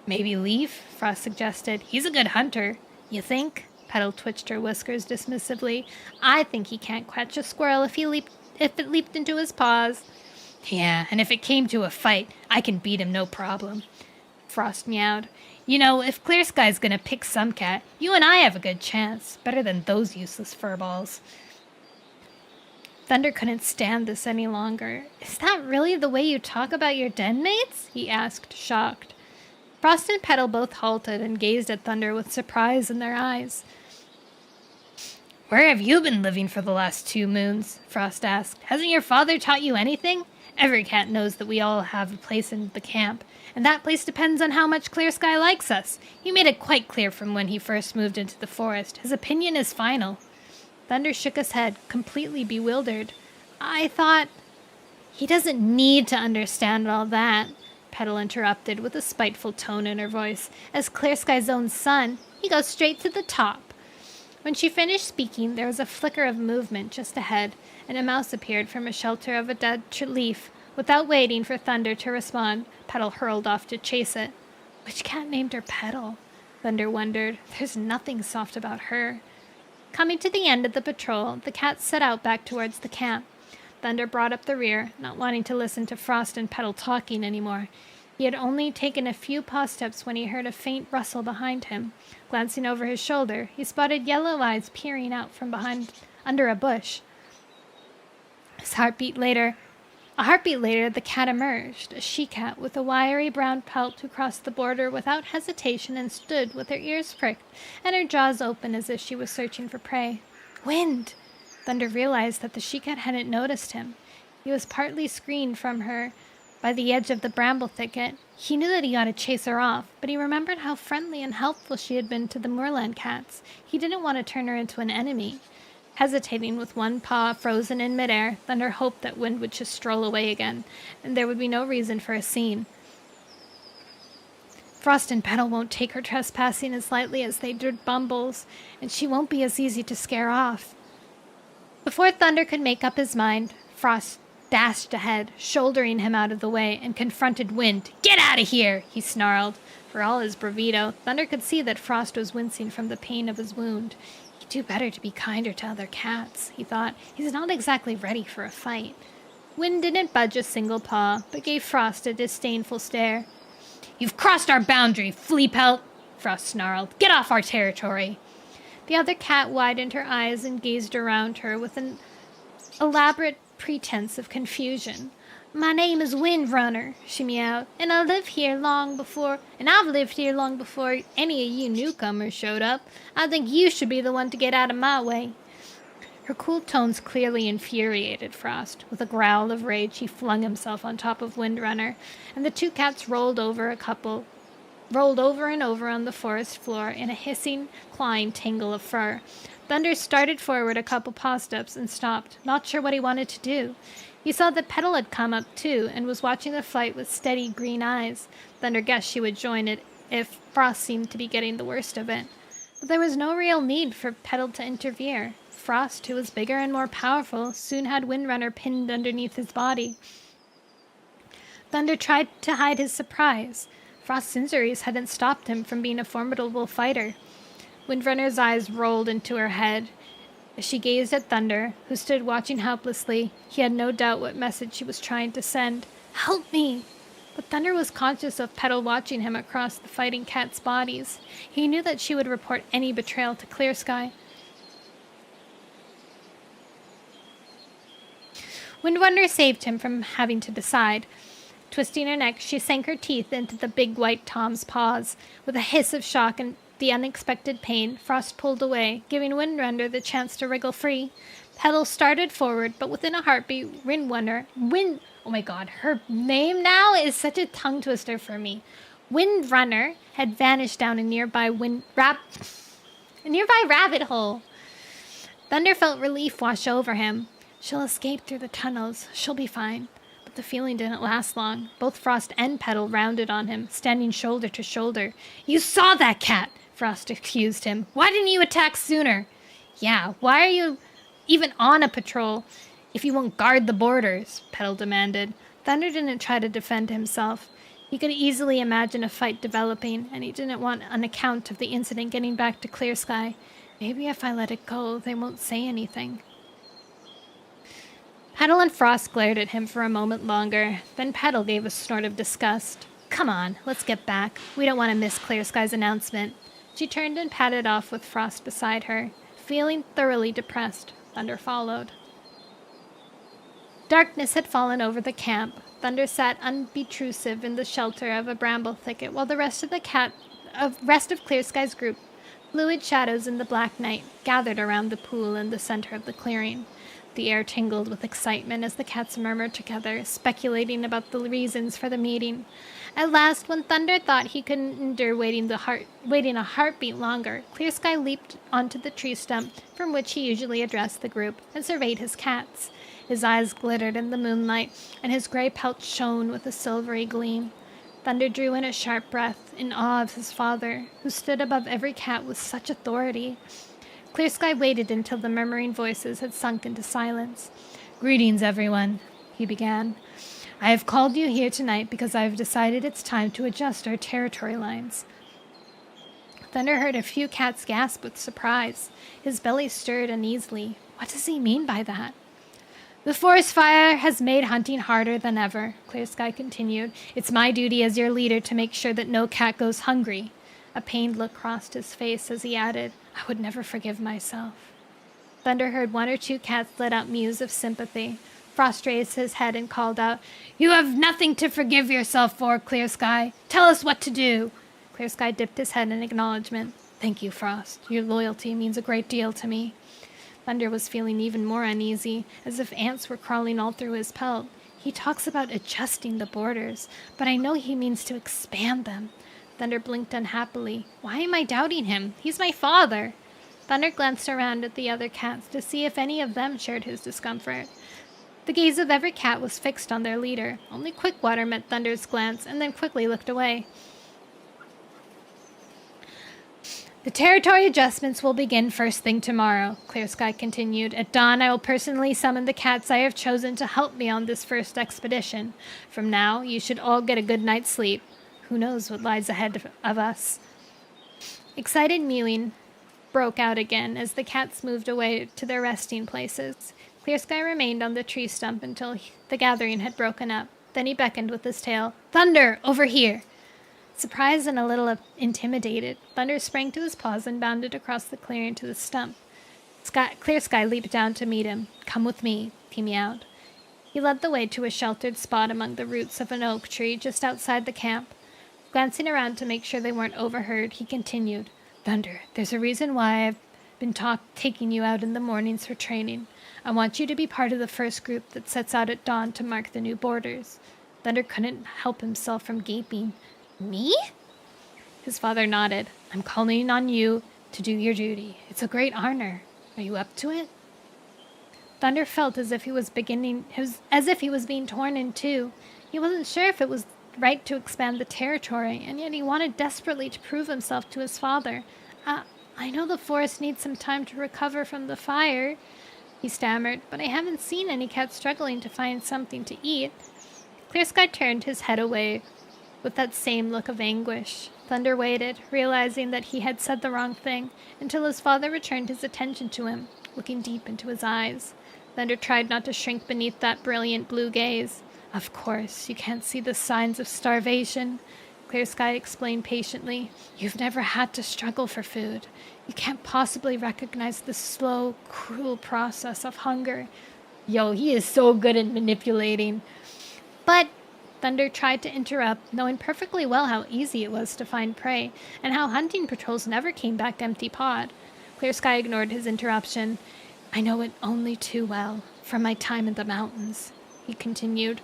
"Maybe Leaf?" Frost suggested. "He's a good hunter." "You think?" Petal twitched her whiskers dismissively. "I think he can't catch a squirrel if it leaped into his paws." "Yeah, and if it came to a fight, I can beat him no problem." Frost meowed. "You know, if Clear Sky's gonna pick some cat, you and I have a good chance. Better than those useless furballs." Thunder couldn't stand this any longer. "Is that really the way you talk about your den mates?" he asked, shocked. Frost and Petal both halted and gazed at Thunder with surprise in their eyes. "Where have you been living for the last 2 moons?" Frost asked. "Hasn't your father taught you anything? Every cat knows that we all have a place in the camp, and that place depends on how much Clear Sky likes us. He made it quite clear from when he first moved into the forest. His opinion is final." Thunder shook his head, completely bewildered. "I thought—" "He doesn't need to understand all that," Petal interrupted with a spiteful tone in her voice. "As Clear Sky's own son, he goes straight to the top." When she finished speaking, there was a flicker of movement just ahead, and a mouse appeared from a shelter of a dead leaf. Without waiting for Thunder to respond, Petal hurled off to chase it. Which cat named her Petal? Thunder wondered. There's nothing soft about her. Coming to the end of the patrol, the cats set out back towards the camp. Thunder brought up the rear, not wanting to listen to Frost and Petal talking anymore. He had only taken a few paw steps when he heard a faint rustle behind him. Glancing over his shoulder, he spotted yellow eyes peering out from under a bush. A heartbeat later, the cat emerged, a she-cat with a wiry brown pelt who crossed the border without hesitation and stood with her ears pricked and her jaws open as if she was searching for prey. Wind! Thunder realized that the she-cat hadn't noticed him. He was partly screened from her by the edge of the bramble thicket. He knew that he ought to chase her off, but he remembered how friendly and helpful she had been to the moorland cats. He didn't want to turn her into an enemy. Hesitating with one paw frozen in midair, Thunder hoped that Wind would just stroll away again, and there would be no reason for a scene. Frost and Petal won't take her trespassing as lightly as they did Bumble's, and she won't be as easy to scare off. Before Thunder could make up his mind, Frost dashed ahead, shouldering him out of the way, and confronted Wind. "Get out of here!" he snarled. For all his bravado, Thunder could see that Frost was wincing from the pain of his wound. He'd do better to be kinder to other cats, he thought. He's not exactly ready for a fight. Wind didn't budge a single paw, but gave Frost a disdainful stare. "You've crossed our boundary, flea pelt!" Frost snarled. "Get off our territory!" The other cat widened her eyes and gazed around her with an elaborate pretense of confusion. "My name is Windrunner," she meowed, and I've lived here long before any of you newcomers showed up. I think you should be the one to get out of my way." Her cool tones clearly infuriated Frost. With a growl of rage, he flung himself on top of Windrunner, and the 2 cats rolled over and over on the forest floor in a hissing, clawing tangle of fur. Thunder started forward a couple paw steps and stopped, not sure what he wanted to do. He saw that Petal had come up too and was watching the fight with steady green eyes. Thunder guessed she would join it if Frost seemed to be getting the worst of it. But there was no real need for Petal to interfere. Frost, who was bigger and more powerful, soon had Windrunner pinned underneath his body. Thunder tried to hide his surprise. Frost's injuries hadn't stopped him from being a formidable fighter. Windrunner's eyes rolled into her head. As she gazed at Thunder, who stood watching helplessly, he had no doubt what message she was trying to send. Help me! But Thunder was conscious of Petal watching him across the fighting cats' bodies. He knew that she would report any betrayal to Clear Sky. Windrunner saved him from having to decide. Twisting her neck, she sank her teeth into the big white Tom's paws. With a hiss of shock and the unexpected pain, Frost pulled away, giving Windrunner the chance to wriggle free. Petal started forward, but within a heartbeat, oh my god, her name now is such a tongue twister for me. Windrunner had vanished down a nearby rabbit hole. Thunder felt relief wash over him. She'll escape through the tunnels. She'll be fine. But the feeling didn't last long. Both Frost and Petal rounded on him, standing shoulder to shoulder. You saw that cat, Frost accused him. Why didn't you attack sooner? Yeah, why are you even on a patrol if you won't guard the borders? Petal demanded. Thunder didn't try to defend himself. He could easily imagine a fight developing, and he didn't want an account of the incident getting back to Clear Sky. Maybe if I let it go, they won't say anything. Petal and Frost glared at him for a moment longer. Then Petal gave a snort of disgust. Come on, let's get back. We don't want to miss Clear Sky's announcement. She turned and padded off with Frost beside her. Feeling thoroughly depressed, Thunder followed. Darkness had fallen over the camp. Thunder sat unobtrusive in the shelter of a bramble thicket while the rest of Clear Sky's group, fluid shadows in the black night, gathered around the pool in the center of the clearing. The air tingled with excitement as the cats murmured together, speculating about the reasons for the meeting. At last, when Thunder thought he couldn't endure waiting a heartbeat longer, Clear Sky leaped onto the tree stump from which he usually addressed the group and surveyed his cats. His eyes glittered in the moonlight, and his gray pelt shone with a silvery gleam. Thunder drew in a sharp breath, in awe of his father, who stood above every cat with such authority. Clear Sky waited until the murmuring voices had sunk into silence. Greetings, everyone, he began. I have called you here tonight because I have decided it's time to adjust our territory lines. Thunder heard a few cats gasp with surprise. His belly stirred uneasily. What does he mean by that? The forest fire has made hunting harder than ever, Clear Sky continued. It's my duty as your leader to make sure that no cat goes hungry. A pained look crossed his face as he added, I would never forgive myself. Thunder heard one or two cats let out mews of sympathy. Frost raised his head and called out, You have nothing to forgive yourself for, Clear Sky. Tell us what to do. Clear Sky dipped his head in acknowledgement. Thank you, Frost. Your loyalty means a great deal to me. Thunder was feeling even more uneasy, as if ants were crawling all through his pelt. He talks about adjusting the borders, but I know he means to expand them. Thunder blinked unhappily. Why am I doubting him? He's my father. Thunder glanced around at the other cats to see if any of them shared his discomfort. The gaze of every cat was fixed on their leader. Only Quickwater met Thunder's glance and then quickly looked away. The territory adjustments will begin first thing tomorrow, Clear Sky continued. At dawn, I will personally summon the cats I have chosen to help me on this first expedition. From now, you should all get a good night's sleep. Who knows what lies ahead of us? Excited mewing broke out again as the cats moved away to their resting places. Clear Sky remained on the tree stump until the gathering had broken up. Then he beckoned with his tail. Thunder, over here! Surprised and a little intimidated, Thunder sprang to his paws and bounded across the clearing to the stump. Clear Sky leaped down to meet him. Come with me, he meowed. He led the way to a sheltered spot among the roots of an oak tree just outside the camp. Glancing around to make sure they weren't overheard, he continued. Thunder, there's a reason why I've been taking you out in the mornings for training. I want you to be part of the first group that sets out at dawn to mark the new borders. Thunder couldn't help himself from gaping. Me? His father nodded. I'm calling on you to do your duty. It's a great honor. Are you up to it? Thunder felt as if he was being torn in two. He wasn't sure if it was right to expand the territory, and yet he wanted desperately to prove himself to his father. I know the forest needs some time to recover from the fire, he stammered, but I haven't seen any cats struggling to find something to eat. Clear Sky turned his head away with that same look of anguish. Thunder waited, realizing that he had said the wrong thing, until his father returned his attention to him, looking deep into his eyes. Thunder tried not to shrink beneath that brilliant blue gaze. Of course, you can't see the signs of starvation, Clear Sky explained patiently. You've never had to struggle for food. You can't possibly recognize the slow, cruel process of hunger. Yo, he is so good at manipulating. But Thunder tried to interrupt, knowing perfectly well how easy it was to find prey, and how hunting patrols never came back empty-pawed. Clear Sky ignored his interruption. I know it only too well, from my time in the mountains, he continued.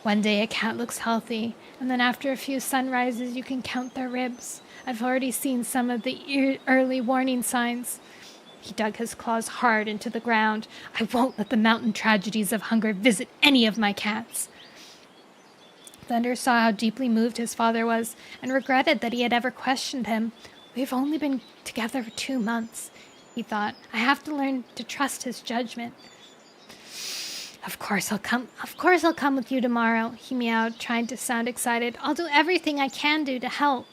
One day a cat looks healthy, and then after a few sunrises you can count their ribs. I've already seen some of the early warning signs. He dug his claws hard into the ground. I won't let the mountain tragedies of hunger visit any of my cats. Thunder saw how deeply moved his father was, and regretted that he had ever questioned him. We've only been together for 2 months, he thought. I have to learn to trust his judgment. Of course I'll come with you tomorrow, he meowed, trying to sound excited. I'll do everything I can do to help.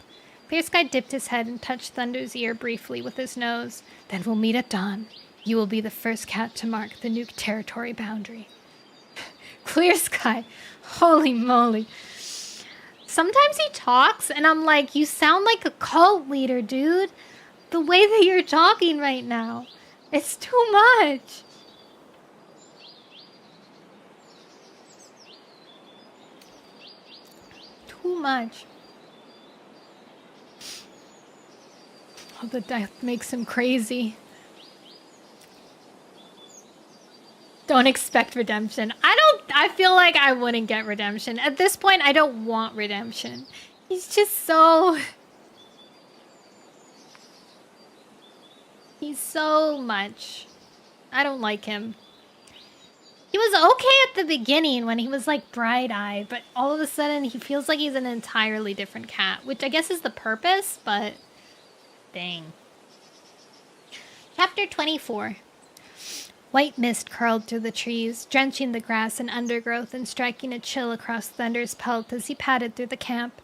Clear Sky dipped his head and touched Thunder's ear briefly with his nose. Then we'll meet at dawn. You will be the first cat to mark the new territory boundary. Clear Sky. Holy moly. Sometimes he talks and I'm like, you sound like a cult leader, dude. The way that you're talking right now. It's too much. Too much. Oh, the death makes him crazy. Don't expect redemption. I feel like I wouldn't get redemption. At this point, I don't want redemption. He's just so... He's so much. I don't like him. He was okay at the beginning when he was like bright-eyed, but all of a sudden he feels like he's an entirely different cat, which I guess is the purpose, but dang. Chapter 24. White mist curled through the trees, drenching the grass and undergrowth and striking a chill across Thunder's pelt as he padded through the camp.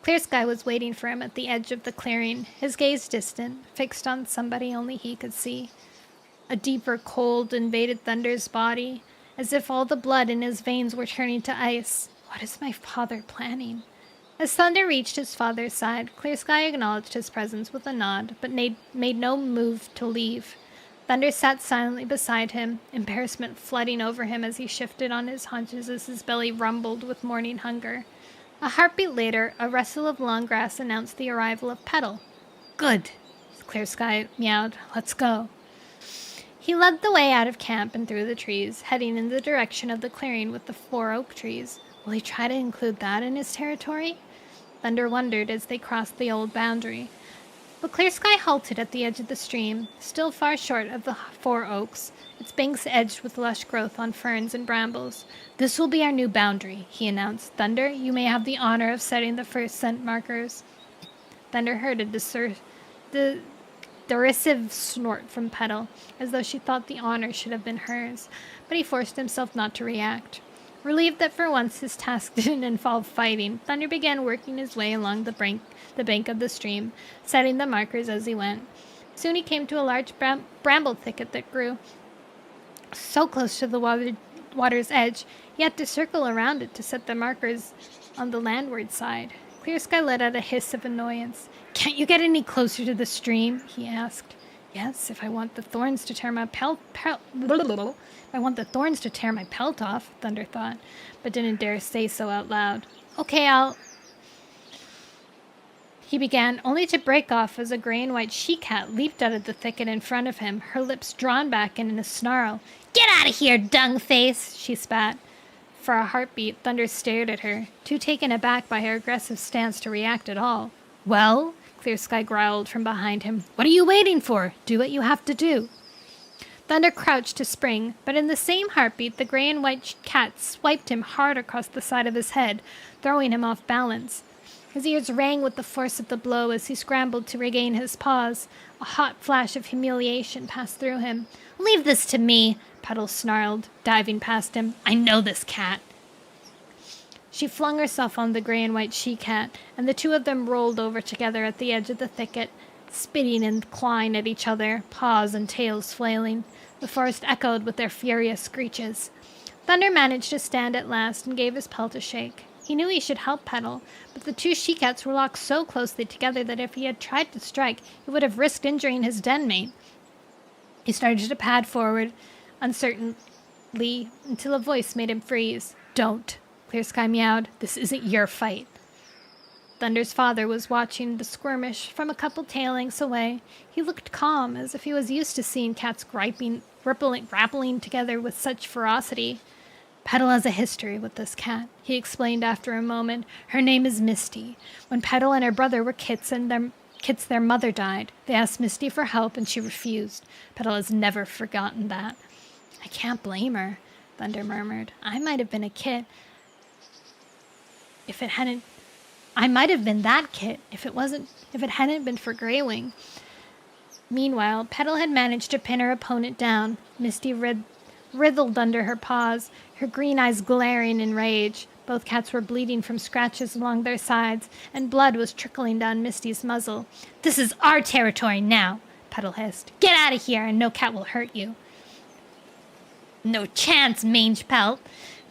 Clear Sky was waiting for him at the edge of the clearing, his gaze distant, fixed on somebody only he could see. A deeper cold invaded Thunder's body, as if all the blood in his veins were turning to ice. What is my father planning? As Thunder reached his father's side, Clear Sky acknowledged his presence with a nod, but made no move to leave. Thunder sat silently beside him, embarrassment flooding over him as he shifted on his haunches as his belly rumbled with morning hunger. A heartbeat later, a rustle of long grass announced the arrival of Petal. Good, Clear Sky meowed. Let's go. He led the way out of camp and through the trees, heading in the direction of the clearing with the 4 oak trees. Will he try to include that in his territory? Thunder wondered as they crossed the old boundary. But Clear Sky halted at the edge of the stream, still far short of the 4 oaks, its banks edged with lush growth on ferns and brambles. This will be our new boundary, he announced. Thunder, you may have the honor of setting the first scent markers. Thunder heard a derisive snort from Petal, as though she thought the honor should have been hers, but he forced himself not to react. Relieved that for once his task didn't involve fighting, Thunder began working his way along the bank of the stream, setting the markers as he went. Soon he came to a large bramble thicket that grew so close to the water's edge, he had to circle around it to set the markers on the landward side. Clear Sky let out a hiss of annoyance. Can't you get any closer to the stream? He asked. Yes, if I want the thorns to tear my pelt off, Thunder thought, but didn't dare say so out loud. Okay, he began, only to break off as a gray and white she-cat leaped out of the thicket in front of him, her lips drawn back in a snarl. Get out of here, dung face, she spat. For a heartbeat, Thunder stared at her, too taken aback by her aggressive stance to react at all. Well, Clear Sky growled from behind him. What are you waiting for? Do what you have to do. Thunder crouched to spring, but in the same heartbeat, the gray and white cat swiped him hard across the side of his head, throwing him off balance. His ears rang with the force of the blow as he scrambled to regain his paws. A hot flash of humiliation passed through him. Leave this to me, Petal snarled, diving past him. I know this cat. She flung herself on the gray and white she-cat, and the two of them rolled over together at the edge of the thicket, spitting and clawing at each other, paws and tails flailing. The forest echoed with their furious screeches. Thunder managed to stand at last and gave his pelt a shake. He knew he should help Petal, but the two she-cats were locked so closely together that if he had tried to strike, he would have risked injuring his den mate. He started to pad forward uncertainly until a voice made him freeze. "Don't," Clear Sky meowed. "This isn't your fight." Thunder's father was watching the skirmish from a couple tail lengths away. He looked calm, as if he was used to seeing cats grappling together with such ferocity. "Petal has a history with this cat," he explained after a moment. "Her name is Misty. When Petal and her brother were kits and their mother died, they asked Misty for help and she refused. Petal has never forgotten that." "I can't blame her," Thunder murmured. "I might have been a kit if it hadn't... I might have been that kit if it hadn't been for Greywing." Meanwhile, Petal had managed to pin her opponent down. Misty writhed under her paws, her green eyes glaring in rage. Both cats were bleeding from scratches along their sides, and blood was trickling down Misty's muzzle. "This is our territory now," Petal hissed. "Get out of here, and no cat will hurt you." "No chance, mange pelt,"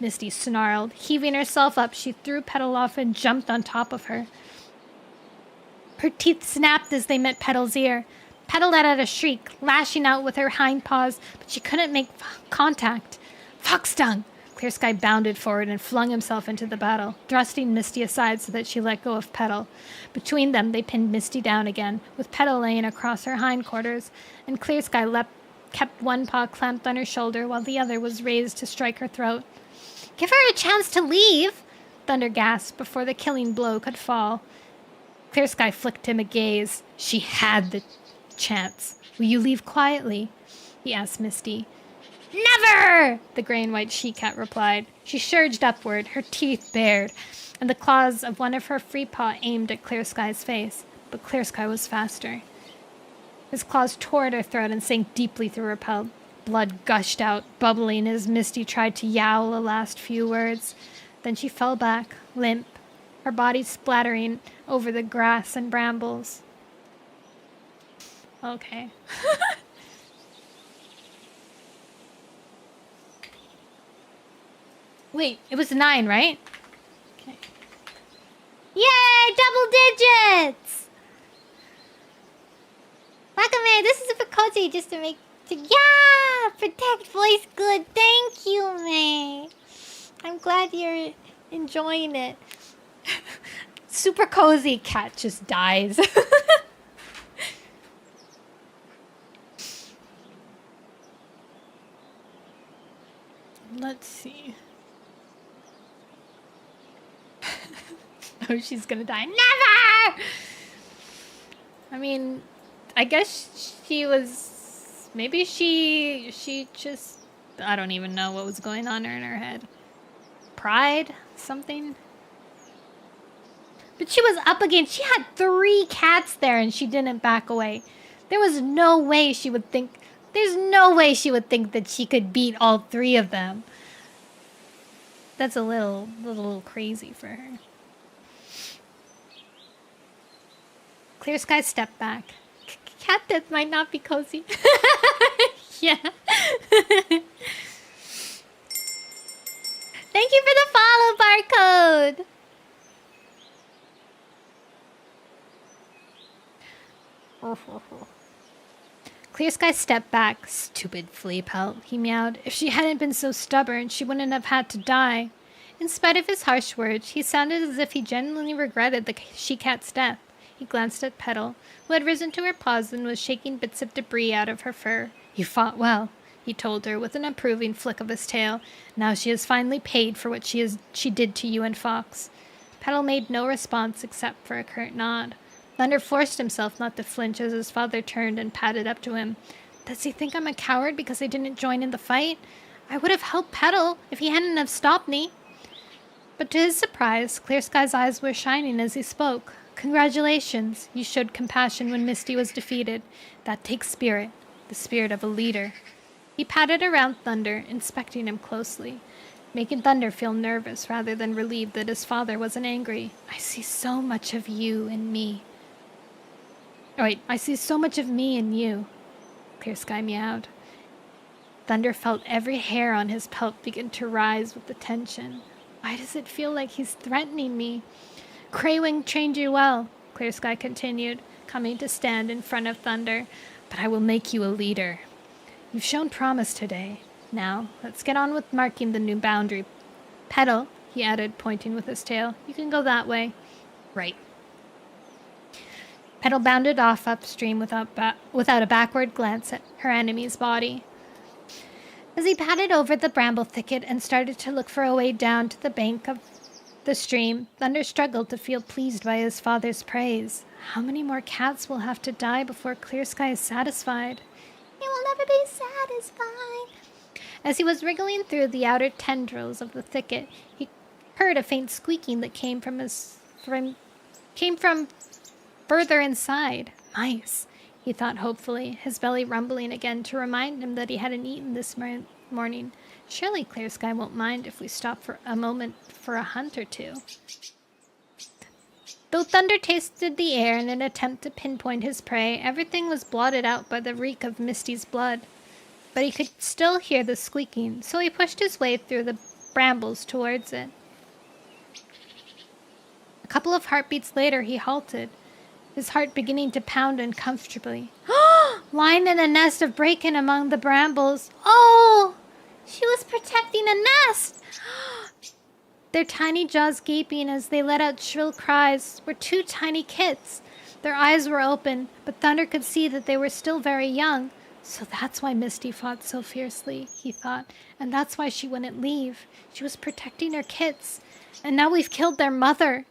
Misty snarled. Heaving herself up, she threw Petal off and jumped on top of her. Her teeth snapped as they met Petal's ear. Petal let out a shriek, lashing out with her hind paws, but she couldn't make contact. "Fox stung!" Clear Sky bounded forward and flung himself into the battle, thrusting Misty aside so that she let go of Petal. Between them, they pinned Misty down again, with Petal laying across her hindquarters, and Clear Sky kept one paw clamped on her shoulder while the other was raised to strike her throat. "Give her a chance to leave," Thunder gasped before the killing blow could fall. Clear Sky flicked him a gaze. "She had the chance. Will you leave quietly?" he asked Misty. "Never!" the gray and white she-cat replied. She surged upward, her teeth bared, and the claws of one of her free paw aimed at Clear Sky's face. But Clear Sky was faster. His claws tore at her throat and sank deeply through her pelt. Blood gushed out, bubbling as Misty tried to yowl the last few words. Then she fell back, limp, her body splattering over the grass and brambles. Okay. Wait, it was 9, right? Okay. Yay! Double digits! Wakame, this is for cozy just to make... Yeah! Protect voice good. Thank you, May. I'm glad you're enjoying it. Super cozy cat just dies. Let's see. No, she's gonna die. Never! I mean, I guess she was... Maybe she just... I don't even know what was going on in her head. Pride? Something? But she was up against... She had 3 cats there and she didn't back away. There was no way she would think... There's no way she would think that she could beat all 3 of them. That's a little crazy for her. Clear Sky stepped back. Cat death might not be cozy. Yeah. Thank you for the follow, Barcode. Clear Sky stepped back. "Stupid flea pelt," he meowed. "If she hadn't been so stubborn, she wouldn't have had to die." In spite of his harsh words, he sounded as if he genuinely regretted the she-cat's death. He glanced at Petal, who had risen to her paws and was shaking bits of debris out of her fur. "You fought well," he told her with an approving flick of his tail. "Now she has finally paid for what she did to you and Fox." Petal made no response except for a curt nod. Thunder forced himself not to flinch as his father turned and padded up to him. "Does he think I'm a coward because I didn't join in the fight? I would have helped Petal if he hadn't have stopped me." But to his surprise, Clear Sky's eyes were shining as he spoke. "Congratulations. You showed compassion when Misty was defeated. That takes spirit, the spirit of a leader." He patted around Thunder, inspecting him closely, making Thunder feel nervous rather than relieved that his father wasn't angry. "I see so much of you in me." "Oh, wait, I see so much of me in you," Clear Sky meowed. Thunder felt every hair on his pelt begin to rise with the tension. Why does it feel like he's threatening me? Craywing trained you well, Clear Sky continued, coming to stand in front of Thunder, but I will make you a leader. You've shown promise today. Now, let's get on with marking the new boundary. Petal, he added, pointing with his tail. You can go that way. Right. Petal bounded off upstream without a backward glance at her enemy's body. As he padded over the bramble thicket and started to look for a way down to the bank of the stream, Thunder struggled to feel pleased by his father's praise. How many more cats will have to die before Clear Sky is satisfied? He will never be satisfied. As he was wriggling through the outer tendrils of the thicket, he heard a faint squeaking that came from further inside. Mice, he thought hopefully, his belly rumbling again to remind him that he hadn't eaten this morning. Surely Clear Sky won't mind if we stop for a moment for a hunt or two. Though Thunder tasted the air in an attempt to pinpoint his prey, everything was blotted out by the reek of Misty's blood. But he could still hear the squeaking, so he pushed his way through the brambles towards it. A couple of heartbeats later, he halted, his heart beginning to pound uncomfortably. Lying in a nest of bracken among the brambles. Oh! She was protecting a nest! Their tiny jaws gaping as they let out shrill cries were two tiny kits. Their eyes were open, but Thunder could see that they were still very young. So that's why Misty fought so fiercely, he thought, and that's why she wouldn't leave. She was protecting her kits, and now we've killed their mother.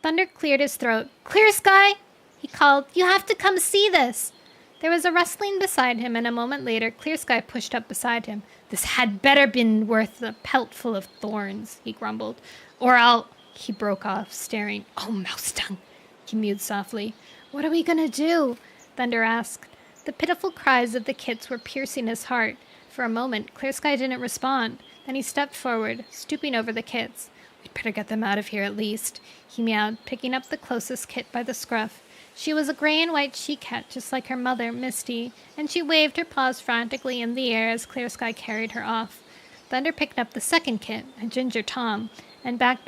Thunder cleared his throat. Clear Sky, he called. You have to come see this. There was a rustling beside him, and a moment later, Clear Sky pushed up beside him. This had better been worth a pelt full of thorns, he grumbled. Or I'll... He broke off, staring. Oh, mouse tongue, he mewed softly. What are we going to do? Thunder asked. The pitiful cries of the kits were piercing his heart. For a moment, Clear Sky didn't respond. Then he stepped forward, stooping over the kits. We'd better get them out of here at least, he meowed, picking up the closest kit by the scruff. She was a gray and white she-cat, just like her mother, Misty, and she waved her paws frantically in the air as Clear Sky carried her off. Thunder picked up the second kit, a ginger tom, and backed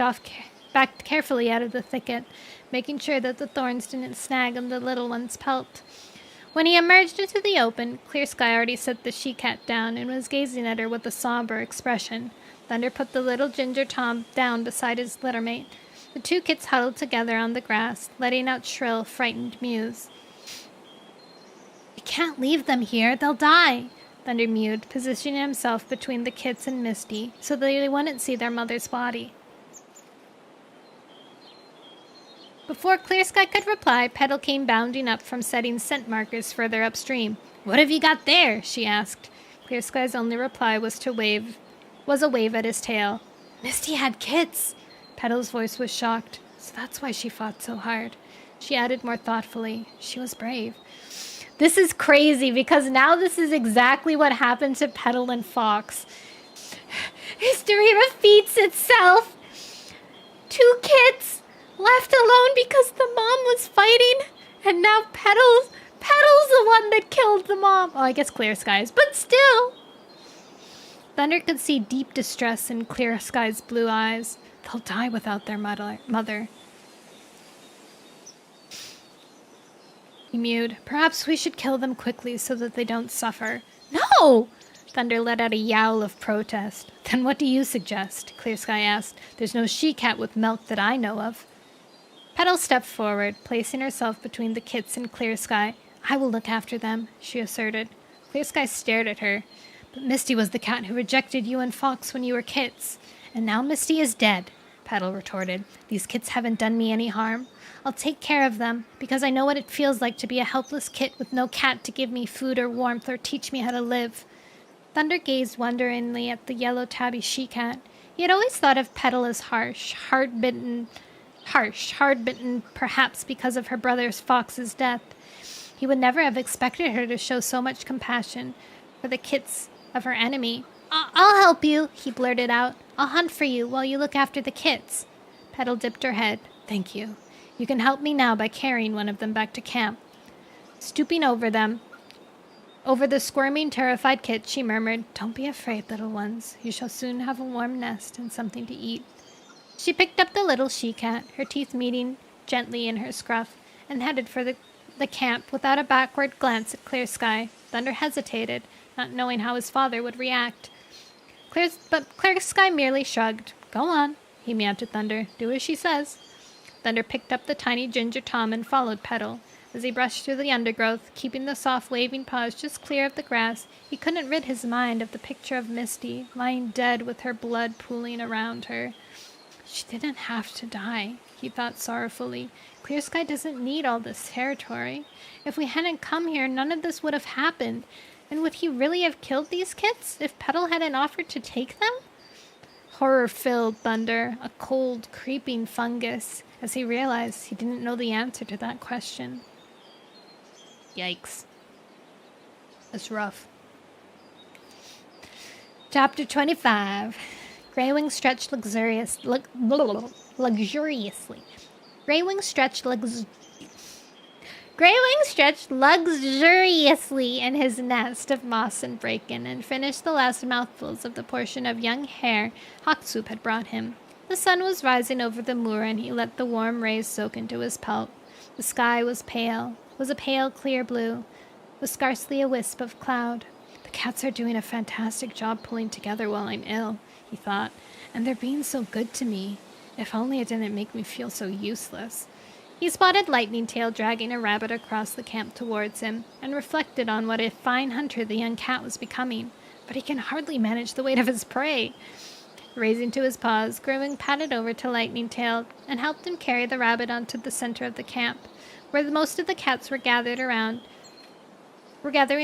carefully out of the thicket, making sure that the thorns didn't snag on the little one's pelt. When he emerged into the open, Clear Sky already set the she-cat down and was gazing at her with a somber expression. Thunder put the little ginger tom down beside his littermate. The two kits huddled together on the grass, letting out shrill, frightened mews. We can't leave them here. They'll die, Thunder mewed, positioning himself between the kits and Misty so that they wouldn't see their mother's body. Before Clear Sky could reply, Petal came bounding up from setting scent markers further upstream. What have you got there? She asked. Clear Sky's only reply was a wave at his tail. Misty had kits. Petal's voice was shocked. So that's why she fought so hard. She added more thoughtfully. She was brave. This is crazy because now this is exactly what happened to Petal and Fox. History repeats itself. Two kids left alone because the mom was fighting, and now Petal's the one that killed the mom. Oh, I guess Clear Skies, but still. Thunder could see deep distress in Clear Sky's blue eyes. They'll die without their mother. He mewed. Perhaps we should kill them quickly so that they don't suffer. No! Thunder let out a yowl of protest. Then what do you suggest? Clear Sky asked. There's no she-cat with milk that I know of. Petal stepped forward, placing herself between the kits and Clear Sky. I will look after them, she asserted. Clear Sky stared at her. But Misty was the cat who rejected you and Fox when you were kits. And now Misty is dead, Petal retorted. These kits haven't done me any harm. I'll take care of them, because I know what it feels like to be a helpless kit with no cat to give me food or warmth or teach me how to live. Thunder gazed wonderingly at the yellow tabby she-cat. He had always thought of Petal as hard-bitten perhaps because of her brother Fox's death. He would never have expected her to show so much compassion for the kits of her enemy. I'll help you, he blurted out. I'll hunt for you while you look after the kits. Petal dipped her head. Thank you. You can help me now by carrying one of them back to camp. Stooping over them, over the squirming, terrified kits, she murmured, "Don't be afraid, little ones. You shall soon have a warm nest and something to eat." She picked up the little she-cat, her teeth meeting gently in her scruff, and headed for the camp without a backward glance at Clear Sky. Thunder hesitated, not knowing how his father would react. But Clear Sky merely shrugged. "Go on," he meowed to Thunder. "Do as she says." Thunder picked up the tiny ginger tom and followed Petal. As he brushed through the undergrowth, keeping the soft waving paws just clear of the grass, he couldn't rid his mind of the picture of Misty, lying dead with her blood pooling around her. She didn't have to die, he thought sorrowfully. Clear Sky doesn't need all this territory. If we hadn't come here, none of this would have happened. And would he really have killed these kids if Petal hadn't offered to take them? Horror filled Thunder, a cold, creeping fungus, as he realized he didn't know the answer to that question. Yikes. That's rough. Chapter 25. Greywing stretched luxuriously. Greywing stretched luxuriously in his nest of moss and bracken and finished the last mouthfuls of the portion of young hare Hawksswoop had brought him. The sun was rising over the moor and he let the warm rays soak into his pelt. The sky was a pale clear blue, with scarcely a wisp of cloud. The cats are doing a fantastic job pulling together while I'm ill, he thought, and they're being so good to me. If only it didn't make me feel so useless. He spotted Lightning Tail dragging a rabbit across the camp towards him, and reflected on what a fine hunter the young cat was becoming, but he can hardly manage the weight of his prey. Raising to his paws, Greywing padded over to Lightning Tail and helped him carry the rabbit onto the center of the camp, where most of the cats were gathering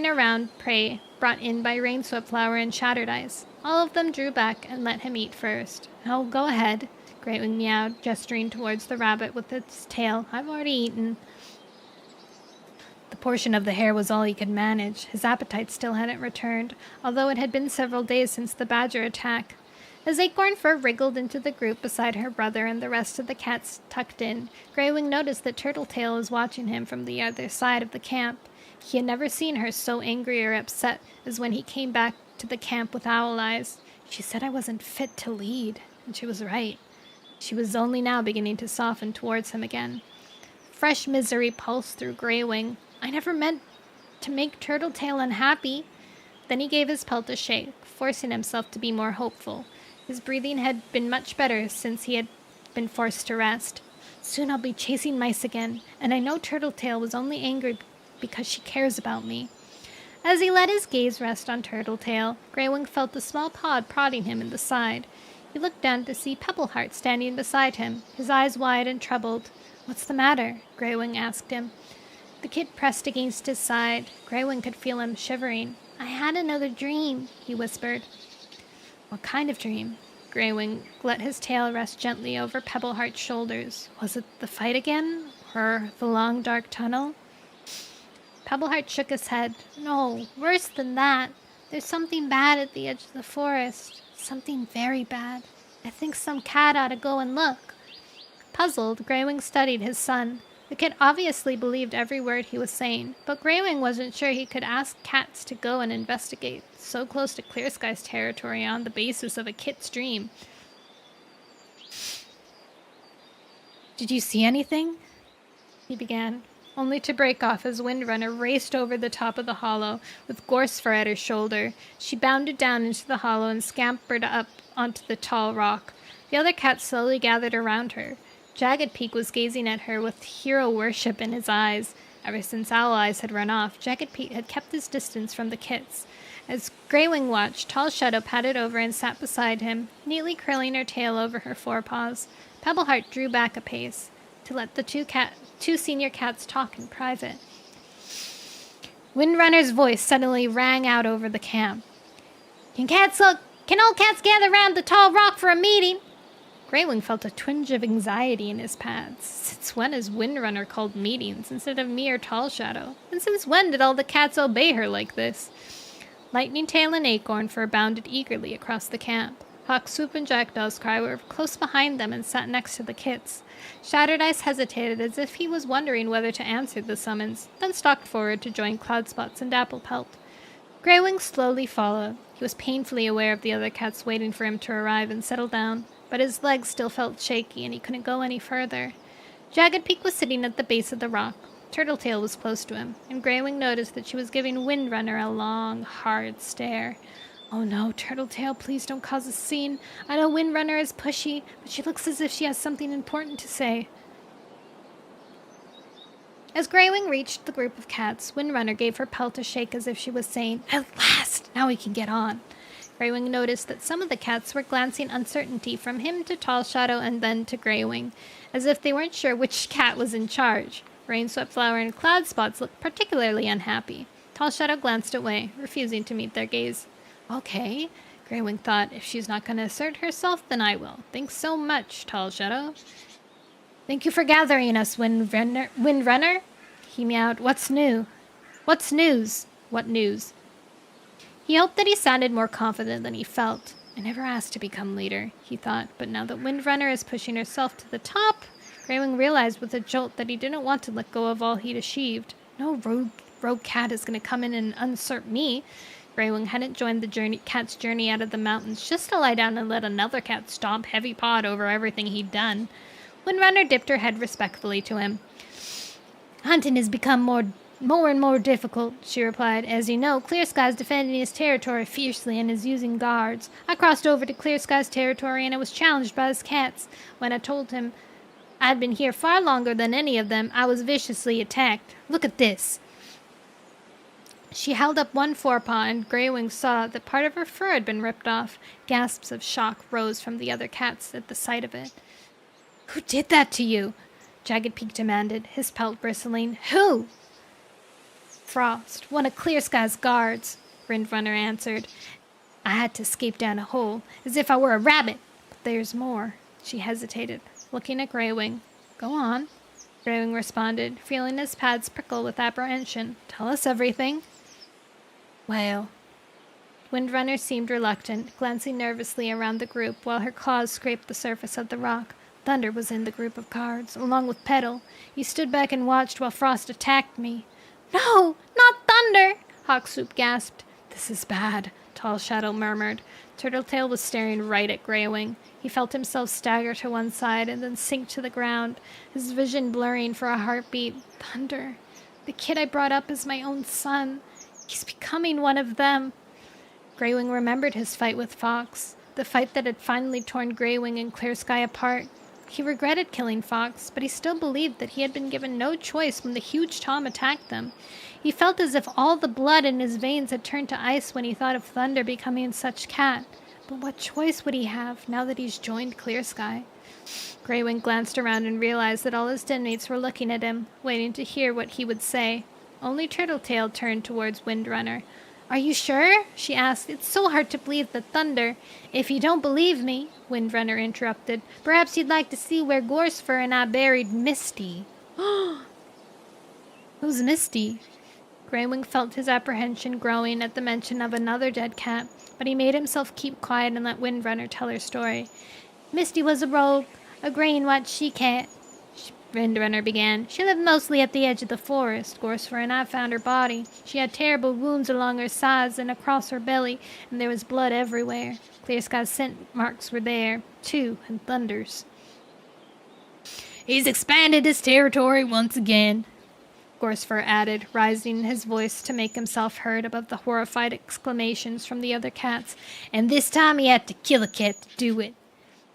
around prey brought in by Rainswept Flower and Shattered Ice. All of them drew back and let him eat first. "Oh, go ahead," Greywing meowed, gesturing towards the rabbit with its tail. "I've already eaten." The portion of the hare was all he could manage. His appetite still hadn't returned, although it had been several days since the badger attack. As Acorn Fur wriggled into the group beside her brother and the rest of the cats tucked in, Greywing noticed that Turtletail was watching him from the other side of the camp. He had never seen her so angry or upset as when he came back to the camp with Owl Eyes. "She said I wasn't fit to lead," and she was right. She was only now beginning to soften towards him again. Fresh misery pulsed through Greywing. "I never meant to make Turtletail unhappy." Then he gave his pelt a shake, forcing himself to be more hopeful. His breathing had been much better since he had been forced to rest. "Soon I'll be chasing mice again, and I know Turtletail was only angry because she cares about me." As he let his gaze rest on Turtletail, Greywing felt a small paw prodding him in the side. He looked down to see Pebbleheart standing beside him, his eyes wide and troubled. "What's the matter?" Greywing asked him. The kid pressed against his side. Greywing could feel him shivering. "I had another dream," he whispered. "What kind of dream?" Greywing let his tail rest gently over Pebbleheart's shoulders. "Was it the fight again? Or the long dark tunnel?" Pebbleheart shook his head. "No, worse than that. There's something bad at the edge of the forest. Something very bad. I think some cat ought to go and look." Puzzled, Greywing studied his son. The kid obviously believed every word he was saying, but Greywing wasn't sure he could ask cats to go and investigate so close to Clear Sky's territory on the basis of a kit's dream. "Did you see anything?" he began, only to break off as Windrunner raced over the top of the hollow with Gorsefur at her shoulder. She bounded down into the hollow and scampered up onto the tall rock. The other cats slowly gathered around her. Jagged Peak was gazing at her with hero worship in his eyes. Ever since Owl Eyes had run off, Jagged Peak had kept his distance from the kits. As Greywing watched, Tall Shadow padded over and sat beside him, neatly curling her tail over her forepaws. Pebbleheart drew back a pace to let the two senior cats talk in private. Windrunner's voice suddenly rang out over the camp. Can all cats gather round the tall rock for a meeting?" Greywing felt a twinge of anxiety in his pads. Since when is Windrunner called meetings instead of me or Tall Shadow? And since when did all the cats obey her like this? Lightning Tail and Acorn Fur bounded eagerly across the camp. Hawk Swoop and Jackdaw's Cry were close behind them and sat next to the kits. Shattered Ice hesitated as if he was wondering whether to answer the summons, then stalked forward to join Cloudspots and Dapplepelt. Greywing slowly followed. He was painfully aware of the other cats waiting for him to arrive and settle down, but his legs still felt shaky and he couldn't go any further. Jagged Peak was sitting at the base of the rock. Turtletail was close to him, and Greywing noticed that she was giving Windrunner a long, hard stare. Oh no, Turtletail, please don't cause a scene. I know Windrunner is pushy, but she looks as if she has something important to say. As Greywing reached the group of cats, Windrunner gave her pelt a shake as if she was saying, "At last! Now we can get on." Greywing noticed that some of the cats were glancing uncertainty from him to Tall Shadow and then to Greywing, as if they weren't sure which cat was in charge. Rainswept Flower and Cloudspots looked particularly unhappy. Tall Shadow glanced away, refusing to meet their gaze. Okay, Greywing thought, if she's not going to assert herself, then I will. Thanks so much, Tall Shadow. Thank you for gathering us, Windrunner. He meowed. What's new? What's news? What news? He hoped that he sounded more confident than he felt. I never asked to become leader, he thought, but now that Windrunner is pushing herself to the top, Greywing realized with a jolt that he didn't want to let go of all he'd achieved. No rogue cat is going to come in and usurp me. Greywing hadn't joined the cat's journey out of the mountains just to lie down and let another cat stomp heavy pawed over everything he'd done. Windrunner dipped her head respectfully to him. Hunting has become more and more difficult, she replied. As you know, Clear Sky's defending his territory fiercely and is using guards. I crossed over to Clear Sky's territory and I was challenged by his cats. When I told him I'd been here far longer than any of them, I was viciously attacked. Look at this. She held up one forepaw, and Greywing saw that part of her fur had been ripped off. Gasps of shock rose from the other cats at the sight of it. Who did that to you? Jagged Peak demanded, his pelt bristling. Who? Frost, one of Clear Sky's guards, Windrunner answered. I had to escape down a hole, as if I were a rabbit. But there's more. She hesitated, looking at Greywing. Go on, Greywing responded, feeling his pads prickle with apprehension. Tell us everything. Well, Windrunner seemed reluctant, glancing nervously around the group while her claws scraped the surface of the rock. Thunder was in the group of guards, along with Petal. He stood back and watched while Frost attacked me. No, not Thunder! Hawk Swoop gasped. This is bad, Tall Shadow murmured. Turtletail was staring right at Greywing. He felt himself stagger to one side and then sink to the ground, his vision blurring for a heartbeat. Thunder. The kid I brought up as my own son. He's becoming one of them. Greywing remembered his fight with Fox, the fight that had finally torn Greywing and Clear Sky apart. He regretted killing Fox, but he still believed that he had been given no choice when the huge Tom attacked them. He felt as if all the blood in his veins had turned to ice when he thought of Thunder becoming such cat. But what choice would he have now that he's joined Clear Sky? Greywing glanced around and realized that all his denmates were looking at him, waiting to hear what he would say. Only Turtletail turned towards Windrunner. Are you sure? She asked. It's so hard to believe that Thunder. If you don't believe me, Windrunner interrupted, perhaps you'd like to see where Gorsefur and I buried Misty. Who's Misty? Greywing felt his apprehension growing at the mention of another dead cat, but he made himself keep quiet and let Windrunner tell her story. Misty was a rogue, a grey and white she-cat, Windrunner began. She lived mostly at the edge of the forest. Gorsefur and I found her body. She had terrible wounds along her sides and across her belly, and there was blood everywhere. Clear Sky's scent marks were there, too, and Thunder's. He's expanded his territory once again, Gorsefur added, raising his voice to make himself heard above the horrified exclamations from the other cats. And this time he had to kill a cat to do it.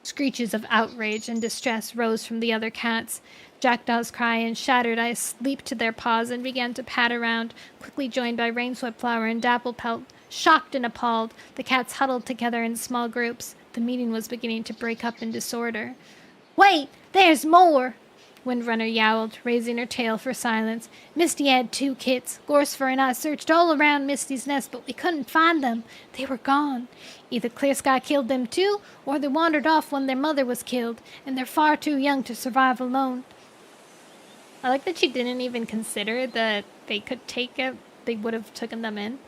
Screeches of outrage and distress rose from the other cats. Jackdaw's Cry and Shattered Ice leaped to their paws and began to pat around, quickly joined by Rainswept Flower and Dapplepelt. Shocked and appalled, the cats huddled together in small groups. The meeting was beginning to break up in disorder. Wait! There's more! Windrunner yowled, raising her tail for silence. Misty had 2 kits. Gorsefur and I searched all around Misty's nest, but we couldn't find them. They were gone. Either Clear Sky killed them too, or they wandered off when their mother was killed, and they're far too young to survive alone. I like that she didn't even consider that they could take it. They would have taken them in.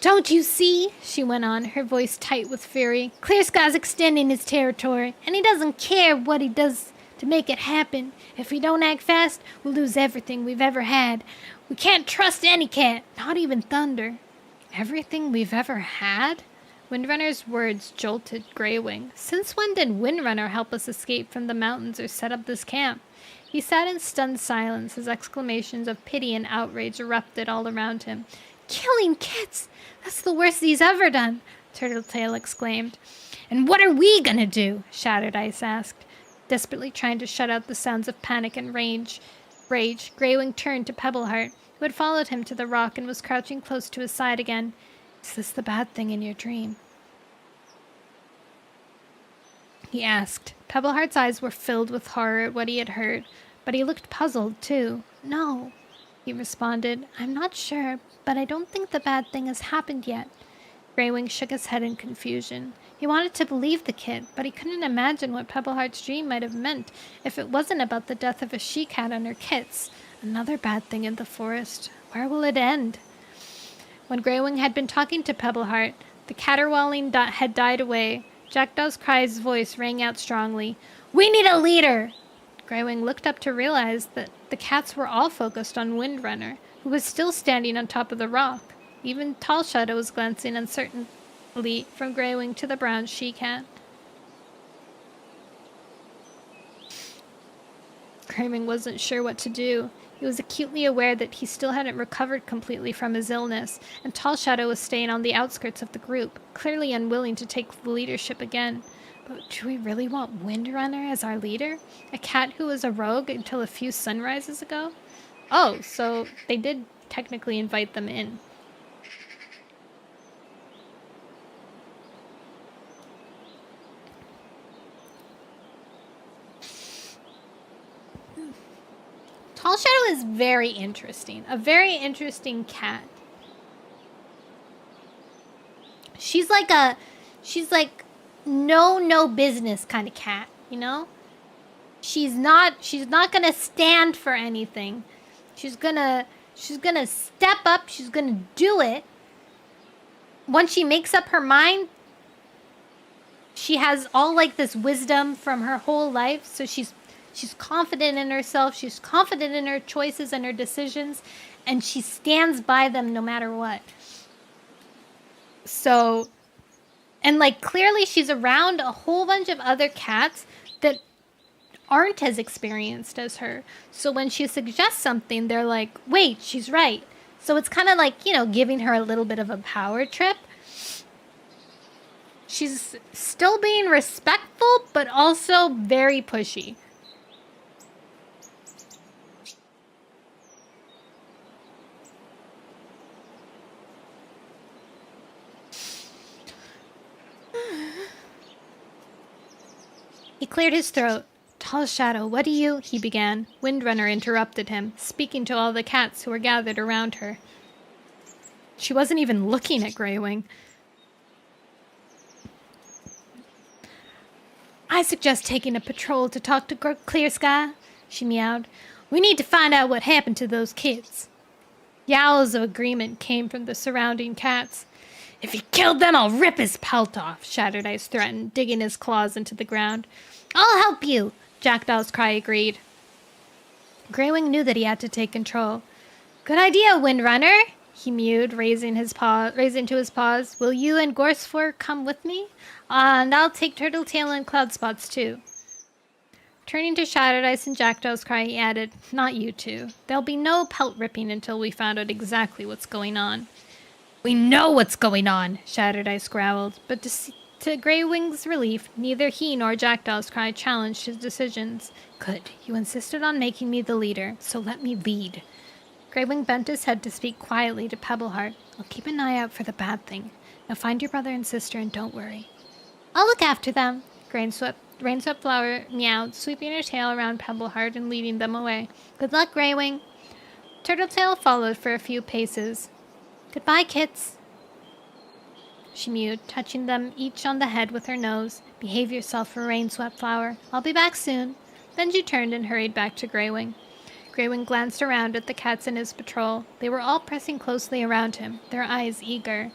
Don't you see? She went on, her voice tight with fury. Clear Sky's extending his territory, and he doesn't care what he does to make it happen. If we don't act fast, we'll lose everything we've ever had. We can't trust any cat, not even Thunder. Everything we've ever had? Windrunner's words jolted Greywing. Since when did Windrunner help us escape from the mountains or set up this camp? He sat in stunned silence, his exclamations of pity and outrage erupted all around him. Killing kits! That's the worst he's ever done, Turtletail exclaimed. And what are we gonna do? Shattered Ice asked, desperately trying to shut out the sounds of panic and rage. Greywing turned to Pebbleheart, who had followed him to the rock and was crouching close to his side again. Is this the bad thing in your dream? He asked. Pebbleheart's eyes were filled with horror at what he had heard, but he looked puzzled, too. No, he responded. I'm not sure, but I don't think the bad thing has happened yet. Greywing shook his head in confusion. He wanted to believe the kid, but he couldn't imagine what Pebbleheart's dream might have meant if it wasn't about the death of a she-cat and her kits. Another bad thing in the forest. Where will it end? When Greywing had been talking to Pebbleheart, the caterwauling had died away. Jackdaw's Cry's voice rang out strongly. We need a leader! Greywing looked up to realize that the cats were all focused on Windrunner, who was still standing on top of the rock. Even Tall Shadow was glancing uncertainly from Greywing to the brown she-cat. Greywing wasn't sure what to do. He was acutely aware that he still hadn't recovered completely from his illness, and Tall Shadow was staying on the outskirts of the group, clearly unwilling to take the leadership again. But do we really want Windrunner as our leader? A cat who was a rogue until a few sunrises ago? Oh, so they did technically invite them in. Tall Shadow is very interesting. A very interesting cat. She's like no business kind of cat, you know? She's not gonna stand for anything. She's gonna step up, she's gonna do it. Once she makes up her mind, she has all like this wisdom from her whole life, so she's confident in herself, she's confident in her choices and her decisions, and she stands by them no matter what. So, and like clearly she's around a whole bunch of other cats that aren't as experienced as her. So when she suggests something, they're like, wait, she's right. So it's kind of like, you know, giving her a little bit of a power trip. She's still being respectful, but also very pushy. He cleared his throat. Tall Shadow, what do you... he began. Windrunner interrupted him, speaking to all the cats who were gathered around her. She wasn't even looking at Greywing. I suggest taking a patrol to talk to Clear Sky, she meowed. We need to find out what happened to those kids. Yowls of agreement came from the surrounding cats. If he killed them, I'll rip his pelt off, Shattered Ice threatened, digging his claws into the ground. I'll help you, Jackdaw's Cry agreed. Greywing knew that he had to take control. Good idea, Windrunner, he mewed, raising to his paws. Will you and Gorsefleur come with me? And I'll take Turtletail and Cloudspots too. Turning to Shattered Ice and Jackdaw's Cry, he added, Not you two. There'll be no pelt ripping until we found out exactly what's going on. We know what's going on, Shattered Ice growled, but to Greywing's relief, neither he nor Jackdaw's Cry challenged his decisions. Good, you insisted on making me the leader, so let me lead. Greywing bent his head to speak quietly to Pebbleheart. I'll keep an eye out for the bad thing. Now find your brother and sister and don't worry. I'll look after them, Rainswept Flower meowed, sweeping her tail around Pebbleheart and leading them away. Good luck, Greywing. Turtletail followed for a few paces. Goodbye, kits, she mewed, touching them each on the head with her nose. Behave yourself for Rainswept Flower. I'll be back soon. Then she turned and hurried back to Greywing. Greywing glanced around at the cats in his patrol. They were all pressing closely around him, their eyes eager.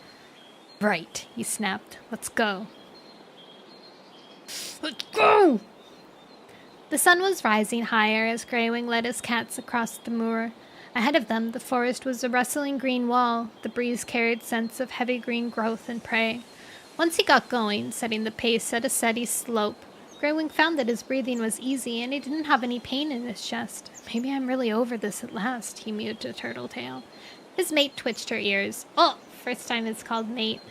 Right, he snapped. Let's go. Let's go! The sun was rising higher as Greywing led his cats across the moor. Ahead of them, the forest was a rustling green wall. The breeze carried scents of heavy green growth and prey. Once he got going, setting the pace at a steady slope, Greywing found that his breathing was easy and he didn't have any pain in his chest. Maybe I'm really over this at last, he mewed to Turtletail. His mate twitched her ears. Oh, first time it's called mate.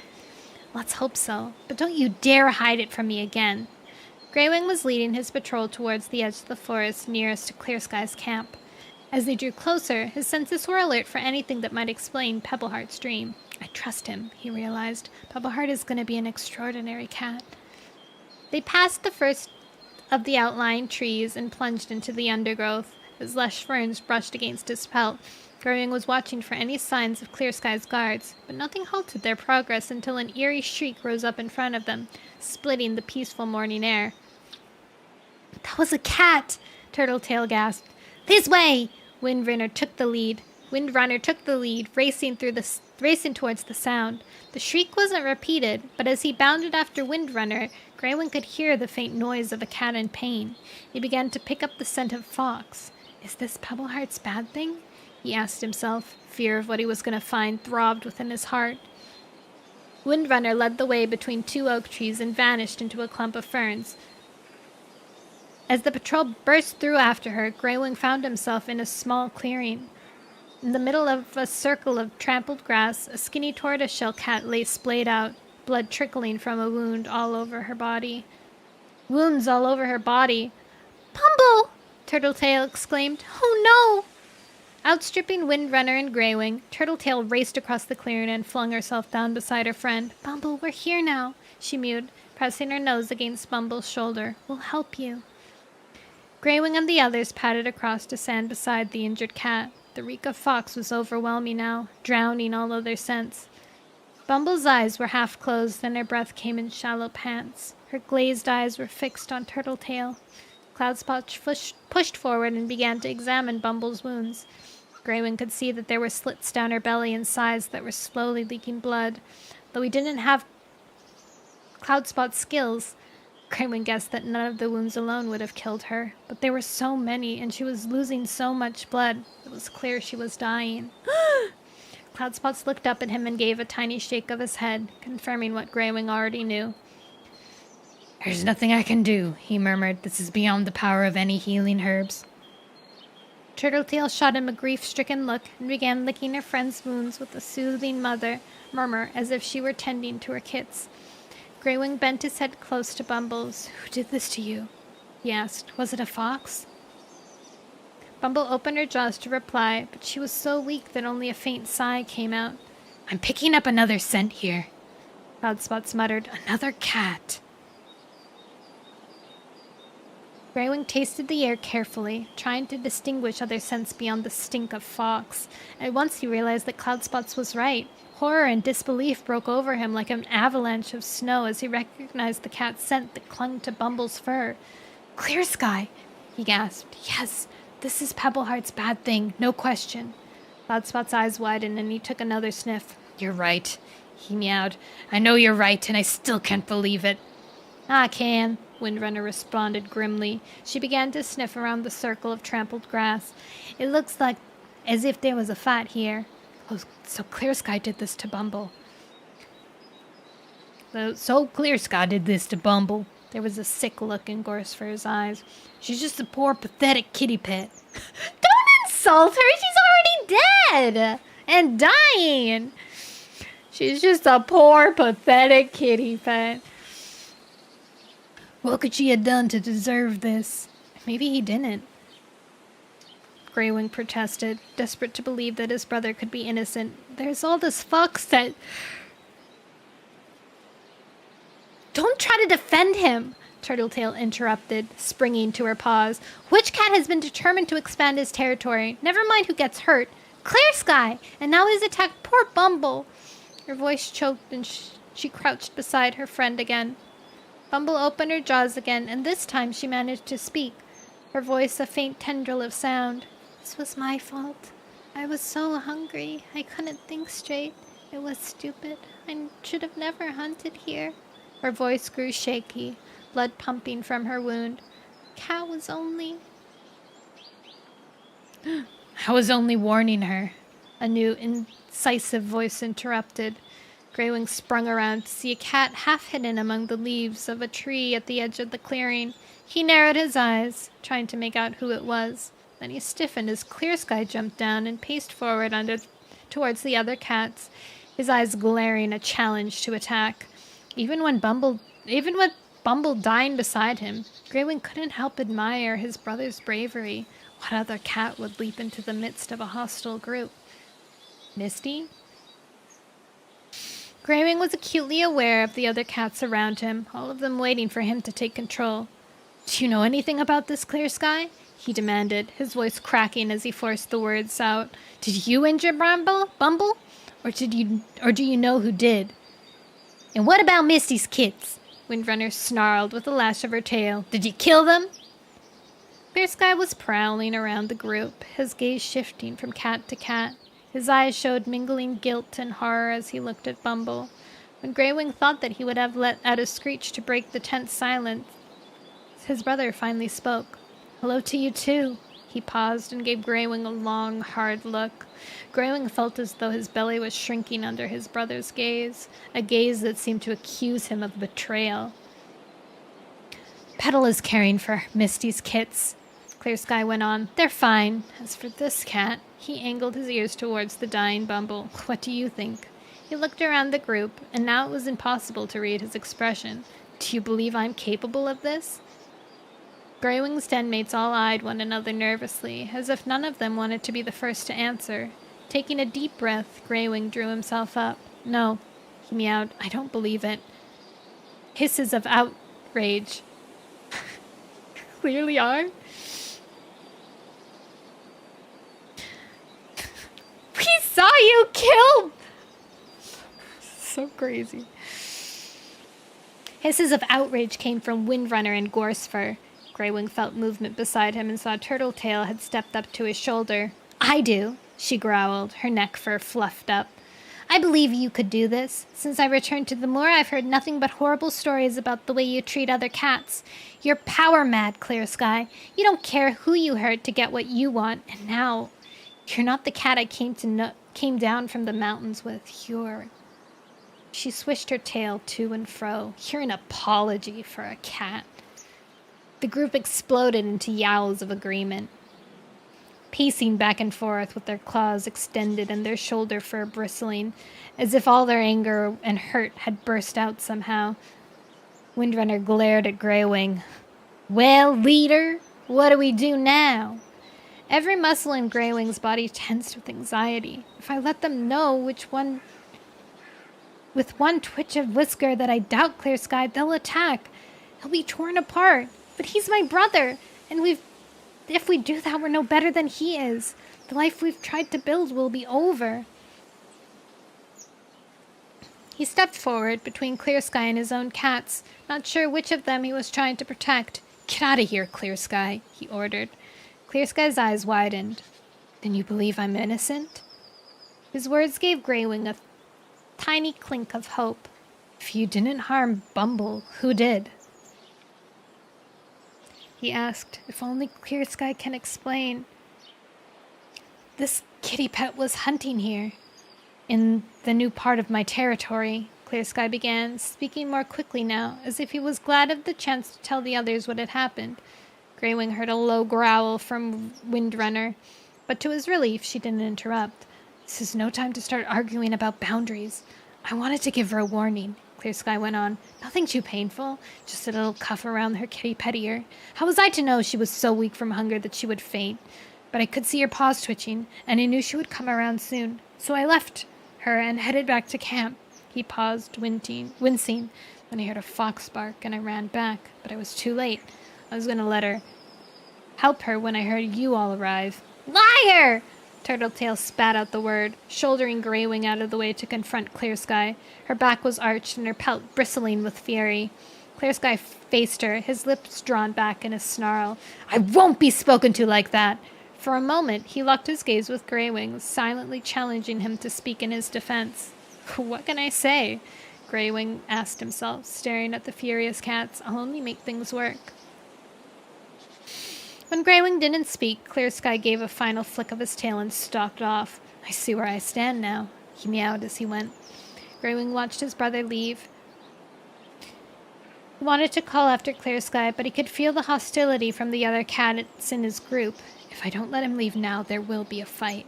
Let's hope so, but don't you dare hide it from me again. Greywing was leading his patrol towards the edge of the forest nearest to Clear Sky's camp. As they drew closer, his senses were alert for anything that might explain Pebbleheart's dream. I trust him, he realized. Pebbleheart is going to be an extraordinary cat. They passed the first of the outlying trees and plunged into the undergrowth. As lush ferns brushed against his pelt, Greywing was watching for any signs of Clear Sky's guards, but nothing halted their progress until an eerie shriek rose up in front of them, splitting the peaceful morning air. That was a cat! Turtletail gasped. This way! Windrunner took the lead, racing towards the sound. The shriek wasn't repeated, but as he bounded after Windrunner, Greywing could hear the faint noise of a cat in pain. He began to pick up the scent of fox. Is this Pebbleheart's bad thing? He asked himself. Fear of what he was going to find throbbed within his heart. Windrunner led the way between two oak trees and vanished into a clump of ferns. As the patrol burst through after her, Greywing found himself in a small clearing. In the middle of a circle of trampled grass, a skinny tortoiseshell cat lay splayed out, blood trickling from a wound all over her body. Wounds all over her body. Bumble! Turtletail exclaimed. Oh no! Outstripping Windrunner and Greywing, Turtletail raced across the clearing and flung herself down beside her friend. Bumble, we're here now, she mewed, pressing her nose against Bumble's shoulder. We'll help you. Greywing and the others padded across to stand beside the injured cat. The reek of fox was overwhelming now, drowning all other scents. Bumble's eyes were half closed and her breath came in shallow pants. Her glazed eyes were fixed on Turtletail. Cloudspot pushed forward and began to examine Bumble's wounds. Greywing could see that there were slits down her belly and sides that were slowly leaking blood. Though he didn't have Cloudspot's skills, Greywing guessed that none of the wounds alone would have killed her. But there were so many, and she was losing so much blood. It was clear she was dying. Cloudspots looked up at him and gave a tiny shake of his head, confirming what Greywing already knew. There's nothing I can do, he murmured. This is beyond the power of any healing herbs. Turtletail shot him a grief-stricken look and began licking her friend's wounds with a soothing murmur as if she were tending to her kits. Greywing bent his head close to Bumble's. Who did this to you? He asked. Was it a fox? Bumble opened her jaws to reply, but she was so weak that only a faint sigh came out. I'm picking up another scent here, Cloudspots muttered. Another cat. Greywing tasted the air carefully, trying to distinguish other scents beyond the stink of fox. At once he realized that Cloudspots was right. Horror and disbelief broke over him like an avalanche of snow as he recognized the cat's scent that clung to Bumble's fur. Clear Sky, he gasped. Yes, this is Pebbleheart's bad thing, no question. Cloudspot's eyes widened and he took another sniff. You're right, he meowed. I know you're right, and I still can't believe it. I can, Windrunner responded grimly. She began to sniff around the circle of trampled grass. It looks like as if there was a fight here. Oh, so Clear Sky did this to Bumble. So Clear Sky did this to Bumble. There was a sick look in Gorsfur's eyes. She's just a poor, pathetic kitty pet. Don't insult her! She's already dead! And dying! She's just a poor, pathetic kitty pet. What could she have done to deserve this? Maybe he didn't. Greywing protested, desperate to believe that his brother could be innocent. There's all this fox that... Don't try to defend him, Turtletail interrupted, springing to her paws. Which cat has been determined to expand his territory? Never mind who gets hurt. Clear Sky! And now he's attacked poor Bumble. Her voice choked and she crouched beside her friend again. Bumble opened her jaws again, and this time she managed to speak, her voice a faint tendril of sound. This was my fault. I was so hungry, I couldn't think straight. It was stupid. I should have never hunted here. Her voice grew shaky, blood pumping from her wound. Cat was only... I was only warning her. A new, incisive voice interrupted. Greywing sprung around to see a cat half hidden among the leaves of a tree at the edge of the clearing. He narrowed his eyes, trying to make out who it was. Then he stiffened as Clear Sky jumped down and paced forward towards the other cats, his eyes glaring a challenge to attack. Even with Bumble dying beside him, Greywing couldn't help admire his brother's bravery. What other cat would leap into the midst of a hostile group? Misty? Greywing was acutely aware of the other cats around him, all of them waiting for him to take control. Do you know anything about this, Clear Sky? He demanded, his voice cracking as he forced the words out. Did you injure Bumble? Or do you know who did? And what about Misty's kits? Windrunner snarled with a lash of her tail. Did you kill them? Clear Sky was prowling around the group, his gaze shifting from cat to cat. His eyes showed mingling guilt and horror as he looked at Bumble. When Greywing thought that he would have let out a screech to break the tense silence, his brother finally spoke. Hello to you too. He paused and gave Greywing a long, hard look. Greywing felt as though his belly was shrinking under his brother's gaze, a gaze that seemed to accuse him of betrayal. Petal is caring for Misty's kits, Clear Sky went on. They're fine. As for this cat, he angled his ears towards the dying Bumble. What do you think? He looked around the group, and now it was impossible to read his expression. Do you believe I'm capable of this? Greywing's den mates all eyed one another nervously, as if none of them wanted to be the first to answer. Taking a deep breath, Greywing drew himself up. No, he meowed. I don't believe it. Hisses of outrage. Clearly are. We saw you kill! So crazy. Hisses of outrage came from Windrunner and Gorsefur. Greywing felt movement beside him and saw Turtletail had stepped up to his shoulder. I do, she growled, her neck fur fluffed up. I believe you could do this. Since I returned to the moor, I've heard nothing but horrible stories about the way you treat other cats. You're power mad, Clear Sky. You don't care who you hurt to get what you want, and now you're not the cat I came down from the mountains with. She swished her tail to and fro. You're an apology for a cat. The group exploded into yowls of agreement, pacing back and forth with their claws extended and their shoulder fur bristling, as if all their anger and hurt had burst out somehow. Windrunner glared at Greywing. Well, leader, what do we do now? Every muscle in Greywing's body tensed with anxiety. If I let them know with one twitch of whisker that I doubt Clear Sky, they'll attack. He'll be torn apart. But he's my brother, and if we do that, we're no better than he is. The life we've tried to build will be over. He stepped forward between Clear Sky and his own cats, not sure which of them he was trying to protect. Get out of here, Clear Sky, he ordered. Clear Sky's eyes widened. Then you believe I'm innocent? His words gave Greywing a tiny clink of hope. If you didn't harm Bumble, who did? He asked, if only Clear Sky can explain. This kitty pet was hunting here, in the new part of my territory, Clear Sky began, speaking more quickly now, as if he was glad of the chance to tell the others what had happened. Greywing heard a low growl from Windrunner, but to his relief, she didn't interrupt. This is no time to start arguing about boundaries. I wanted to give her a warning, Clear Sky went on. Nothing too painful, just a little cuff around her kitty pet ear. How was I to know she was so weak from hunger that she would faint? But I could see her paws twitching, and I knew she would come around soon. So I left her and headed back to camp. He paused, wincing. Then I heard a fox bark, and I ran back, but I was too late. I was going to help her when I heard you all arrive. Liar! Turtletail spat out the word, shouldering Greywing out of the way to confront Clear Sky. Her back was arched and her pelt bristling with fury. Clear Sky faced her, his lips drawn back in a snarl. I won't be spoken to like that! For a moment, he locked his gaze with Greywing, silently challenging him to speak in his defense. What can I say? Greywing asked himself, staring at the furious cats. I'll only make things work. When Greywing didn't speak, Clear Sky gave a final flick of his tail and stalked off. I see where I stand now, he meowed as he went. Greywing watched his brother leave. He wanted to call after Clear Sky, but he could feel the hostility from the other cats in his group. If I don't let him leave now, there will be a fight.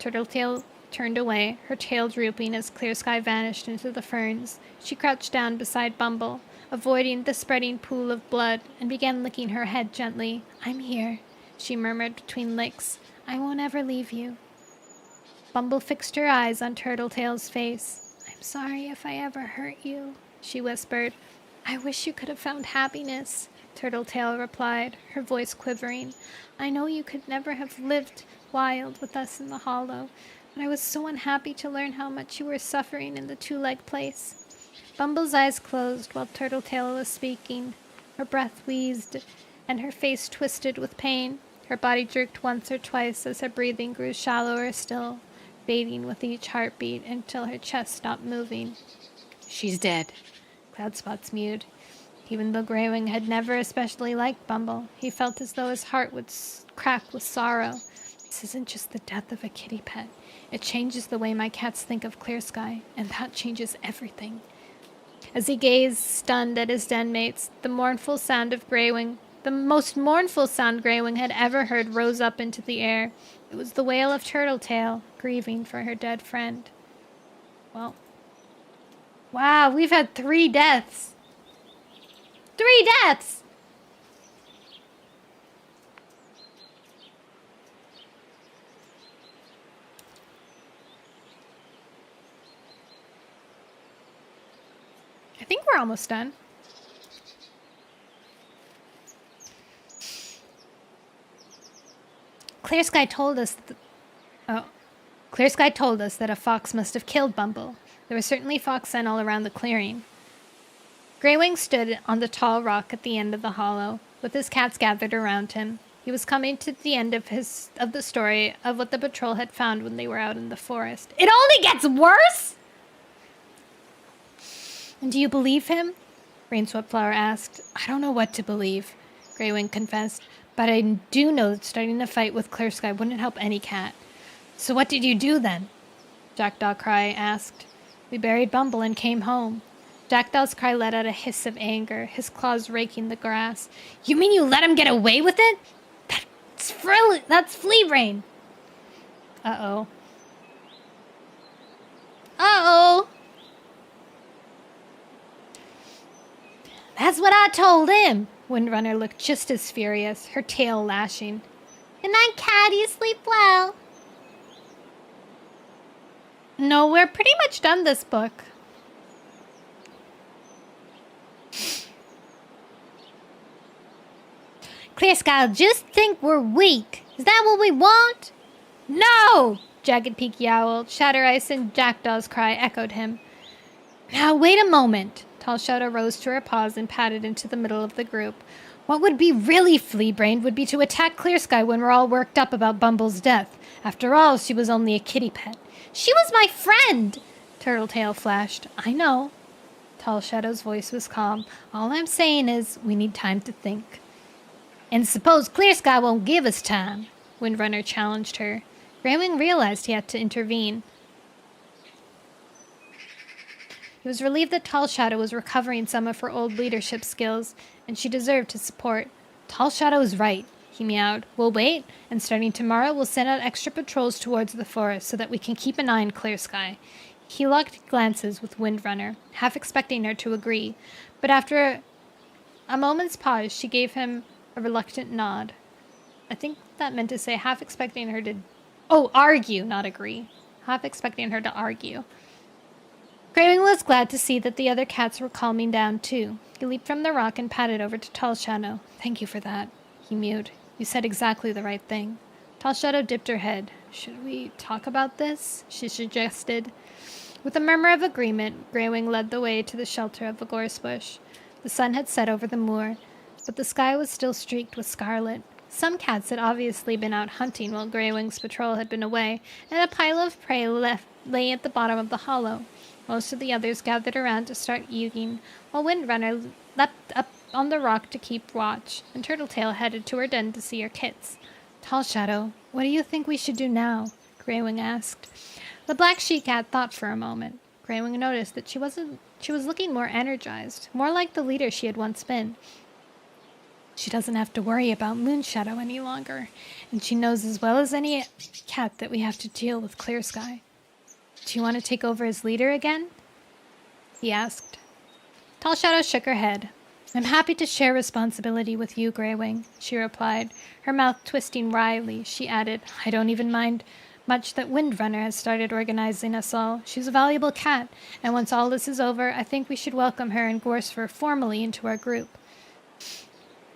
Turtletail turned away, her tail drooping as Clear Sky vanished into the ferns. She crouched down beside Bumble, avoiding the spreading pool of blood, and began licking her head gently. I'm here, she murmured between licks. I won't ever leave you. Bumble fixed her eyes on Turtletail's face. I'm sorry if I ever hurt you, she whispered. I wish you could have found happiness, Turtletail replied, her voice quivering. I know you could never have lived wild with us in the hollow, but I was so unhappy to learn how much you were suffering in the two-leg place. Bumble's eyes closed while Turtletail was speaking. Her breath wheezed, and her face twisted with pain. Her body jerked once or twice as her breathing grew shallower still, fading with each heartbeat until her chest stopped moving. She's dead, Cloudspots mewed. Even though Greywing had never especially liked Bumble, he felt as though his heart would crack with sorrow. This isn't just the death of a kitty pet. It changes the way my cats think of Clear Sky, and that changes everything. As he gazed, stunned at his den mates, the most mournful sound Greywing had ever heard rose up into the air. It was the wail of Turtletail, grieving for her dead friend. Well, wow, we've had 3 deaths. 3 deaths! I think we're almost done. Clear Sky told us that a fox must have killed Bumble. There were certainly foxen all around the clearing. Greywing stood on the tall rock at the end of the hollow, with his cats gathered around him. He was coming to the end of the story of what the patrol had found when they were out in the forest. It only gets worse? And do you believe him? Rainswept-Flower asked. I don't know what to believe, Greywing confessed, but I do know that starting a fight with Clear Sky wouldn't help any cat. So what did you do then? Jackdaw Cry asked. We buried Bumble and came home. Jackdaw's Cry let out a hiss of anger, his claws raking the grass. You mean you let him get away with it? That's Flea Brain. Uh-oh. Uh-oh. That's what I told him. Windrunner looked just as furious, her tail lashing. Good night, Catty. Sleep well. No, we're pretty much done this book. Clear Sky just think we're weak. Is that what we want? No! Jagged Peak yowled. Shatter Ice and Jackdaw's Cry echoed him. Now, wait a moment. Tall Shadow rose to her paws and padded into the middle of the group. What would be really flea-brained would be to attack Clear Sky when we're all worked up about Bumble's death. After all, she was only a kitty pet. She was my friend, Turtletail flashed. I know. Tall Shadow's voice was calm. All I'm saying is we need time to think. And suppose Clear Sky won't give us time, Windrunner challenged her. Greywing realized he had to intervene. He was relieved that Tall Shadow was recovering some of her old leadership skills, and she deserved his support. Tall Shadow is right, he meowed. We'll wait, and starting tomorrow we'll send out extra patrols towards the forest so that we can keep an eye on Clear Sky. He locked glances with Windrunner, half expecting her to agree, but after a moment's pause she gave him a reluctant nod. I think that meant to say half expecting her to... argue, not agree. Half expecting her to argue. Greywing was glad to see that the other cats were calming down, too. He leaped from the rock and padded over to Tall Shadow. Thank you for that, he mewed. You said exactly the right thing. Tall Shadow dipped her head. Should we talk about this? She suggested. With a murmur of agreement, Greywing led the way to the shelter of a gorse bush. The sun had set over the moor, but the sky was still streaked with scarlet. Some cats had obviously been out hunting while Greywing's patrol had been away, and a pile of prey lay at the bottom of the hollow. Most of the others gathered around to start eating, while Windrunner leapt up on the rock to keep watch, and Turtletail headed to her den to see her kits. Tall Shadow, what do you think we should do now? Greywing asked. The black she-cat thought for a moment. Greywing noticed that she was looking more energized, more like the leader she had once been. She doesn't have to worry about Moonshadow any longer, and she knows as well as any cat that we have to deal with Clear Sky. Do you want to take over as leader again? He asked. Tall Shadow shook her head. I'm happy to share responsibility with you, Greywing, she replied, her mouth twisting wryly. She added, I don't even mind much that Windrunner has started organizing us all. She's a valuable cat, and once all this is over, I think we should welcome her and Gorsfer formally into our group.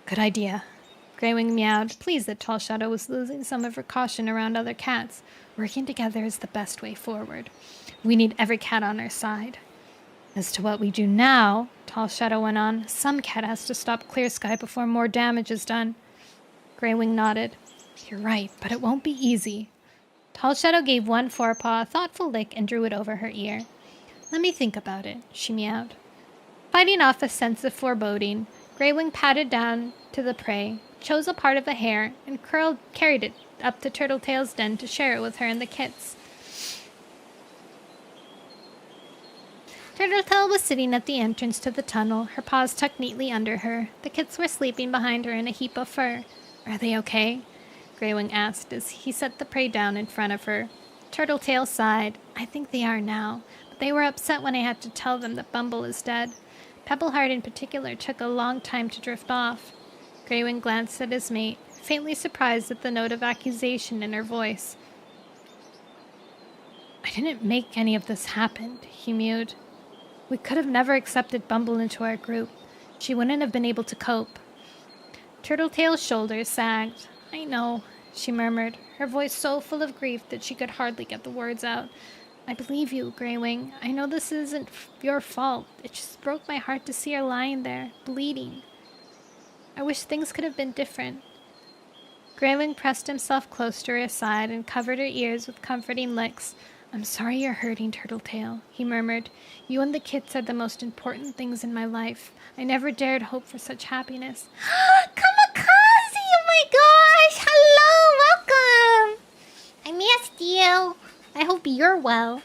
Good idea. Greywing meowed, pleased that Tall Shadow was losing some of her caution around other cats. Working together is the best way forward. We need every cat on our side. As to what we do now, Tall Shadow went on, some cat has to stop Clear Sky before more damage is done. Greywing nodded. You're right, but it won't be easy. Tall Shadow gave one forepaw a thoughtful lick and drew it over her ear. Let me think about it, she meowed. Fighting off a sense of foreboding, Greywing patted down to the prey, chose a part of a hair, and carried it up to Turtletail's den to share it with her and the kits. Turtletail was sitting at the entrance to the tunnel, her paws tucked neatly under her. The kits were sleeping behind her in a heap of fur. Are they okay? Greywing asked as he set the prey down in front of her. Turtletail sighed. I think they are now, but they were upset when I had to tell them that Bumble is dead. Pebbleheart in particular took a long time to drift off. Greywing glanced at his mate, faintly surprised at the note of accusation in her voice. I didn't make any of this happen, he mewed. We could have never accepted Bumble into our group. She wouldn't have been able to cope. Turtletail's shoulders sagged. I know, she murmured, her voice so full of grief that she could hardly get the words out. I believe you, Greywing. I know this isn't your fault. It just broke my heart to see her lying there, bleeding. I wish things could have been different. Greywing pressed himself close to her side and covered her ears with comforting licks. I'm sorry you're hurting, Turtletail, he murmured. You and the kits are the most important things in my life. I never dared hope for such happiness. Kamikaze! Oh my gosh! Hello! Welcome! I missed you. I hope you're well.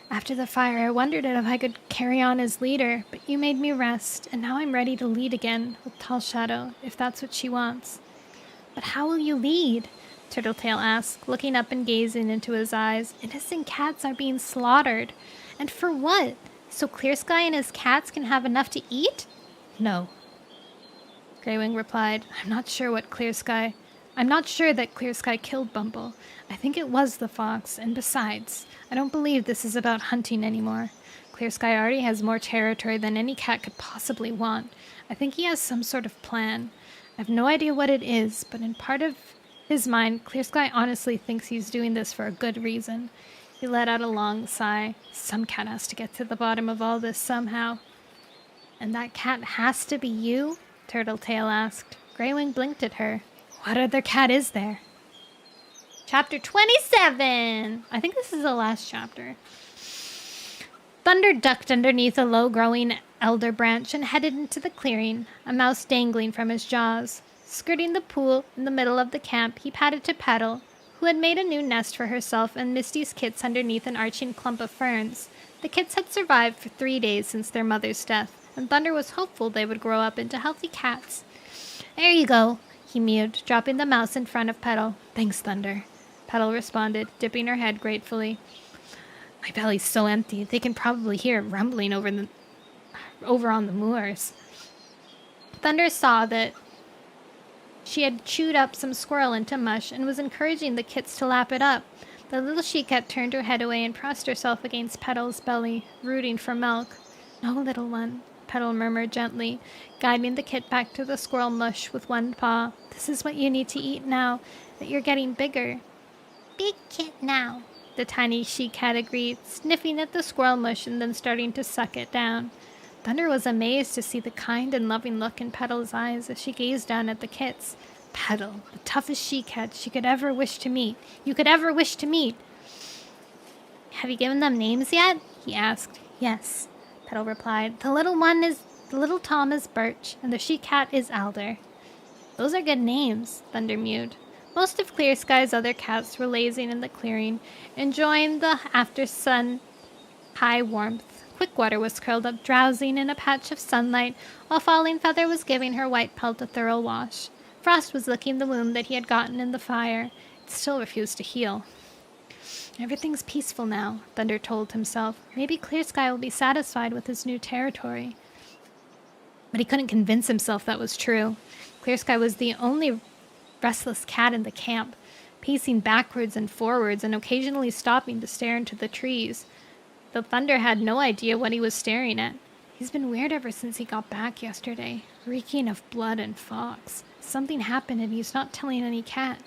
After the fire, I wondered if I could carry on as leader, but you made me rest, and now I'm ready to lead again with Tall Shadow, if that's what she wants. But how will you lead? Turtletail asked, looking up and gazing into his eyes. Innocent cats are being slaughtered. And for what? So Clear Sky and his cats can have enough to eat? No. Greywing replied, I'm not sure that Clear Sky killed Bumble. I think it was the fox, and besides, I don't believe this is about hunting anymore. Clear Sky already has more territory than any cat could possibly want. I think he has some sort of plan. I have no idea what it is, but in part of his mind, Clear Sky honestly thinks he's doing this for a good reason. He let out a long sigh. Some cat has to get to the bottom of all this somehow. And that cat has to be you? Turtletail asked. Greywing blinked at her. What other cat is there? Chapter 27! I think this is the last chapter. Thunder ducked underneath a low-growing elder branch and headed into the clearing, a mouse dangling from his jaws. Skirting the pool in the middle of the camp, he patted to Petal, who had made a new nest for herself and Misty's kits underneath an arching clump of ferns. The kits had survived for 3 days since their mother's death, and Thunder was hopeful they would grow up into healthy cats. There you go, he mewed, dropping the mouse in front of Petal. Thanks, Thunder. Petal responded, dipping her head gratefully. My belly's so empty, they can probably hear it rumbling over on the moors. Thunder saw that she had chewed up some squirrel into mush and was encouraging the kits to lap it up. The little she-cat turned her head away and pressed herself against Petal's belly, rooting for milk. No, little one, Petal murmured gently, guiding the kit back to the squirrel mush with one paw. This is what you need to eat now that you're getting bigger. Big kit now, the tiny she-cat agreed, sniffing at the squirrel mush and then starting to suck it down. Thunder was amazed to see the kind and loving look in Petal's eyes as she gazed down at the kits. Petal, the toughest she-cat she could ever wish to meet. You could ever wish to meet. Have you given them names yet? He asked. Yes, Petal replied. The little Tom is Birch, and the she-cat is Alder. Those are good names, Thunder mewed. Most of Clear Sky's other cats were lazing in the clearing, enjoying the after-sun high warmth. Quickwater was curled up drowsing in a patch of sunlight, while Falling Feather was giving her white pelt a thorough wash. Frost was licking the wound that he had gotten in the fire. It still refused to heal. Everything's peaceful now, Thunder told himself. Maybe Clear Sky will be satisfied with his new territory. But he couldn't convince himself that was true. Clear Sky was the only restless cat in the camp, pacing backwards and forwards and occasionally stopping to stare into the trees. Though Thunder had no idea what he was staring at. He's been weird ever since he got back yesterday, reeking of blood and fox. Something happened and he's not telling any cat.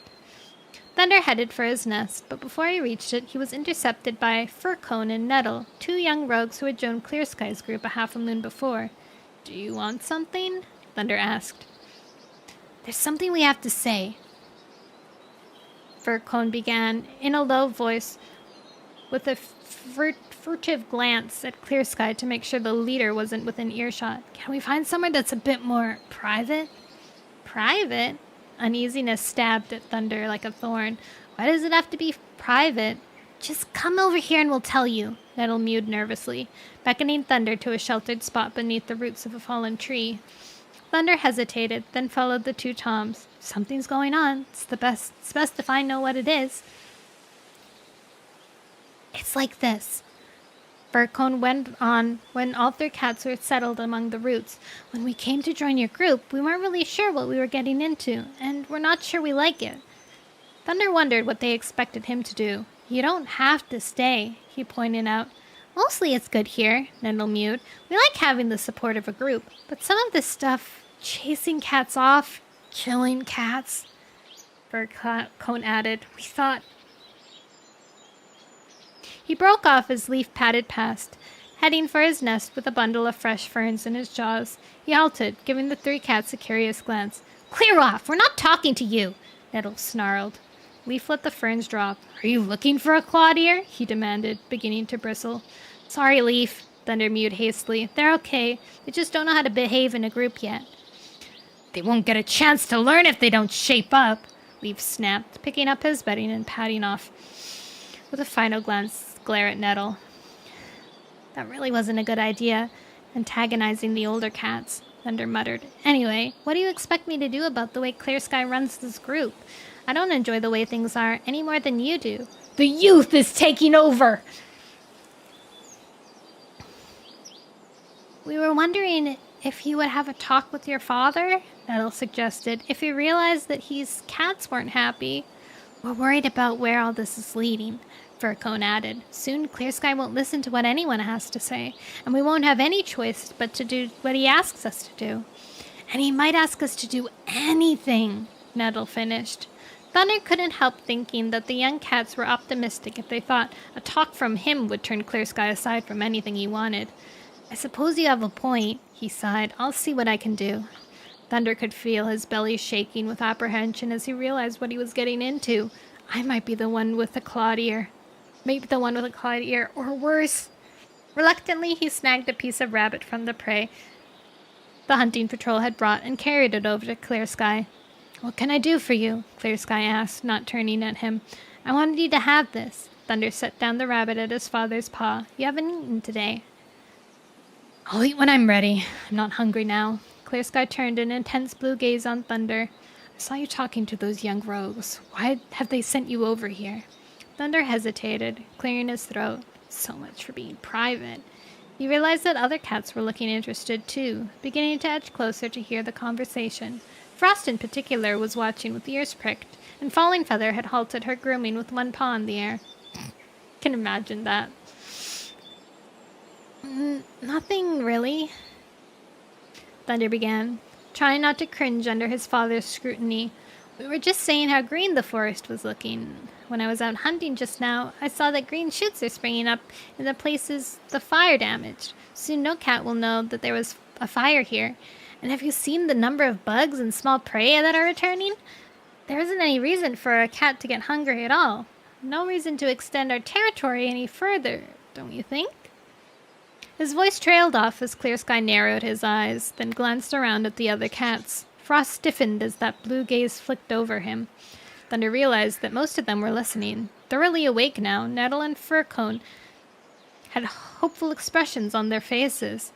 Thunder headed for his nest, but before he reached it, he was intercepted by Furcone and Nettle, 2 young rogues who had joined Clear Sky's group a half a moon before. Do you want something? Thunder asked. There's something we have to say, Furcone began, in a low voice, with a furtive glance at Clear Sky to make sure the leader wasn't within earshot. Can we find somewhere that's a bit more private? Private? Uneasiness stabbed at Thunder like a thorn. Why does it have to be private? Just come over here and we'll tell you, Nettle mewed nervously, beckoning Thunder to a sheltered spot beneath the roots of a fallen tree. Thunder hesitated, then followed the 2 Toms. Something's going on. It's best if I know what it is. It's like this. Furcone went on when all 3 cats were settled among the roots. When we came to join your group, we weren't really sure what we were getting into, and we're not sure we like it. Thunder wondered what they expected him to do. You don't have to stay, he pointed out. Mostly it's good here, Nettle mewed. We like having the support of a group, but some of this stuff, chasing cats off, killing cats, Furcone added, we thought... He broke off as Leaf padded past, heading for his nest with a bundle of fresh ferns in his jaws. He halted, giving the 3 cats a curious glance. Clear off! We're not talking to you! Nettle snarled. Leaf let the ferns drop. Are you looking for a Claudier? He demanded, beginning to bristle. Sorry, Leaf, Thunder mewed hastily. They're okay. They just don't know how to behave in a group yet. They won't get a chance to learn if they don't shape up, Leaf snapped, picking up his bedding and padding off. With a final glare at Nettle. That really wasn't a good idea, antagonizing the older cats, Thunder muttered. Anyway, what do you expect me to do about the way Clear Sky runs this group? I don't enjoy the way things are any more than you do. The youth is taking over! We were wondering if you would have a talk with your father, Nettle suggested, if he realized that his cats weren't happy. We're worried about where all this is leading, Furcone added. Soon Clear Sky won't listen to what anyone has to say, and we won't have any choice but to do what he asks us to do. And he might ask us to do anything, Nettle finished. Thunder couldn't help thinking that the young cats were optimistic if they thought a talk from him would turn Clear Sky aside from anything he wanted. I suppose you have a point, he sighed. I'll see what I can do. Thunder could feel his belly shaking with apprehension as he realized what he was getting into. I might be the one with the clawed ear. Maybe the one with a clawed ear, or worse. Reluctantly, he snagged a piece of rabbit from the prey the hunting patrol had brought and carried it over to Clear Sky. What can I do for you? Clear Sky asked, not turning at him. I wanted you to have this. Thunder set down the rabbit at his father's paw. You haven't eaten today. I'll eat when I'm ready. I'm not hungry now. Clear Sky turned an intense blue gaze on Thunder. I saw you talking to those young rogues. Why have they sent you over here? Thunder hesitated, clearing his throat. So much for being private. He realized that other cats were looking interested too, beginning to edge closer to hear the conversation. Frost in particular was watching with ears pricked, and Falling Feather had halted her grooming with one paw in the air. Can imagine that. Nothing really, Thunder began, trying not to cringe under his father's scrutiny. We were just saying how green the forest was looking. When I was out hunting just now, I saw that green shoots are springing up in the places the fire damaged. Soon no cat will know that there was a fire here. And have you seen the number of bugs and small prey that are returning? There isn't any reason for a cat to get hungry at all. No reason to extend our territory any further, don't you think? His voice trailed off as Clear Sky narrowed his eyes, then glanced around at the other cats. Frost stiffened as that blue gaze flicked over him. Thunder realized that most of them were listening. Thoroughly awake now, Nettle and Furcone had hopeful expressions on their faces.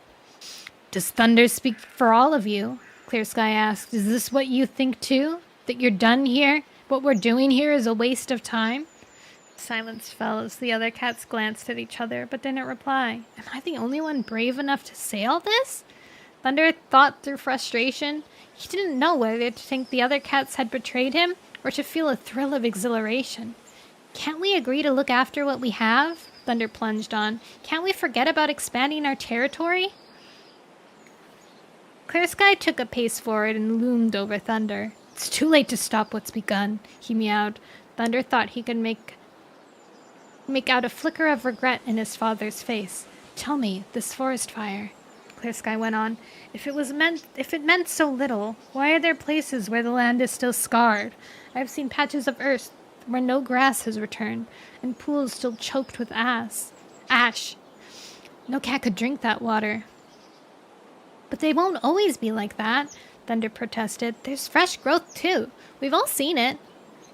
Does Thunder speak for all of you? Clear Sky asked. Is this what you think too? That you're done here? What we're doing here is a waste of time? Silence fell as the other cats glanced at each other, but didn't reply. Am I the only one brave enough to say all this? Thunder thought through frustration. He didn't know whether to think the other cats had betrayed him or to feel a thrill of exhilaration. Can't we agree to look after what we have? Thunder plunged on. Can't we forget about expanding our territory? Clear Sky took a pace forward and loomed over Thunder. It's too late to stop what's begun, he meowed. Thunder thought he could make out a flicker of regret in his father's face. Tell me, this forest fire, Clear Sky went on, if it meant so little, why are there places where the land is still scarred? I've seen patches of earth where no grass has returned, and pools still choked with ash. No cat could drink that water. But they won't always be like that, Thunder protested. There's fresh growth, too. We've all seen it.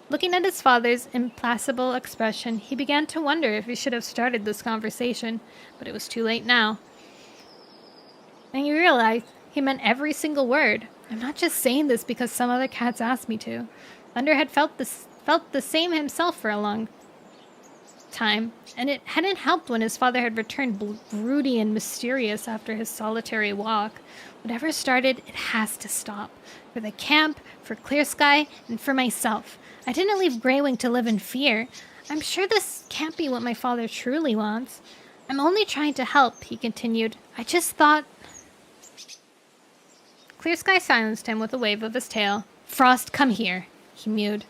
Looking at his father's implacable expression, he began to wonder if he should have started this conversation, but it was too late now. And he realized he meant every single word. I'm not just saying this because some other cats asked me to. Thunder had felt the same himself for a long time, and it hadn't helped when his father had returned broody and mysterious after his solitary walk. Whatever started, it has to stop. For the camp, for Clear Sky, and for myself. I didn't leave Greywing to live in fear. I'm sure this can't be what my father truly wants. I'm only trying to help, he continued. I just thought... Clear Sky silenced him with a wave of his tail. Frost, come here, he mewed.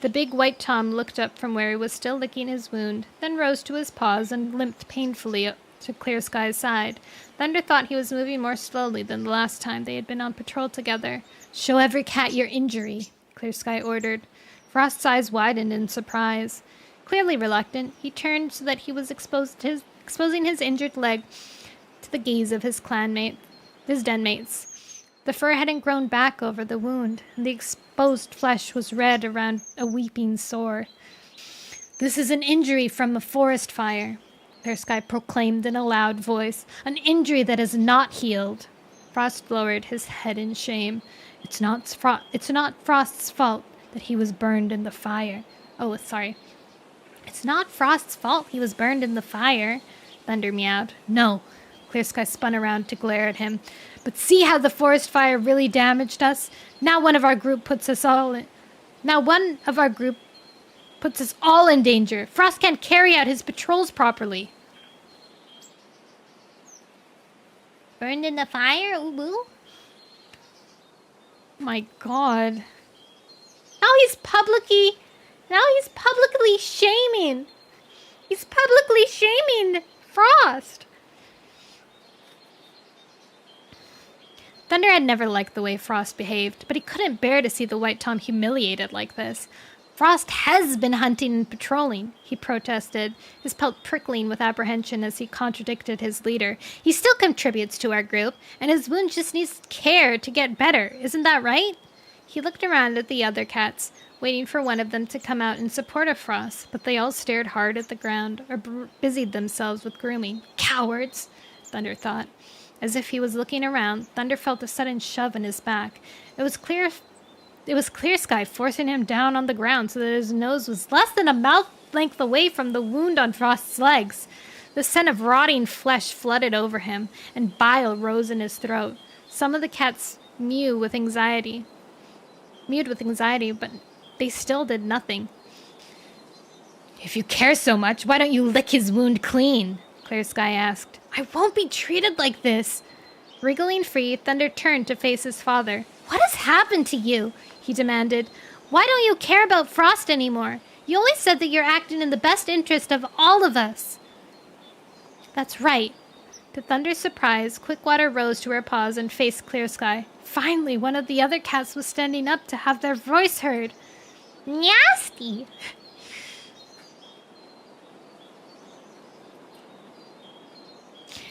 The big white Tom looked up from where he was still licking his wound, then rose to his paws and limped painfully to Clear Sky's side. Thunder thought he was moving more slowly than the last time they had been on patrol together. Show every cat your injury, Clear Sky ordered. Frost's eyes widened in surprise. Clearly reluctant, he turned so that he was exposing his injured leg to the gaze of his den mates. The fur hadn't grown back over the wound, and the exposed flesh was red around a weeping sore. This is an injury from a forest fire, Clear Sky proclaimed in a loud voice. An injury that is not healed. Frost lowered his head in shame. It's not Frost's fault that he was burned in the fire. Oh, sorry. It's not Frost's fault he was burned in the fire, Thunder meowed. No. Clear Sky spun around to glare at him. But see how the forest fire really damaged us? Now one of our group puts us all in danger. Frost can't carry out his patrols properly. Burned in the fire, Ubu? My God. Now he's publicly shaming. He's publicly shaming Frost. Thunder had never liked the way Frost behaved, but he couldn't bear to see the White Tom humiliated like this. Frost has been hunting and patrolling, he protested, his pelt prickling with apprehension as he contradicted his leader. He still contributes to our group, and his wound just needs care to get better, isn't that right? He looked around at the other cats, waiting for one of them to come out in support of Frost, but they all stared hard at the ground or busied themselves with grooming. Cowards, Thunder thought. As if he was looking around, Thunder felt a sudden shove in his back. It was Clear Sky forcing him down on the ground so that his nose was less than a mouth length away from the wound on Frost's legs. The scent of rotting flesh flooded over him, and bile rose in his throat. Some of the cats mewed with anxiety, but they still did nothing. If you care so much, why don't you lick his wound clean? Clear Sky asked. I won't be treated like this. Wriggling free, Thunder turned to face his father. What has happened to you? He demanded. Why don't you care about Frost anymore? You always said that you're acting in the best interest of all of us. That's right. To Thunder's surprise, Quickwater rose to her paws and faced Clear Sky. Finally, one of the other cats was standing up to have their voice heard. Nasty!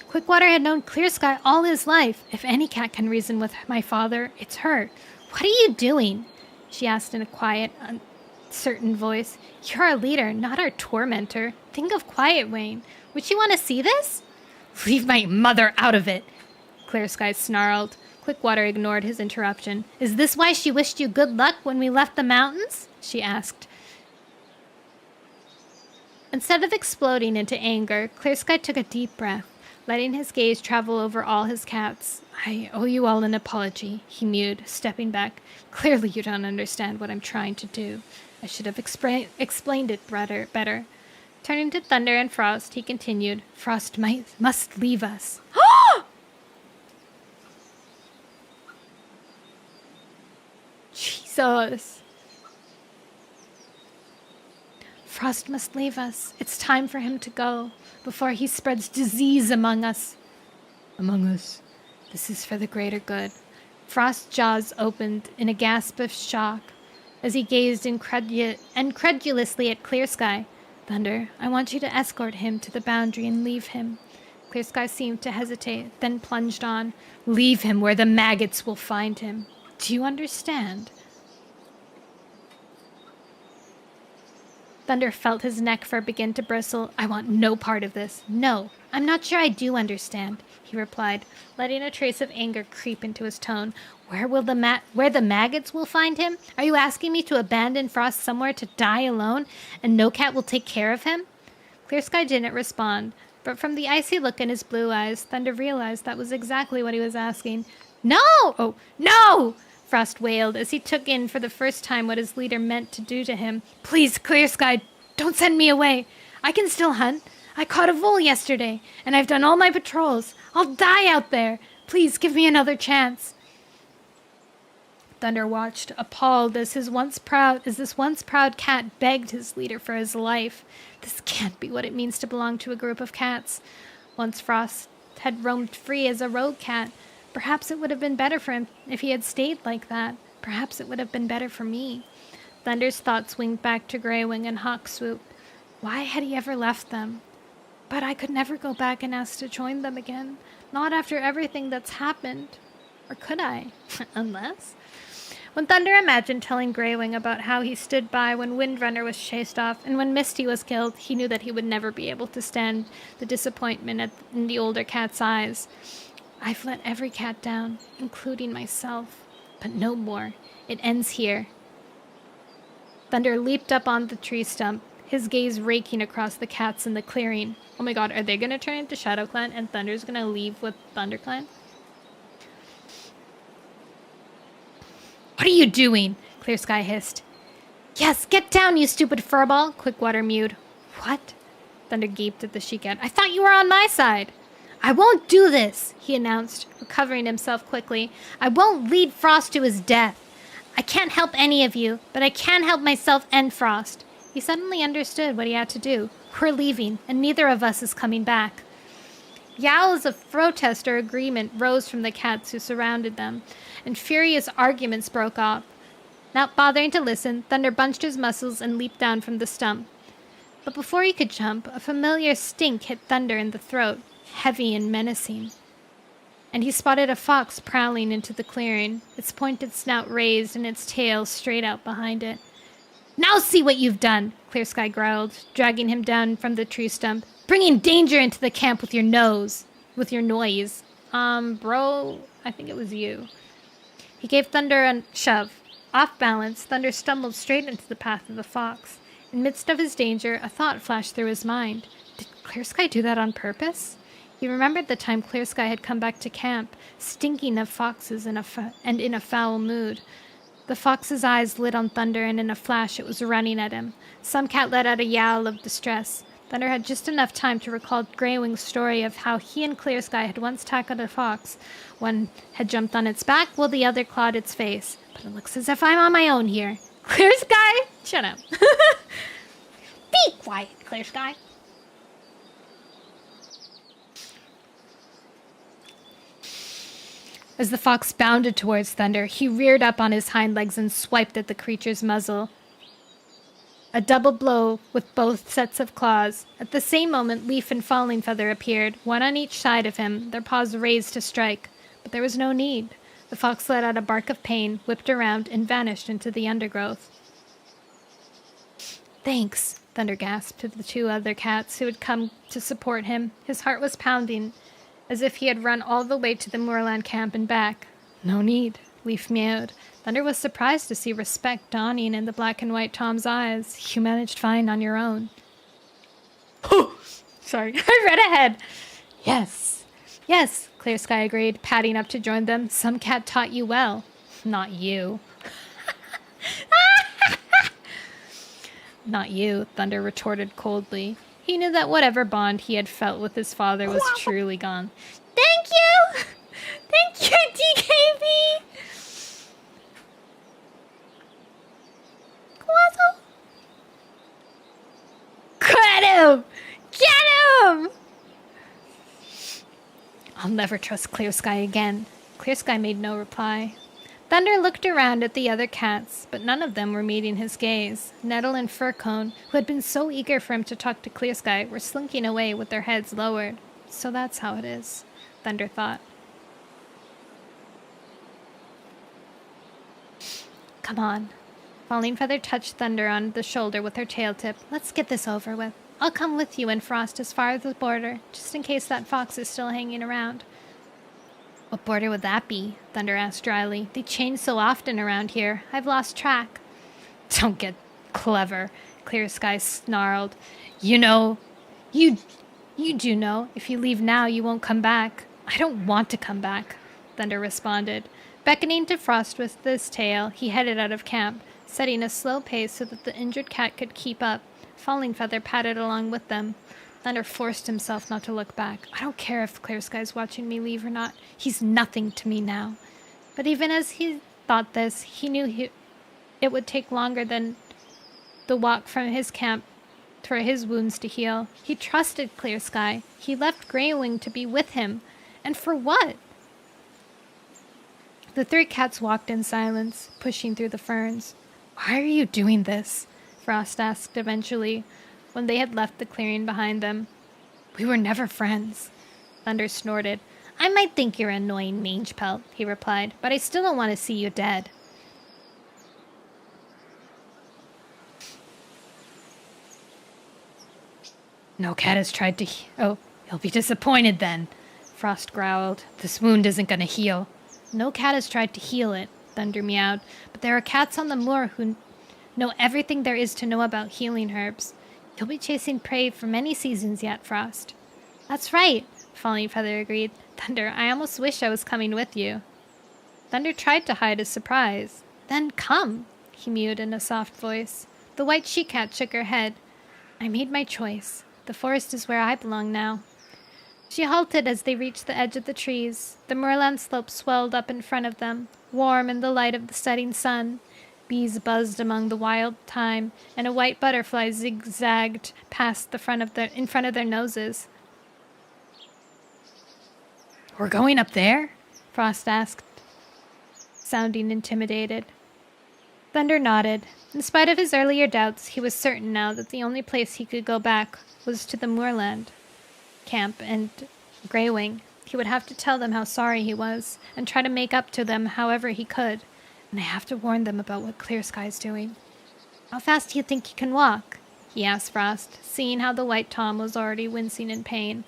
Quickwater had known Clear Sky all his life. If any cat can reason with my father, it's her. What are you doing? She asked in a quiet, uncertain voice. You're our leader, not our tormentor. Think of Quiet Wayne. Would she want to see this? Leave my mother out of it, Clear Sky snarled. Quickwater ignored his interruption. Is this why she wished you good luck when we left the mountains? She asked. Instead of exploding into anger, Clear Sky took a deep breath, letting his gaze travel over all his cats. I owe you all an apology, he mewed, stepping back. Clearly you don't understand what I'm trying to do. I should have explained it better. Turning to Thunder and Frost, he continued, Frost must leave us. Jesus. Frost must leave us. It's time for him to go, before he spreads disease among us. Among us. This is for the greater good. Frost's jaws opened in a gasp of shock as he gazed incredulously at Clear Sky. Thunder, I want you to escort him to the boundary and leave him. Clear Sky seemed to hesitate, then plunged on. Leave him where the maggots will find him. Do you understand? Thunder felt his neck fur begin to bristle. I want no part of this. No, I'm not sure I do understand, he replied, letting a trace of anger creep into his tone. Where the maggots will find him? Are you asking me to abandon Frost somewhere to die alone, and no cat will take care of him? Clear Sky didn't respond, but from the icy look in his blue eyes, Thunder realized that was exactly what he was asking. No! Oh, no! Frost wailed as he took in for the first time what his leader meant to do to him. Please, Clear Sky, don't send me away. I can still hunt. I caught a vole yesterday, and I've done all my patrols. I'll die out there. Please give me another chance. Thunder watched, appalled as this once proud cat begged his leader for his life. This can't be what it means to belong to a group of cats. Once Frost had roamed free as a rogue cat. Perhaps it would have been better for him if he had stayed like that. Perhaps it would have been better for me. Thunder's thoughts winged back to Greywing and Hawkswoop. Why had he ever left them? But I could never go back and ask to join them again. Not after everything that's happened. Or could I? Unless... When Thunder imagined telling Greywing about how he stood by when Windrunner was chased off and when Misty was killed, he knew that he would never be able to stand the disappointment in the older cat's eyes. I've let every cat down, including myself. But no more. It ends here. Thunder leaped up on the tree stump, his gaze raking across the cats in the clearing. Oh my god, are they going to turn into Shadow Clan and Thunder's going to leave with Thunder Clan? What are you doing? Clear Sky hissed. Yes, get down, you stupid furball, Quickwater mewed. What? Thunder gaped at the she-cat. I thought you were on my side. I won't do this, he announced, recovering himself quickly. I won't lead Frost to his death. I can't help any of you, but I can help myself and Frost. He suddenly understood what he had to do. We're leaving, and neither of us is coming back. Yowls of protest or agreement rose from the cats who surrounded them, and furious arguments broke out. Not bothering to listen, Thunder bunched his muscles and leaped down from the stump. But before he could jump, a familiar stink hit Thunder in the throat, heavy and menacing. And he spotted a fox prowling into the clearing, its pointed snout raised and its tail straight out behind it. Now see what you've done, Clear Sky growled, dragging him down from the tree stump. Bringing danger into the camp with your noise. Bro, I think it was you. He gave Thunder a shove. Off balance, Thunder stumbled straight into the path of the fox. In midst of his danger, a thought flashed through his mind. Did Clear Sky do that on purpose? He remembered the time Clear Sky had come back to camp, stinking of foxes and in a foul mood. The fox's eyes lit on Thunder, and in a flash it was running at him. Some cat let out a yowl of distress. Thunder had just enough time to recall Greywing's story of how he and Clear Sky had once tackled a fox. One had jumped on its back while the other clawed its face. But it looks as if I'm on my own here. Clear Sky? Shut up. quiet, Clear Sky. As the fox bounded towards Thunder, he reared up on his hind legs and swiped at the creature's muzzle. A double blow with both sets of claws. At the same moment, Leaf and Falling Feather appeared, one on each side of him, their paws raised to strike. But there was no need. The fox let out a bark of pain, whipped around, and vanished into the undergrowth. Thanks, Thunder gasped to the two other cats who had come to support him. His heart was pounding, as if he had run all the way to the moorland camp and back. No need, Leaf meowed. Thunder was surprised to see respect dawning in the black and white Tom's eyes. You managed fine on your own. Sorry, I read ahead. Yes, Clear Sky agreed, padding up to join them. Some cat taught you well. Not you. Not you, Thunder retorted coldly. He knew that whatever bond he had felt with his father was truly gone. Thank you! Thank you, DKB! Get him! Get him! I'll never trust Clear Sky again. Clear Sky made no reply. Thunder looked around at the other cats, but none of them were meeting his gaze. Nettle and Furcone, who had been so eager for him to talk to Clear Sky, were slinking away with their heads lowered. So that's how it is, Thunder thought. Come on. Falling Feather touched Thunder on the shoulder with her tail tip. Let's get this over with. I'll come with you and Frost as far as the border, just in case that fox is still hanging around. What border would that be? Thunder asked dryly. They change so often around here. I've lost track. Don't get clever, Clear Sky snarled. You do know. If you leave now, you won't come back. I don't want to come back, Thunder responded. Beckoning to Frost with his tail, he headed out of camp, setting a slow pace so that the injured cat could keep up. Falling Feather padded along with them. Thunder forced himself not to look back. I don't care if Clear Sky's watching me leave or not. He's nothing to me now. But even as he thought this, he knew it would take longer than the walk from his camp for his wounds to heal. He trusted Clear Sky. He left Greywing to be with him. And for what? The three cats walked in silence, pushing through the ferns. Why are you doing this? Frost asked eventually, when they had left the clearing behind them. We were never friends. Thunder snorted. I might think you're an annoying mange pelt, he replied, but I still don't want to see you dead. No cat has tried to Oh, you'll be disappointed then, Frost growled. This wound isn't going to heal. No cat has tried to heal it, Thunder meowed, but there are cats on the moor who know everything there is to know about healing herbs. You'll be chasing prey for many seasons yet, Frost. That's right, Falling Feather agreed. Thunder, I almost wish I was coming with you. Thunder tried to hide his surprise. Then come, he mewed in a soft voice. The white she-cat shook her head. I made my choice. The forest is where I belong now. She halted as they reached the edge of the trees. The moorland slope swelled up in front of them, warm in the light of the setting sun. Bees buzzed among the wild thyme, and a white butterfly zigzagged past in front of their noses. We're going up there? Frost asked, sounding intimidated. Thunder nodded. In spite of his earlier doubts, he was certain now that the only place he could go back was to the moorland camp and Greywing. He would have to tell them how sorry he was, and try to make up to them however he could. And I have to warn them about what Clear Sky's doing. How fast do you think you can walk? He asked Frost, seeing how the white Tom was already wincing in pain.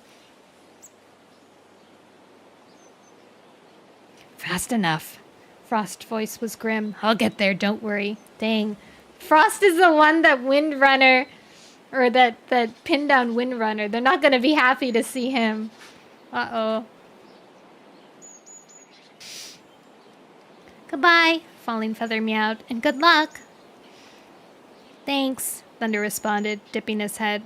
Fast enough. Frost's voice was grim. I'll get there, don't worry. Dang. Frost is the one that Windrunner, or that pinned down Windrunner. They're not going to be happy to see him. Uh-oh. Goodbye, Falling Feather meowed, and good luck. Thanks, Thunder responded, dipping his head.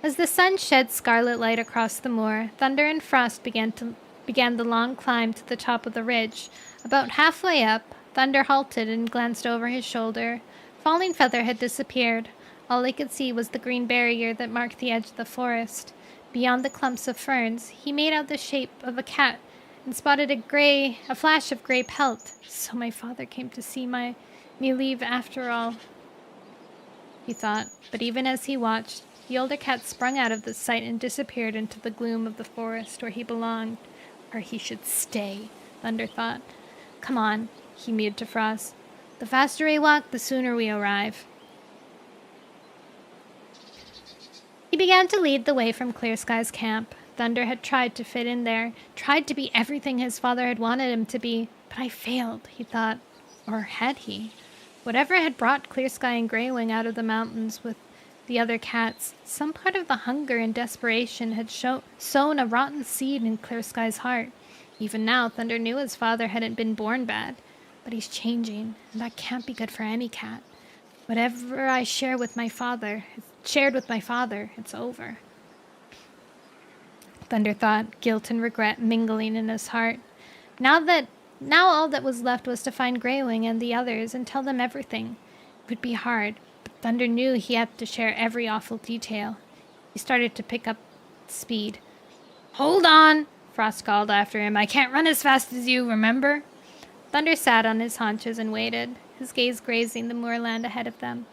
As the sun shed scarlet light across the moor, Thunder and Frost began the long climb to the top of the ridge. About halfway up, Thunder halted and glanced over his shoulder. Falling Feather had disappeared. All they could see was the green barrier that marked the edge of the forest. Beyond the clumps of ferns, he made out the shape of a cat and spotted a flash of gray pelt. So my father came to see me leave after all, he thought. But even as he watched, the older cat sprung out of the sight and disappeared into the gloom of the forest where he belonged. Where he should stay, Thunder thought. Come on, he mewed to Frost. The faster we walk, the sooner we arrive. He began to lead the way from Clear Sky's camp. Thunder had tried to fit in there, tried to be everything his father had wanted him to be, but I failed, he thought. Or had he? Whatever had brought Clear Sky and Greywing out of the mountains with the other cats, some part of the hunger and desperation had sown a rotten seed in Clear Sky's heart. Even now, Thunder knew his father hadn't been born bad, but he's changing, and that can't be good for any cat. Whatever I shared with my father, it's over. Thunder thought, guilt and regret mingling in his heart. Now all that was left was to find Greywing and the others and tell them everything. It would be hard, but Thunder knew he had to share every awful detail. He started to pick up speed. Hold on, Frost called after him. I can't run as fast as you, remember? Thunder sat on his haunches and waited, his gaze grazing the moorland ahead of them.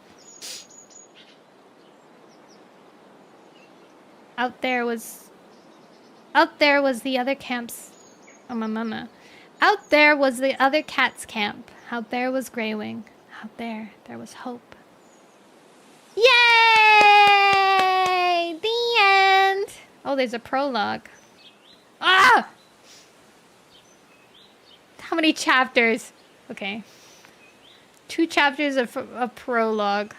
Out there was the other camp's... Oh, my mama. Out there was the other cat's camp. Out there was Greywing. Out there was hope. Yay! The end! Oh, there's a prologue. Ah! How many chapters? Okay. 2 chapters of a prologue.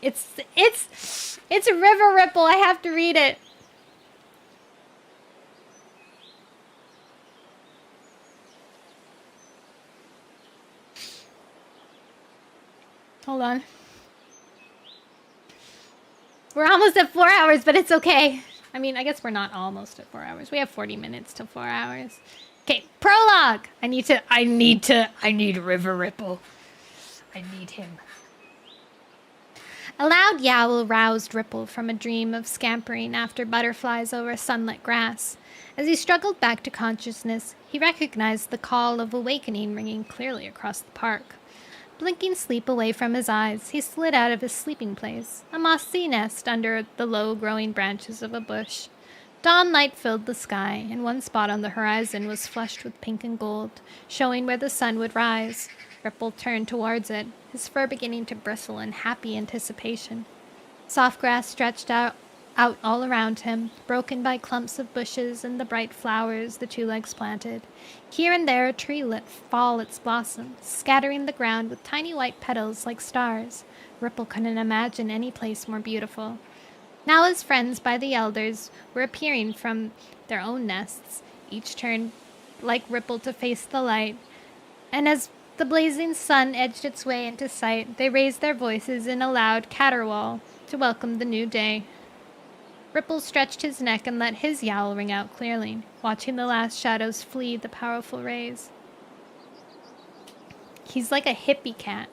It's a river ripple. I have to read it. Hold on. We're almost at 4 hours, but it's okay. I mean, I guess we're not almost at 4 hours. We have 40 minutes to 4 hours. Okay, prologue. I need River Ripple. I need him. A loud yowl roused Ripple from a dream of scampering after butterflies over sunlit grass. As he struggled back to consciousness, he recognized the call of awakening ringing clearly across the park. Blinking sleep away from his eyes, he slid out of his sleeping place, a mossy nest under the low-growing branches of a bush. Dawn light filled the sky, and one spot on the horizon was flushed with pink and gold, showing where the sun would rise. Ripple turned towards it, his fur beginning to bristle in happy anticipation. Soft grass stretched out all around him, broken by clumps of bushes and the bright flowers the 2 legs planted. Here and there a tree let fall its blossoms, scattering the ground with tiny white petals like stars. Ripple couldn't imagine any place more beautiful. Now his friends by the elders were appearing from their own nests, each turned like Ripple to face the light, and as the blazing sun edged its way into sight, they raised their voices in a loud caterwaul to welcome the new day. Ripple stretched his neck and let his yowl ring out clearly, watching the last shadows flee the powerful rays. He's like a hippie cat.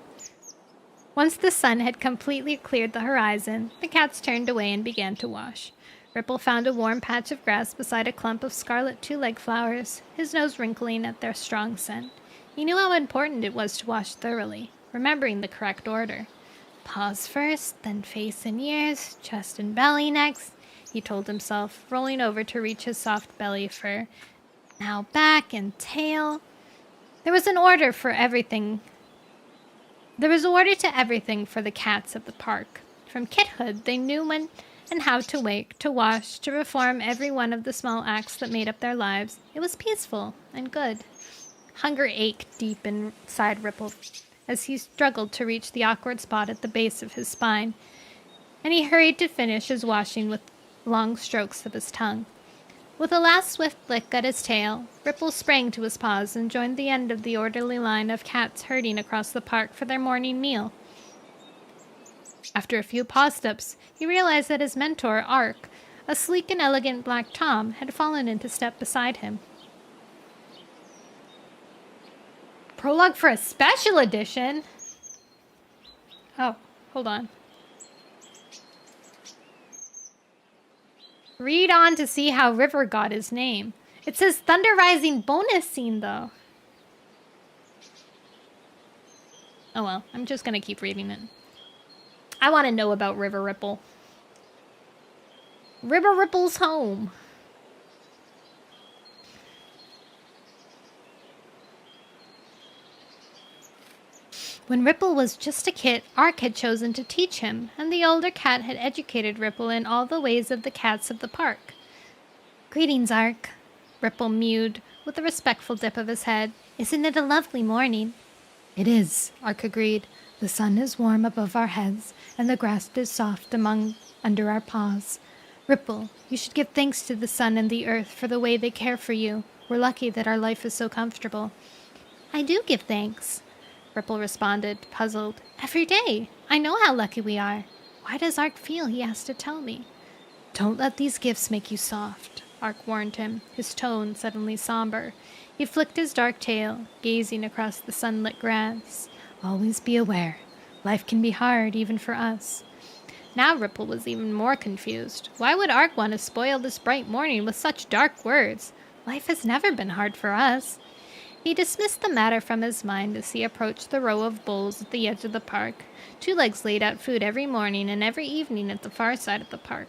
Once the sun had completely cleared the horizon, the cats turned away and began to wash. Ripple found a warm patch of grass beside a clump of scarlet 2-leg flowers, his nose wrinkling at their strong scent. He knew how important it was to wash thoroughly, remembering the correct order. Paws first, then face and ears, chest and belly next, he told himself, rolling over to reach his soft belly fur. Now back and tail. There was an order for everything. There was order to everything for the cats at the park. From kithood, they knew when and how to wake, to wash, to perform every one of the small acts that made up their lives. It was peaceful and good. Hunger ached deep inside Ripple as he struggled to reach the awkward spot at the base of his spine, and he hurried to finish his washing with long strokes of his tongue. With a last swift flick at his tail, Ripple sprang to his paws and joined the end of the orderly line of cats herding across the park for their morning meal. After a few paw steps, he realized that his mentor, Ark, a sleek and elegant black Tom, had fallen into step beside him. Prologue for a special edition? Oh, Hold on. Read on to see how River got his name. It says Thunder Rising bonus scene, though. Oh well, I'm just gonna keep reading it. I want to know about River Ripple. River Ripple's home. When Ripple was just a kid, Ark had chosen to teach him, and the older cat had educated Ripple in all the ways of the cats of the park. Greetings, Ark, Ripple mewed, with a respectful dip of his head. Isn't it a lovely morning? It is, Ark agreed. The sun is warm above our heads, and the grass is soft under our paws. Ripple, you should give thanks to the sun and the earth for the way they care for you. We're lucky that our life is so comfortable. I do give thanks, Ripple responded, puzzled. Every day. I know how lucky we are. Why does Ark feel he has to tell me? Don't let these gifts make you soft, Ark warned him, his tone suddenly somber. He flicked his dark tail, gazing across the sunlit grass. Always be aware. Life can be hard, even for us. Now Ripple was even more confused. Why would Ark want to spoil this bright morning with such dark words? Life has never been hard for us. He dismissed the matter from his mind as he approached the row of bulls at the edge of the park. Two Legs laid out food every morning and every evening at the far side of the park.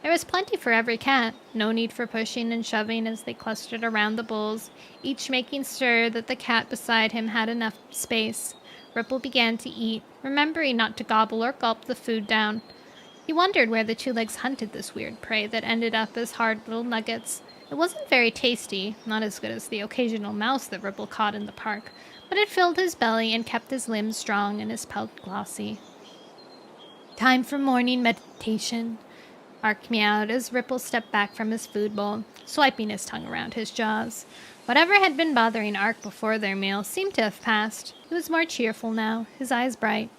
There was plenty for every cat, no need for pushing and shoving as they clustered around the bulls, each making sure that the cat beside him had enough space. Ripple began to eat, remembering not to gobble or gulp the food down. He wondered where the Two Legs hunted this weird prey that ended up as hard little nuggets. It wasn't very tasty, not as good as the occasional mouse that Ripple caught in the park, but it filled his belly and kept his limbs strong and his pelt glossy. Time for morning meditation, Ark meowed as Ripple stepped back from his food bowl, swiping his tongue around his jaws. Whatever had been bothering Ark before their meal seemed to have passed. He was more cheerful now, his eyes bright.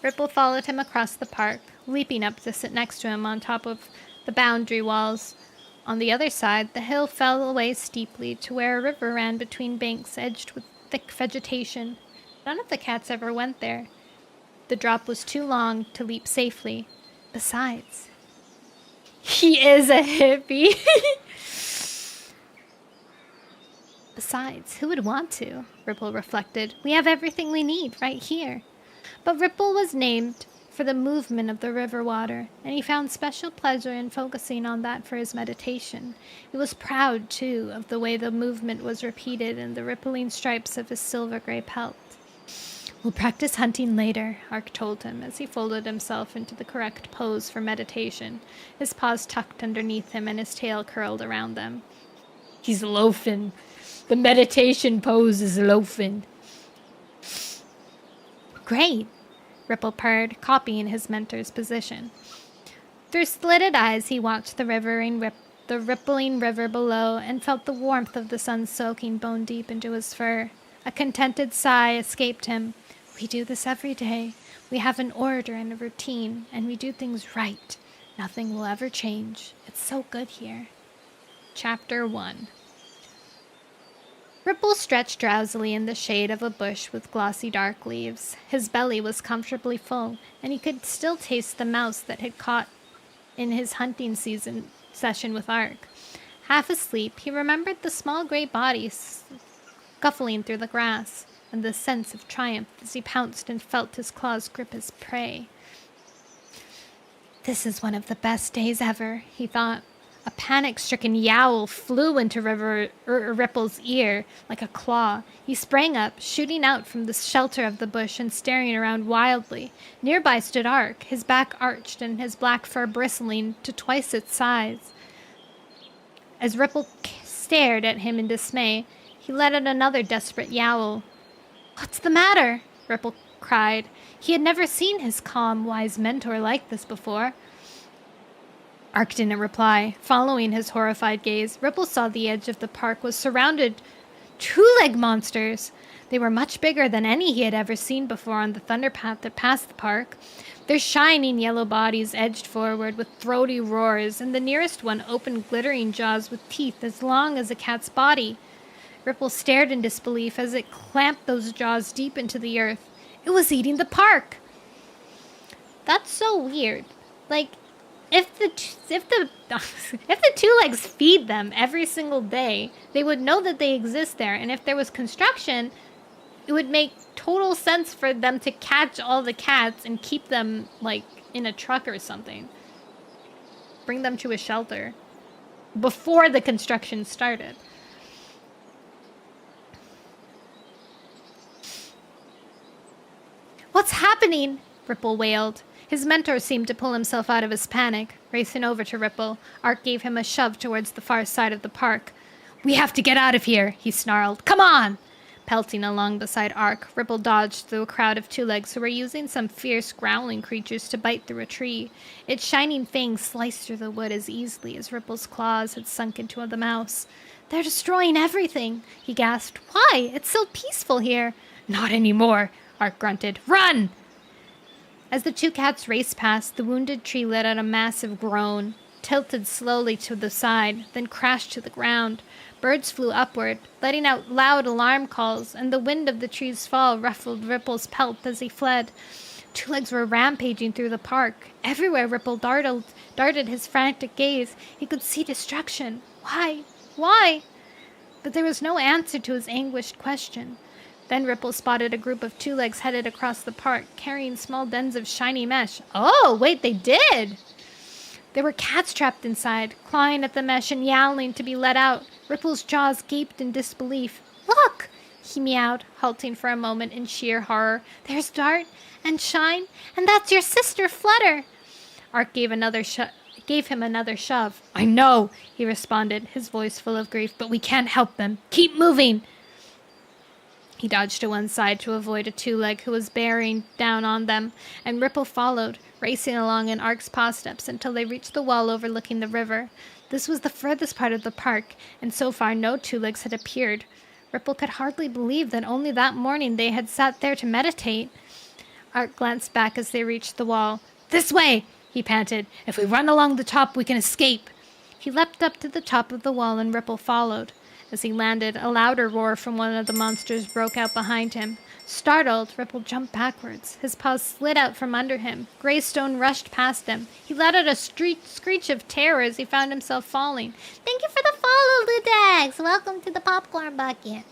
Ripple followed him across the park, leaping up to sit next to him on top of the boundary walls. On the other side, the hill fell away steeply to where a river ran between banks edged with thick vegetation. None of the cats ever went there. The drop was too long to leap safely. Besides, he is a hippie. Besides, who would want to? Ripple reflected. We have everything we need right here. But Ripple was named for the movement of the river water, and he found special pleasure in focusing on that for his meditation. He was proud, too, of the way the movement was repeated in the rippling stripes of his silver-gray pelt. We'll practice hunting later, Ark told him as he folded himself into the correct pose for meditation, his paws tucked underneath him and his tail curled around them. He's loafing. The meditation pose is loafing. Great, Ripple purred, copying his mentor's position. Through slitted eyes, he watched the rippling river below and felt the warmth of the sun soaking bone deep into his fur. A contented sigh escaped him. We do this every day. We have an order and a routine, and we do things right. Nothing will ever change. It's so good here. Chapter 1. Ripple stretched drowsily in the shade of a bush with glossy dark leaves. His belly was comfortably full, and he could still taste the mouse that had caught in his hunting session with Ark. Half asleep, he remembered the small gray body scuffling through the grass, and the sense of triumph as he pounced and felt his claws grip his prey. This is one of the best days ever, he thought. A panic-stricken yowl flew into Ripple's ear like a claw. He sprang up, shooting out from the shelter of the bush and staring around wildly. Nearby stood Ark, his back arched and his black fur bristling to twice its size. As Ripple stared at him in dismay, he let out another desperate yowl. What's the matter? Ripple cried. He had never seen his calm, wise mentor like this before. Ark didn't reply. Following his horrified gaze, Ripple saw the edge of the park was surrounded two-leg monsters. They were much bigger than any he had ever seen before on the thunder path that passed the park. Their shining yellow bodies edged forward with throaty roars, and the nearest one opened glittering jaws with teeth as long as a cat's body. Ripple stared in disbelief as it clamped those jaws deep into the earth. It was eating the park! That's so weird. Like, if the if the two legs feed them every single day, they would know that they exist there. And if there was construction, it would make total sense for them to catch all the cats and keep them like in a truck or something. Bring them to a shelter before the construction started. What's happening? Ripple wailed. His mentor seemed to pull himself out of his panic. Racing over to Ripple, Ark gave him a shove towards the far side of the park. We have to get out of here, he snarled. Come on! Pelting along beside Ark, Ripple dodged through a crowd of two-legs who were using some fierce, growling creatures to bite through a tree. Its shining fangs sliced through the wood as easily as Ripple's claws had sunk into the mouse. They're destroying everything, he gasped. Why? It's so peaceful here. Not anymore, Ark grunted. Run! As the two cats raced past, the wounded tree let out a massive groan, tilted slowly to the side, then crashed to the ground. Birds flew upward, letting out loud alarm calls, and the wind of the tree's fall ruffled Ripple's pelt as he fled. Two legs were rampaging through the park. Everywhere Ripple darted his frantic gaze, he could see destruction. Why? Why? But there was no answer to his anguished question. Then Ripple spotted a group of two legs headed across the park, carrying small dens of shiny mesh. Oh, wait, they did! There were cats trapped inside, clawing at the mesh and yowling to be let out. Ripple's jaws gaped in disbelief. Look! He meowed, halting for a moment in sheer horror. There's Dart and Shine, and that's your sister, Flutter. Ark gave him another shove. I know, he responded, his voice full of grief, but we can't help them. Keep moving! He dodged to one side to avoid a two-leg who was bearing down on them, and Ripple followed, racing along in Ark's paw steps until they reached the wall overlooking the river. This was the furthest part of the park, and so far no two-legs had appeared. Ripple could hardly believe that only that morning they had sat there to meditate. Ark glanced back as they reached the wall. This way, he panted. If we run along the top, we can escape. He leapt up to the top of the wall and Ripple followed. As he landed, a louder roar from one of the monsters broke out behind him. Startled, Ripple jumped backwards. His paws slid out from under him. Greystone rushed past him. He let out a screech of terror as he found himself falling. Thank you for the follow, Ludex. Welcome to the popcorn bucket.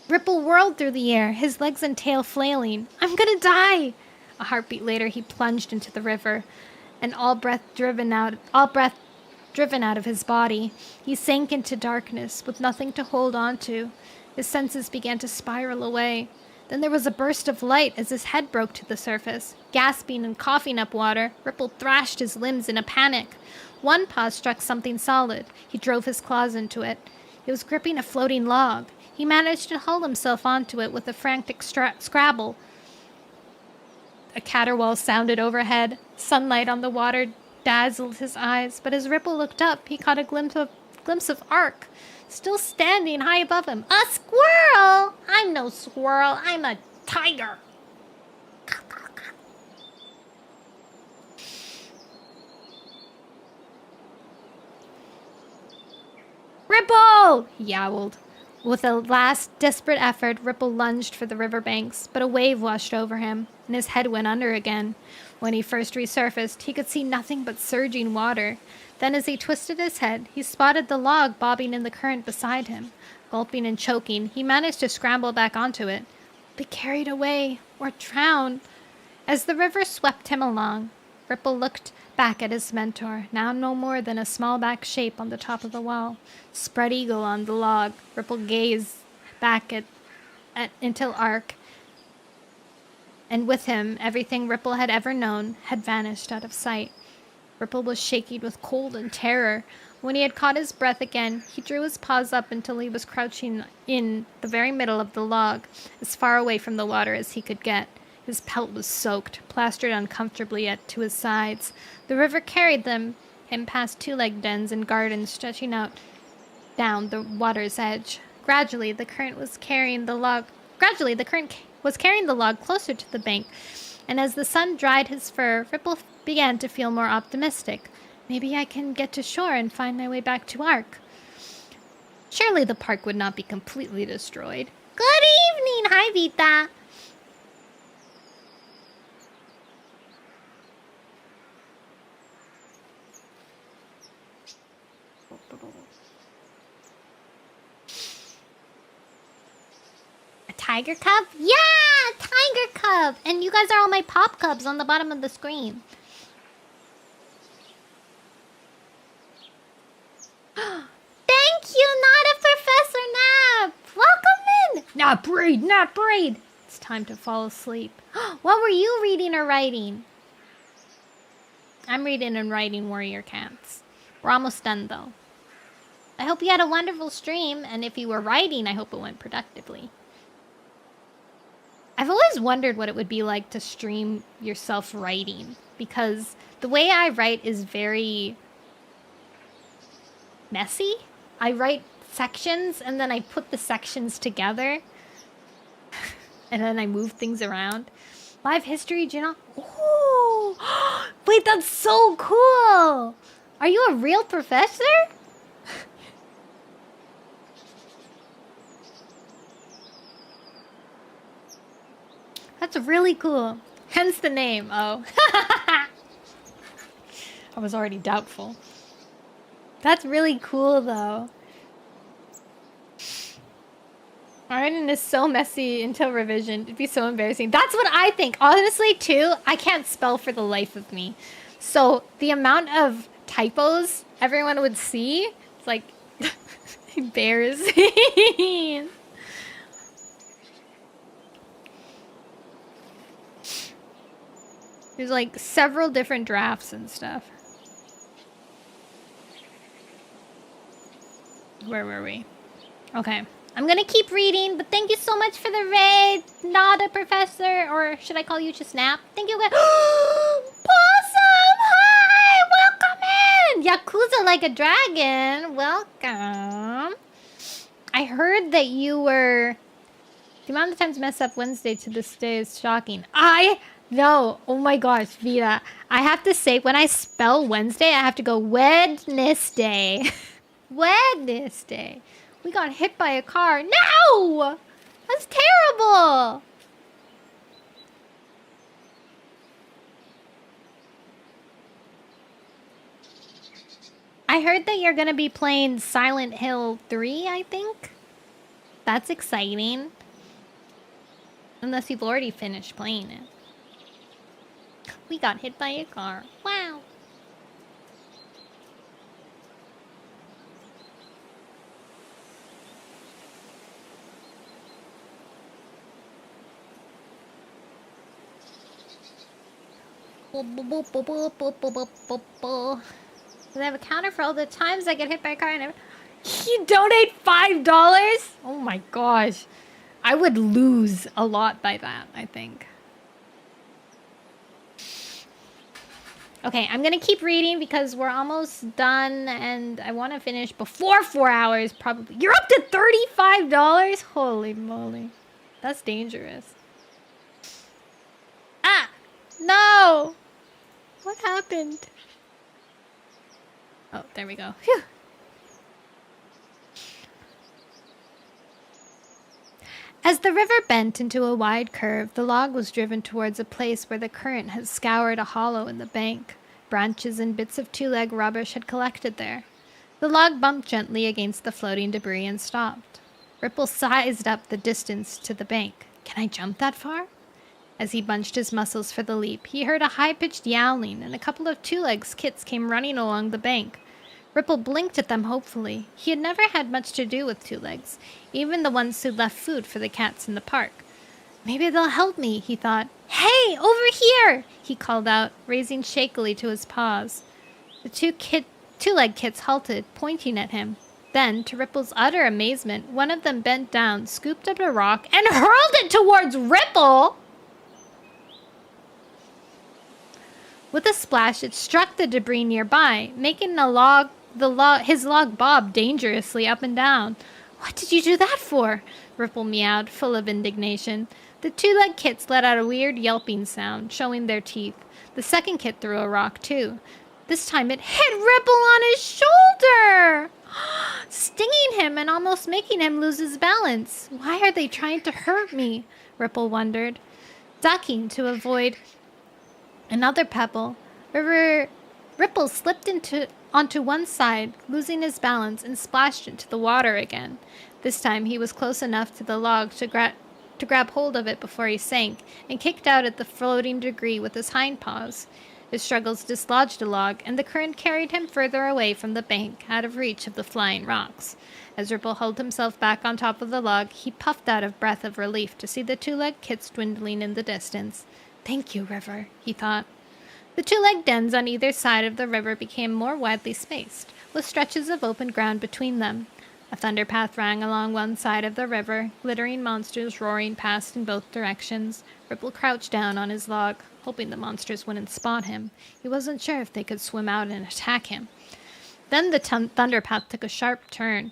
Ripple whirled through the air, his legs and tail flailing. I'm gonna die! A heartbeat later, he plunged into the river, and all breath driven out of his body. He sank into darkness, with nothing to hold on to. His senses began to spiral away. Then there was a burst of light as his head broke to the surface. Gasping and coughing up water, Ripple thrashed his limbs in a panic. One paw struck something solid. He drove his claws into it. It was gripping a floating log. He managed to haul himself onto it with a frantic scrabble. A caterwaul sounded overhead. Sunlight on the water dazzled his eyes, but as Ripple looked up, he caught a glimpse of Ark, still standing high above him. A squirrel? I'm no squirrel. I'm a tiger. Ripple! He yowled. With a last desperate effort, Ripple lunged for the riverbanks, but a wave washed over him, and his head went under again. When he first resurfaced, he could see nothing but surging water. Then as he twisted his head, he spotted the log bobbing in the current beside him. Gulping and choking, he managed to scramble back onto it. Be carried away, or drown. As the river swept him along, Ripple looked back at his mentor, now no more than a small back shape on the top of the wall. Spread eagle on the log, Ripple gazed back until Ark, and with him everything Ripple had ever known had vanished out of sight. Ripple was shaking with cold and terror. When he had caught his breath again, he drew his paws up until he was crouching in the very middle of the log, as far away from the water as he could get. His pelt was soaked, plastered uncomfortably to his sides. The river carried him past two-leg dens and gardens stretching out down the water's edge. Gradually, the current was carrying the log closer to the bank, and as the sun dried his fur, Ripple began to feel more optimistic. Maybe I can get to shore and find my way back to Ark. Surely the park would not be completely destroyed. Good evening. Hi, Vita. A tiger cub? Yeah! Tiger cub! And you guys are all my pop cubs on the bottom of the screen. Thank you, not a Professor Nap! Welcome in! Not breed, not breed! It's time to fall asleep. What were you reading or writing? I'm reading and writing Warrior Cats. We're almost done, though. I hope you had a wonderful stream, and if you were writing, I hope it went productively. I've always wondered what it would be like to stream yourself writing, because the way I write is very messy. I write sections, and then I put the sections together, and then I move things around. Live history, Gina. Ooh! Wait, that's so cool! Are you a real professor? That's really cool. Hence the name. Oh. I was already doubtful. That's really cool, though. Writing is so messy until revision. It'd be so embarrassing. That's what I think. Honestly, too, I can't spell for the life of me. So the amount of typos everyone would see, it's like embarrassing. There's like several different drafts and stuff. Where were we? Okay. I'm gonna keep reading, but thank you so much for the raid, not a professor, or should I call you just Nap? Thank you guys. Possum! Hi! Welcome in! Yakuza like a dragon. Welcome. I heard that you were... The amount of times mess up Wednesday to this day is shocking. No. Oh my gosh, Vita. I have to say, when I spell Wednesday, I have to go Wednesday. Wednesday. We got hit by a car. No! That's terrible! I heard that you're gonna be playing Silent Hill 3, I think? That's exciting. Unless you've already finished playing it. We got hit by a car. Wow. Do they have a counter for all the times I get hit by a car? And you donate $5? Oh my gosh. I would lose a lot by that, I think. Okay, I'm gonna keep reading because we're almost done and I want to finish before 4 hours, probably. You're up to $35? Holy moly. That's dangerous. Ah! No! What happened? Oh, there we go. Phew. As the river bent into a wide curve, the log was driven towards a place where the current had scoured a hollow in the bank. Branches and bits of two-leg rubbish had collected there. The log bumped gently against the floating debris and stopped. Ripple sized up the distance to the bank. Can I jump that far? As he bunched his muscles for the leap, he heard a high-pitched yowling, and a couple of two-legs kits came running along the bank. Ripple blinked at them hopefully. He had never had much to do with two-legs, even the ones who left food for the cats in the park. Maybe they'll help me, he thought. Hey, over here! He called out, raising shakily to his paws. The two-leg kits halted, pointing at him. Then, to Ripple's utter amazement, one of them bent down, scooped up a rock, and hurled it towards Ripple! With a splash, it struck the debris nearby, making his log bob dangerously up and down. What did you do that for? Ripple meowed, full of indignation. The two-leg kits let out a weird yelping sound, showing their teeth. The second kit threw a rock, too. This time it hit Ripple on his shoulder! Stinging him and almost making him lose his balance. Why are they trying to hurt me? Ripple wondered. Ducking to avoid another pebble, Ripple slipped onto one side, losing his balance, and splashed into the water again. This time he was close enough to the log to grab hold of it before he sank, and kicked out at the floating debris with his hind paws. His struggles dislodged a log, and the current carried him further away from the bank, out of reach of the flying rocks. As Ripple held himself back on top of the log, he puffed out a breath of relief to see the two-legged kits dwindling in the distance. "Thank you, river," he thought. The two-legged dens on either side of the river became more widely spaced, with stretches of open ground between them. A thunder path rang along one side of the river, glittering monsters roaring past in both directions. Ripple crouched down on his log, hoping the monsters wouldn't spot him. He wasn't sure if they could swim out and attack him. Then the thunder path took a sharp turn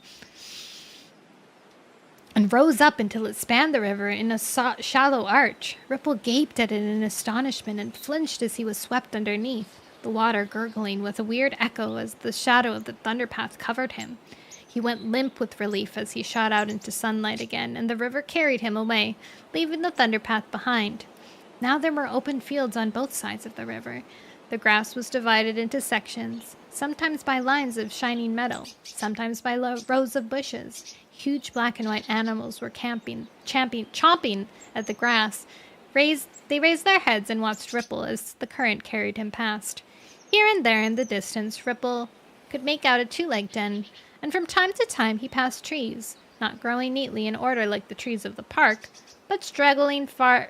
and rose up until it spanned the river in a shallow arch. Ripple gaped at it in astonishment and flinched as he was swept underneath, the water gurgling with a weird echo as the shadow of the thunder path covered him. He went limp with relief as he shot out into sunlight again, and the river carried him away, leaving the thunder path behind. Now there were open fields on both sides of the river. The grass was divided into sections, sometimes by lines of shining metal, sometimes by rows of bushes. Huge black and white animals were chomping at the grass. They raised their heads and watched Ripple as the current carried him past. Here and there in the distance, Ripple could make out a two-legged den, and from time to time he passed trees, not growing neatly in order like the trees of the park, but struggling far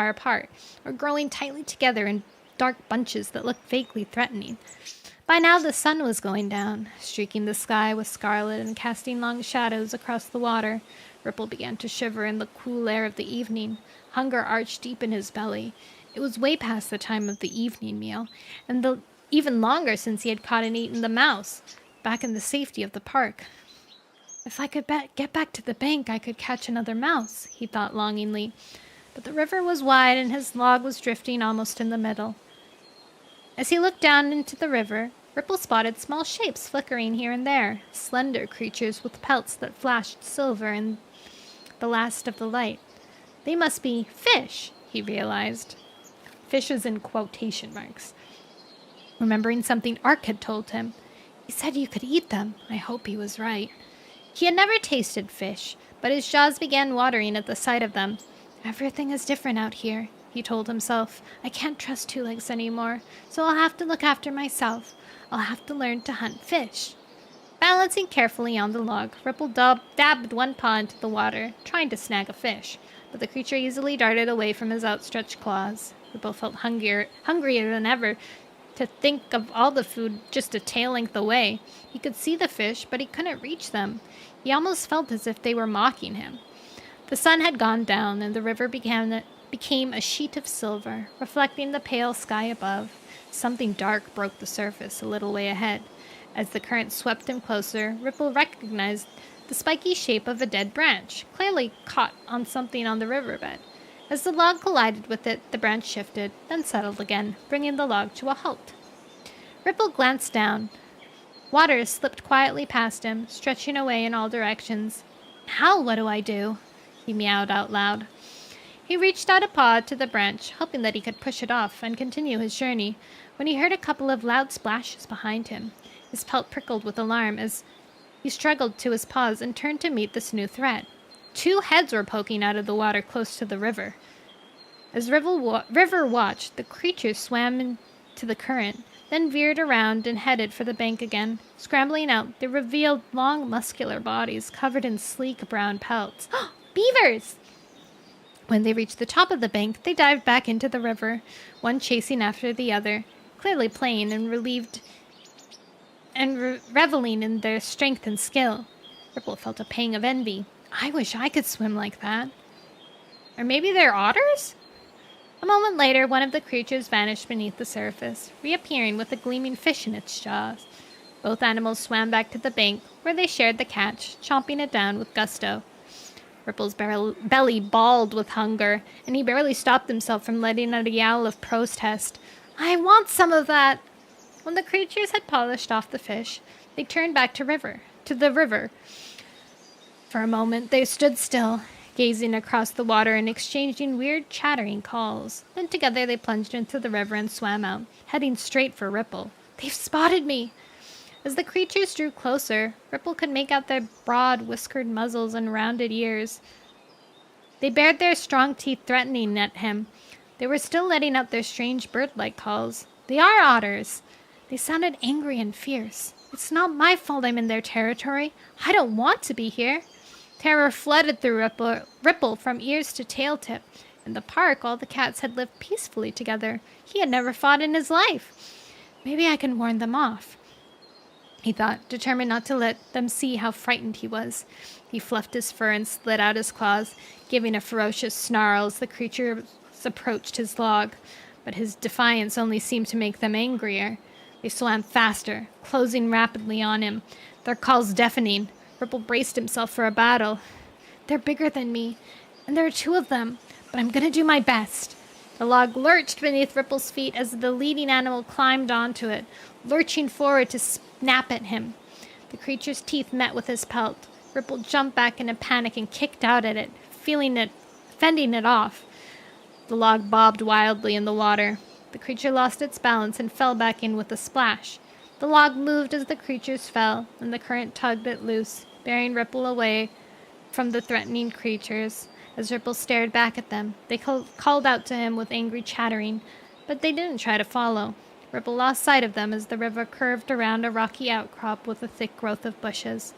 apart, or growing tightly together in dark bunches that looked vaguely threatening. By now the sun was going down, streaking the sky with scarlet and casting long shadows across the water. Ripple began to shiver in the cool air of the evening. Hunger arched deep in his belly. It was way past the time of the evening meal, and even longer since he had caught and eaten the mouse, back in the safety of the park. If I could get back to the bank, I could catch another mouse, he thought longingly. But the river was wide, and his log was drifting almost in the middle. As he looked down into the river, Ripple spotted small shapes flickering here and there, slender creatures with pelts that flashed silver in the last of the light. They must be fish, he realized. Fishes in quotation marks. Remembering something Ark had told him. He said you could eat them. I hope he was right. He had never tasted fish, but his jaws began watering at the sight of them. Everything is different out here, he told himself. I can't trust two legs anymore, so I'll have to look after myself. I'll have to learn to hunt fish. Balancing carefully on the log, Ripple dabbed one paw into the water, trying to snag a fish, but the creature easily darted away from his outstretched claws. Ripple felt hungrier than ever to think of all the food just a tail length away. He could see the fish, but he couldn't reach them. He almost felt as if they were mocking him. The sun had gone down, and the river became a sheet of silver, reflecting the pale sky above. Something dark broke the surface a little way ahead. As the current swept him closer, Ripple recognized the spiky shape of a dead branch, clearly caught on something on the riverbed. As the log collided with it, the branch shifted, then settled again, bringing the log to a halt. Ripple glanced down. Water slipped quietly past him, stretching away in all directions. Now what do I do? He meowed out loud. He reached out a paw to the branch, hoping that he could push it off and continue his journey, when he heard a couple of loud splashes behind him. His pelt prickled with alarm as he struggled to his paws and turned to meet this new threat. Two heads were poking out of the water close to the river. As River watched, the creatures swam into the current, then veered around and headed for the bank again. Scrambling out, they revealed long, muscular bodies covered in sleek brown pelts. Beavers! When they reached the top of the bank, they dived back into the river, one chasing after the other, clearly playing and reveling in their strength and skill. Ripple felt a pang of envy. I wish I could swim like that. Or maybe they're otters? A moment later, one of the creatures vanished beneath the surface, reappearing with a gleaming fish in its jaws. Both animals swam back to the bank, where they shared the catch, chomping it down with gusto. Ripple's belly bawled with hunger, and he barely stopped himself from letting out a yowl of protest. I want some of that! When the creatures had polished off the fish, they turned back to the river. For a moment, they stood still, gazing across the water and exchanging weird chattering calls. Then together they plunged into the river and swam out, heading straight for Ripple. They've spotted me! As the creatures drew closer, Ripple could make out their broad, whiskered muzzles and rounded ears. They bared their strong teeth threatening at him. They were still letting out their strange bird-like calls. They are otters! They sounded angry and fierce. It's not my fault I'm in their territory. I don't want to be here. Terror flooded through Ripple from ears to tail tip. In the park, all the cats had lived peacefully together. He had never fought in his life. Maybe I can warn them off, he thought, determined not to let them see how frightened he was. He fluffed his fur and slid out his claws, giving a ferocious snarl as the creatures approached his log. But his defiance only seemed to make them angrier. They swam faster, closing rapidly on him, their calls deafening. Ripple braced himself for a battle. They're bigger than me, and there are 2 of them, but I'm gonna do my best. The log lurched beneath Ripple's feet as the leading animal climbed onto it, lurching forward to snap at him. The creature's teeth met with his pelt. Ripple jumped back in a panic and kicked out at it, fending it off. The log bobbed wildly in the water. The creature lost its balance and fell back in with a splash. The log moved as the creatures fell, and the current tugged it loose, bearing Ripple away from the threatening creatures. As Ripple stared back at them, they called out to him with angry chattering, but they didn't try to follow. Ripple lost sight of them as the river curved around a rocky outcrop with a thick growth of bushes.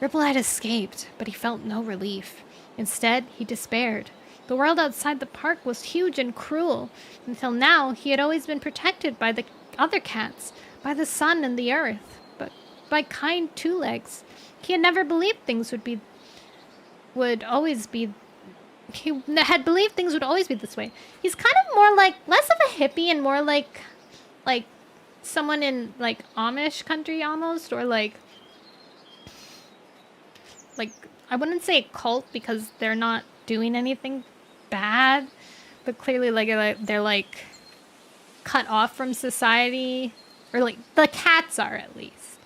Ripple had escaped, but he felt no relief. Instead, he despaired. The world outside the park was huge and cruel. Until now, he had always been protected by the other cats, by the sun and the earth, but by kind two-legs. He had never believed things would always be this way. He's kind of more like, less of a hippie and more like someone in like Amish country almost, or like I wouldn't say a cult because they're not doing anything bad, but clearly they're like cut off from society, or like the cats are at least.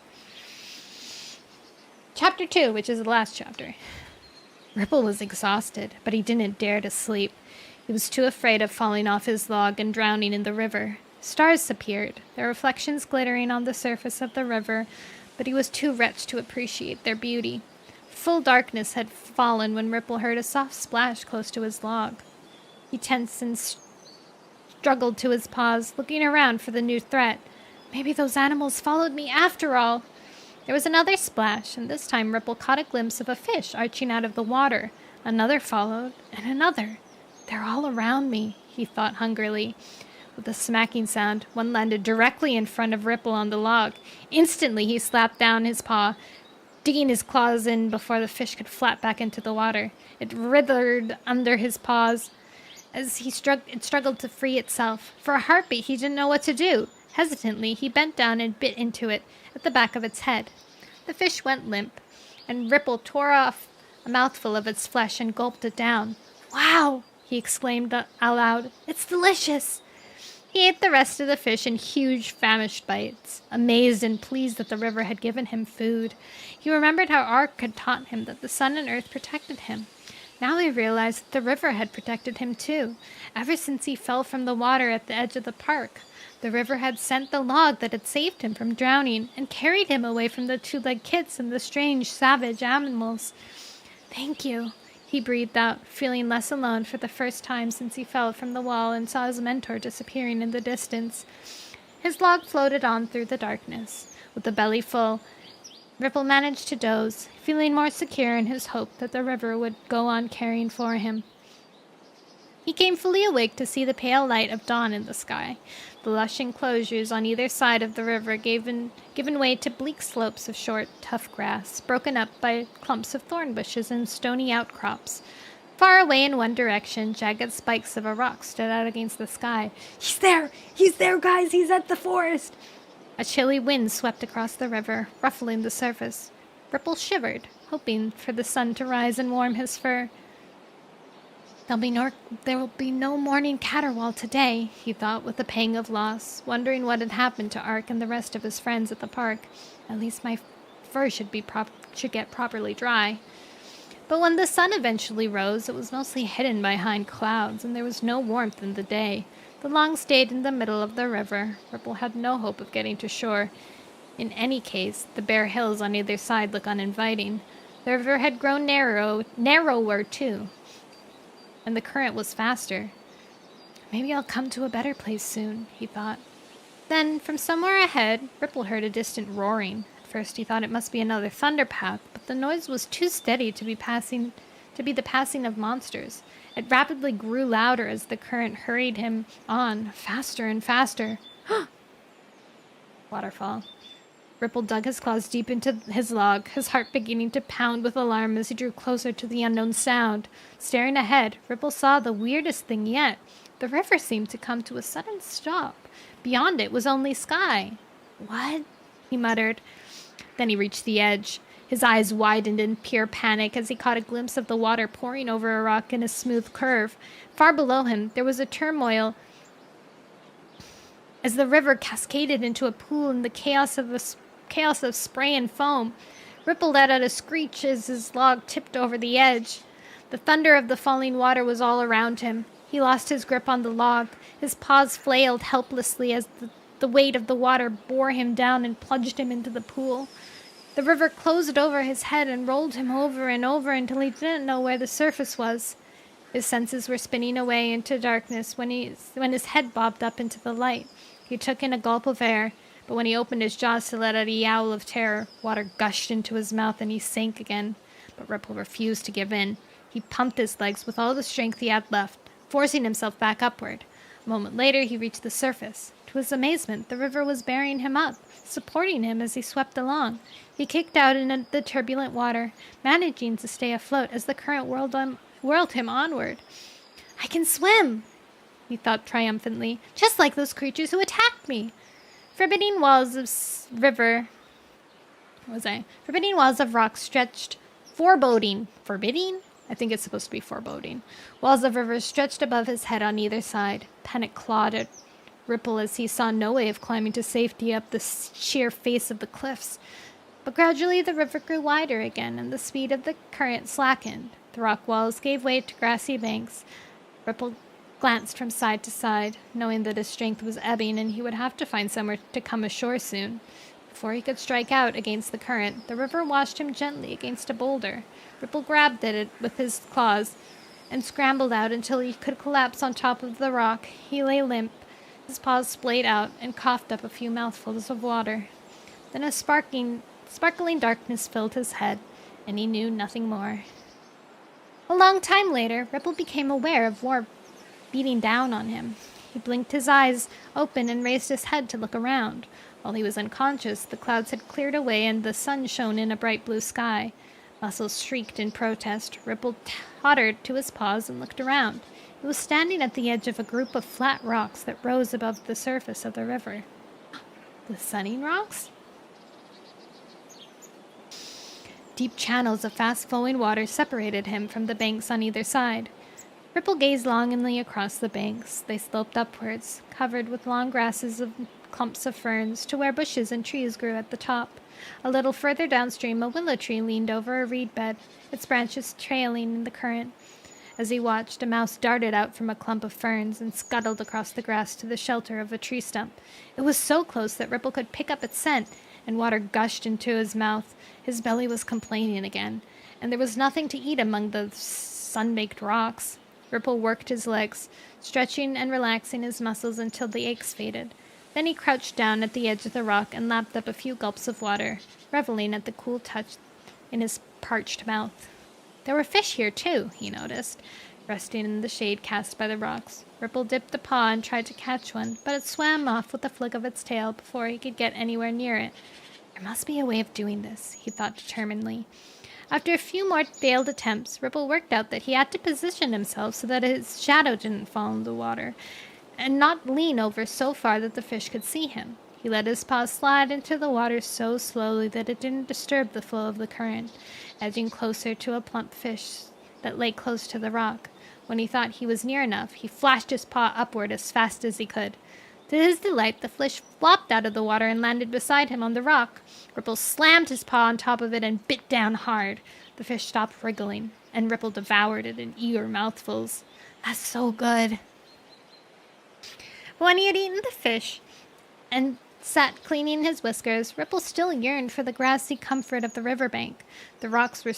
Chapter 2, which is the last chapter. Ripple was exhausted, but he didn't dare to sleep. He was too afraid of falling off his log and drowning in the river. Stars appeared, their reflections glittering on the surface of the river, but he was too wretched to appreciate their beauty. Full darkness had fallen when Ripple heard a soft splash close to his log. He tensed and struggled to his paws, looking around for the new threat. Maybe those animals followed me after all. There was another splash, and this time Ripple caught a glimpse of a fish arching out of the water. Another followed, and another. They're all around me, he thought hungrily. With a smacking sound, one landed directly in front of Ripple on the log. Instantly, he slapped down his paw, digging his claws in before the fish could flap back into the water. It writhed under his paws as it struggled to free itself. For a heartbeat, he didn't know what to do. Hesitantly, he bent down and bit into it at the back of its head. The fish went limp, and Ripple tore off a mouthful of its flesh and gulped it down. "Wow!" he exclaimed aloud. "It's delicious!" He ate the rest of the fish in huge, famished bites, amazed and pleased that the river had given him food. He remembered how Ark had taught him that the sun and earth protected him. Now he realized that the river had protected him too, ever since he fell from the water at the edge of the park. The river had sent the log that had saved him from drowning and carried him away from the two-legged kids and the strange, savage animals. "Thank you," he breathed out, feeling less alone for the first time since he fell from the wall and saw his mentor disappearing in the distance. His log floated on through the darkness. With the belly full, Ripple managed to doze, feeling more secure in his hope that the river would go on caring for him. He came fully awake to see the pale light of dawn in the sky. The lush enclosures on either side of the river given way to bleak slopes of short, tough grass, broken up by clumps of thorn bushes and stony outcrops. Far away in one direction, jagged spikes of a rock stood out against the sky. "He's there! He's there, guys! He's at the forest!" A chilly wind swept across the river, ruffling the surface. Ripple shivered, hoping for the sun to rise and warm his fur. There will be no morning caterwaul today, he thought with a pang of loss, wondering what had happened to Ark and the rest of his friends at the park. At least my fur should get properly dry. But when the sun eventually rose, it was mostly hidden behind clouds, and there was no warmth in the day. The Long stayed in the middle of the river. Ripple had no hope of getting to shore. In any case, the bare hills on either side looked uninviting. The river had grown narrower too, and the current was faster. Maybe I'll come to a better place soon, he thought. Then, from somewhere ahead, Ripple heard a distant roaring. At first he thought it must be another thunderpath, but the noise was too steady to be the passing of monsters. It rapidly grew louder as the current hurried him on, faster and faster. Waterfall. Ripple dug his claws deep into his log, his heart beginning to pound with alarm as he drew closer to the unknown sound. Staring ahead, Ripple saw the weirdest thing yet. The river seemed to come to a sudden stop. Beyond it was only sky. What? He muttered. Then he reached the edge. His eyes widened in pure panic as he caught a glimpse of the water pouring over a rock in a smooth curve. Far below him, there was a turmoil as the river cascaded into a pool in the chaos of spray and foam. Ripple let out a screech as his log tipped over the edge. The thunder of the falling water was all around him. He lost his grip on the log. His paws flailed helplessly as the weight of the water bore him down and plunged him into the pool. The river closed over his head and rolled him over and over until he didn't know where the surface was. His senses were spinning away into darkness when his head bobbed up into the light. He took in a gulp of air, but when he opened his jaws to let out a yowl of terror, water gushed into his mouth and he sank again. But Ripple refused to give in. He pumped his legs with all the strength he had left, forcing himself back upward. A moment later, he reached the surface. To his amazement, the river was bearing him up, supporting him as he swept along. He kicked out into the turbulent water, managing to stay afloat as the current whirled him onward. I can swim, he thought triumphantly, just like those creatures who attacked me. Forbidding walls of rock stretched, forbidding? I think it's supposed to be foreboding. Walls of river stretched above his head on either side. Panic clawed at Ripple as he saw no way of climbing to safety up the sheer face of the cliffs. But gradually the river grew wider again, and the speed of the current slackened. The rock walls gave way to grassy banks. Ripple glanced from side to side, knowing that his strength was ebbing and he would have to find somewhere to come ashore soon. Before he could strike out against the current, the river washed him gently against a boulder. Ripple grabbed at it with his claws and scrambled out until he could collapse on top of the rock. He lay limp, his paws splayed out, and coughed up a few mouthfuls of water. Then a sparkling darkness filled his head, and he knew nothing more. A long time later, Ripple became aware of war beating down on him. He blinked his eyes open and raised his head to look around. While he was unconscious, the clouds had cleared away and the sun shone in a bright blue sky. Muscles shrieked in protest. Ripple tottered to his paws and looked around. He was standing at the edge of a group of flat rocks that rose above the surface of the river. The Sunning Rocks? Deep channels of fast-flowing water separated him from the banks on either side. Ripple gazed longingly across the banks. They sloped upwards, covered with long grasses of clumps of ferns, to where bushes and trees grew at the top. A little further downstream, a willow tree leaned over a reed bed, its branches trailing in the current. As he watched, a mouse darted out from a clump of ferns and scuttled across the grass to the shelter of a tree stump. It was so close that Ripple could pick up its scent, and water gushed into his mouth. His belly was complaining again, and there was nothing to eat among the sun-baked rocks. Ripple worked his legs, stretching and relaxing his muscles until the aches faded. Then he crouched down at the edge of the rock and lapped up a few gulps of water, reveling at the cool touch in his parched mouth. There were fish here, too, he noticed, resting in the shade cast by the rocks. Ripple dipped a paw and tried to catch one, but it swam off with a flick of its tail before he could get anywhere near it. There must be a way of doing this, he thought determinedly. After a few more failed attempts, Ripple worked out that he had to position himself so that his shadow didn't fall in the water, and not lean over so far that the fish could see him. He let his paws slide into the water so slowly that it didn't disturb the flow of the current, edging closer to a plump fish that lay close to the rock. When he thought he was near enough, he flashed his paw upward as fast as he could. To his delight, the fish flopped out of the water and landed beside him on the rock. Ripple slammed his paw on top of it and bit down hard. The fish stopped wriggling, and Ripple devoured it in eager mouthfuls. That's so good. But when he had eaten the fish and sat cleaning his whiskers, Ripple still yearned for the grassy comfort of the riverbank. The rocks were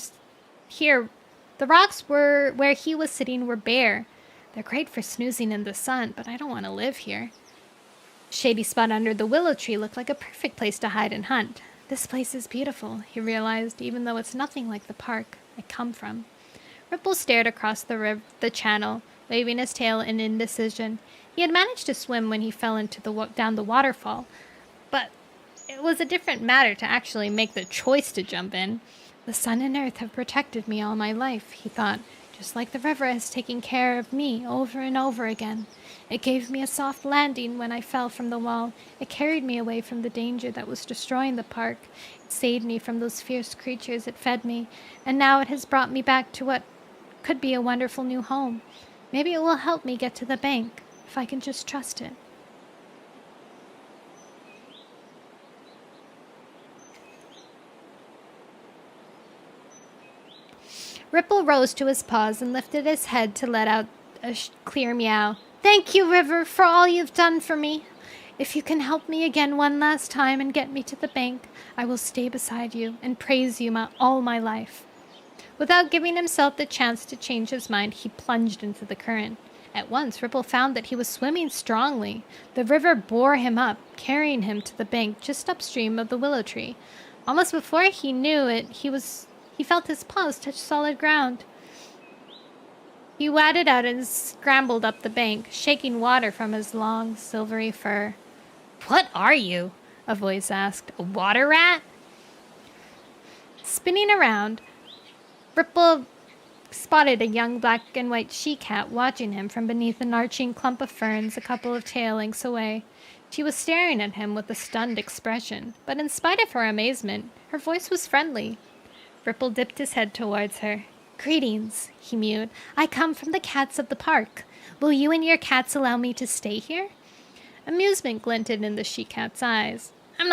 here. The rocks were where he was sitting were bare. They're great for snoozing in the sun, but I don't want to live here. A shady spot under the willow tree looked like a perfect place to hide and hunt. This place is beautiful, he realized, even though it's nothing like the park I come from. Ripple stared across the channel, waving his tail in indecision. He had managed to swim when he fell down the waterfall, but it was a different matter to actually make the choice to jump in. The sun and earth have protected me all my life, he thought, just like the river has taken care of me over and over again. It gave me a soft landing when I fell from the wall. It carried me away from the danger that was destroying the park. It saved me from those fierce creatures. It fed me, and now it has brought me back to what could be a wonderful new home. Maybe it will help me get to the bank, if I can just trust it. Ripple rose to his paws and lifted his head to let out a clear meow. Thank you, River, for all you've done for me. If you can help me again one last time and get me to the bank, I will stay beside you and praise you all my life. Without giving himself the chance to change his mind, he plunged into the current. At once, Ripple found that he was swimming strongly. The river bore him up, carrying him to the bank just upstream of the willow tree. Almost before he knew it, he felt his paws touch solid ground. He waded out and scrambled up the bank, shaking water from his long, silvery fur. What are you? A voice asked. A water rat? Spinning around, Ripple spotted a young black and white she-cat watching him from beneath an arching clump of ferns a couple of tail lengths away. She was staring at him with a stunned expression, but in spite of her amazement, her voice was friendly. Ripple dipped his head towards her. Greetings, he mewed. I come from the cats of the park. Will you and your cats allow me to stay here? Amusement glinted in the she-cat's eyes. I'm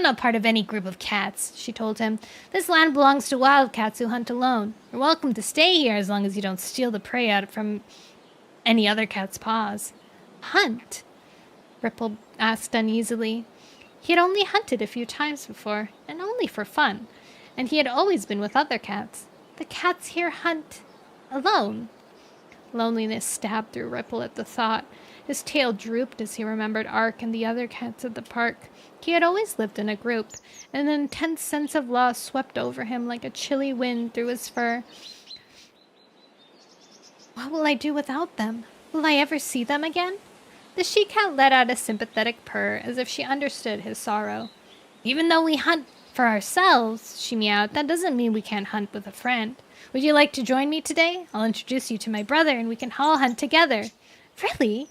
not part of any group of cats, she told him. This land belongs to wildcats who hunt alone. You're welcome to stay here as long as you don't steal the prey out from any other cat's paws. Hunt? Ripple asked uneasily. He had only hunted a few times before, and only for fun, and he had always been with other cats. The cats here hunt alone. Loneliness stabbed through Ripple at the thought. His tail drooped as he remembered Ark and the other cats at the park. He had always lived in a group, and an intense sense of loss swept over him like a chilly wind through his fur. What will I do without them? Will I ever see them again? The she-cat let out a sympathetic purr, as if she understood his sorrow. Even though we hunt for ourselves, she meowed, that doesn't mean we can't hunt with a friend. Would you like to join me today? I'll introduce you to my brother, and we can all hunt together. Really?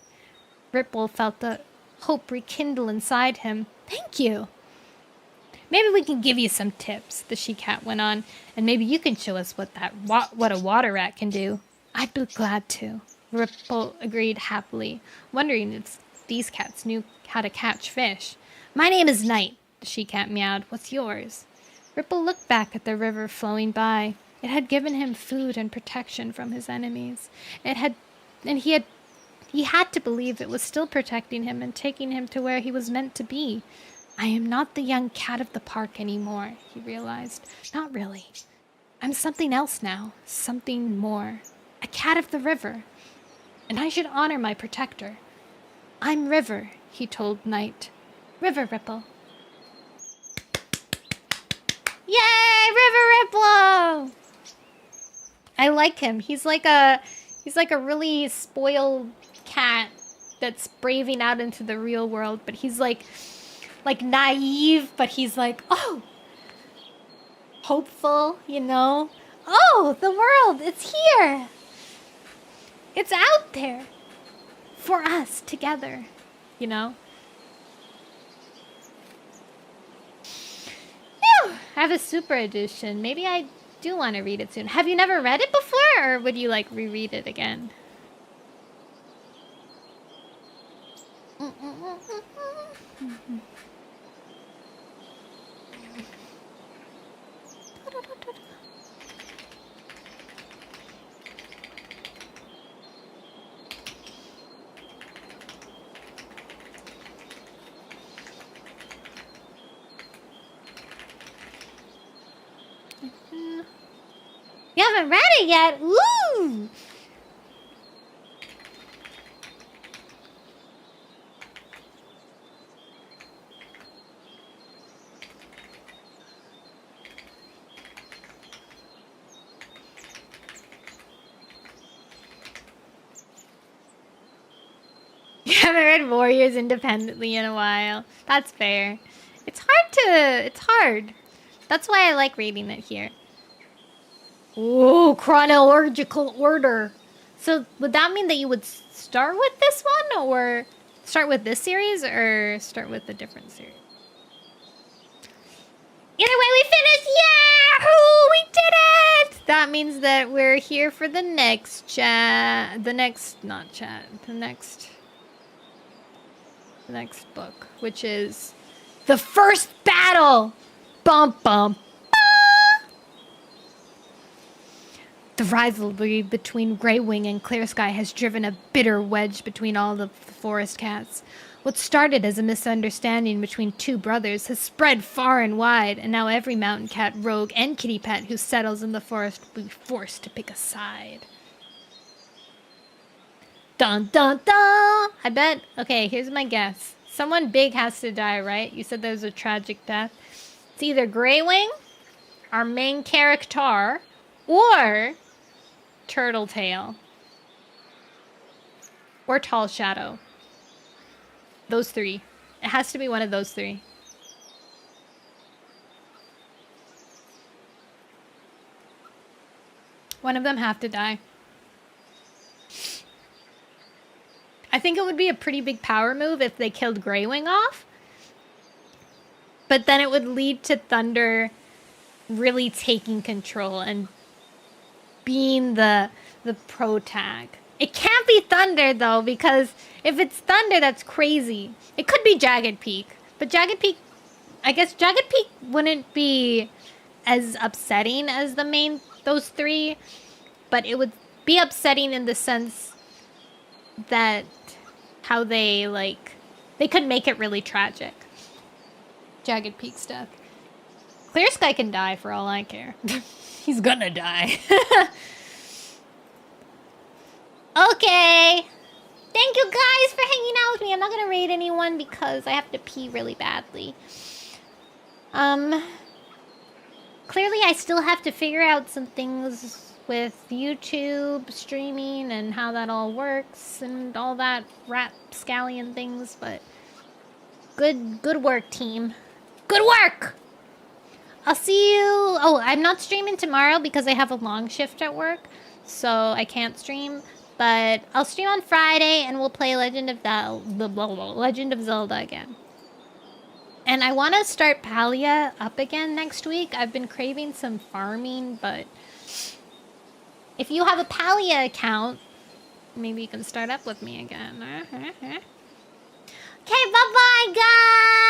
Ripple felt the hope rekindle inside him. Thank you. Maybe we can give you some tips, the she-cat went on, and maybe you can show us what a water rat can do. I'd be glad to, Ripple agreed happily, wondering if these cats knew how to catch fish. My name is Night, the she-cat meowed. What's yours? Ripple looked back at the river flowing by. It had given him food and protection from his enemies. He had to believe it was still protecting him and taking him to where he was meant to be. I am not the young cat of the park anymore, he realized. Not really. I'm something else now. Something more. A cat of the river. And I should honor my protector. I'm River, he told Night. River Ripple. Yay, River Ripple! I like him. He's like a really spoiled cat that's braving out into the real world, but he's like naive, but he's like, oh, hopeful, you know? Oh, the world, it's here. It's out there for us together, you know? Phew, I have a super edition. Maybe I do want to read it soon. Have you never read it before, or would you like reread it again? haven't read it yet. Ooh! You haven't read Warriors independently in a while. That's fair. It's hard. That's why I like reading it here. Ooh, chronological order. So would that mean that you would start with this one, or start with this series, or start with a different series? Either way, we finished! Yahoo! We did it! That means that we're here for the next chat. The next book, which is the first battle. Bum bum. The rivalry between Greywing and Clearsky has driven a bitter wedge between all the forest cats. What started as a misunderstanding between two brothers has spread far and wide, and now every mountain cat, rogue, and kitty pet who settles in the forest will be forced to pick a side. Dun dun dun! I bet. Okay, here's my guess. Someone big has to die, right? You said there's a tragic death. It's either Greywing, our main character, or Turtletail, or Tall Shadow. Those three. It has to be one of those three. One of them have to die. I think it would be a pretty big power move if they killed Greywing off. But then it would lead to Thunder really taking control and being the pro tag. It can't be Thunder though, because if it's Thunder, that's crazy. It could be Jagged Peak, but Jagged Peak, I guess Jagged Peak wouldn't be as upsetting as those three, but it would be upsetting in the sense that how they could make it really tragic. Jagged Peak's death. Clearsky can die for all I care. He's gonna die. Okay. Thank you guys for hanging out with me. I'm not gonna raid anyone because I have to pee really badly. Clearly I still have to figure out some things with YouTube streaming and how that all works and all that rapscallion things, but good work, team. Good work! I'll see you. Oh, I'm not streaming tomorrow because I have a long shift at work, so I can't stream. But I'll stream on Friday and we'll play Legend of Zelda again. And I want to start Palia up again next week. I've been craving some farming, but if you have a Palia account, maybe you can start up with me again. Okay, bye-bye, guys!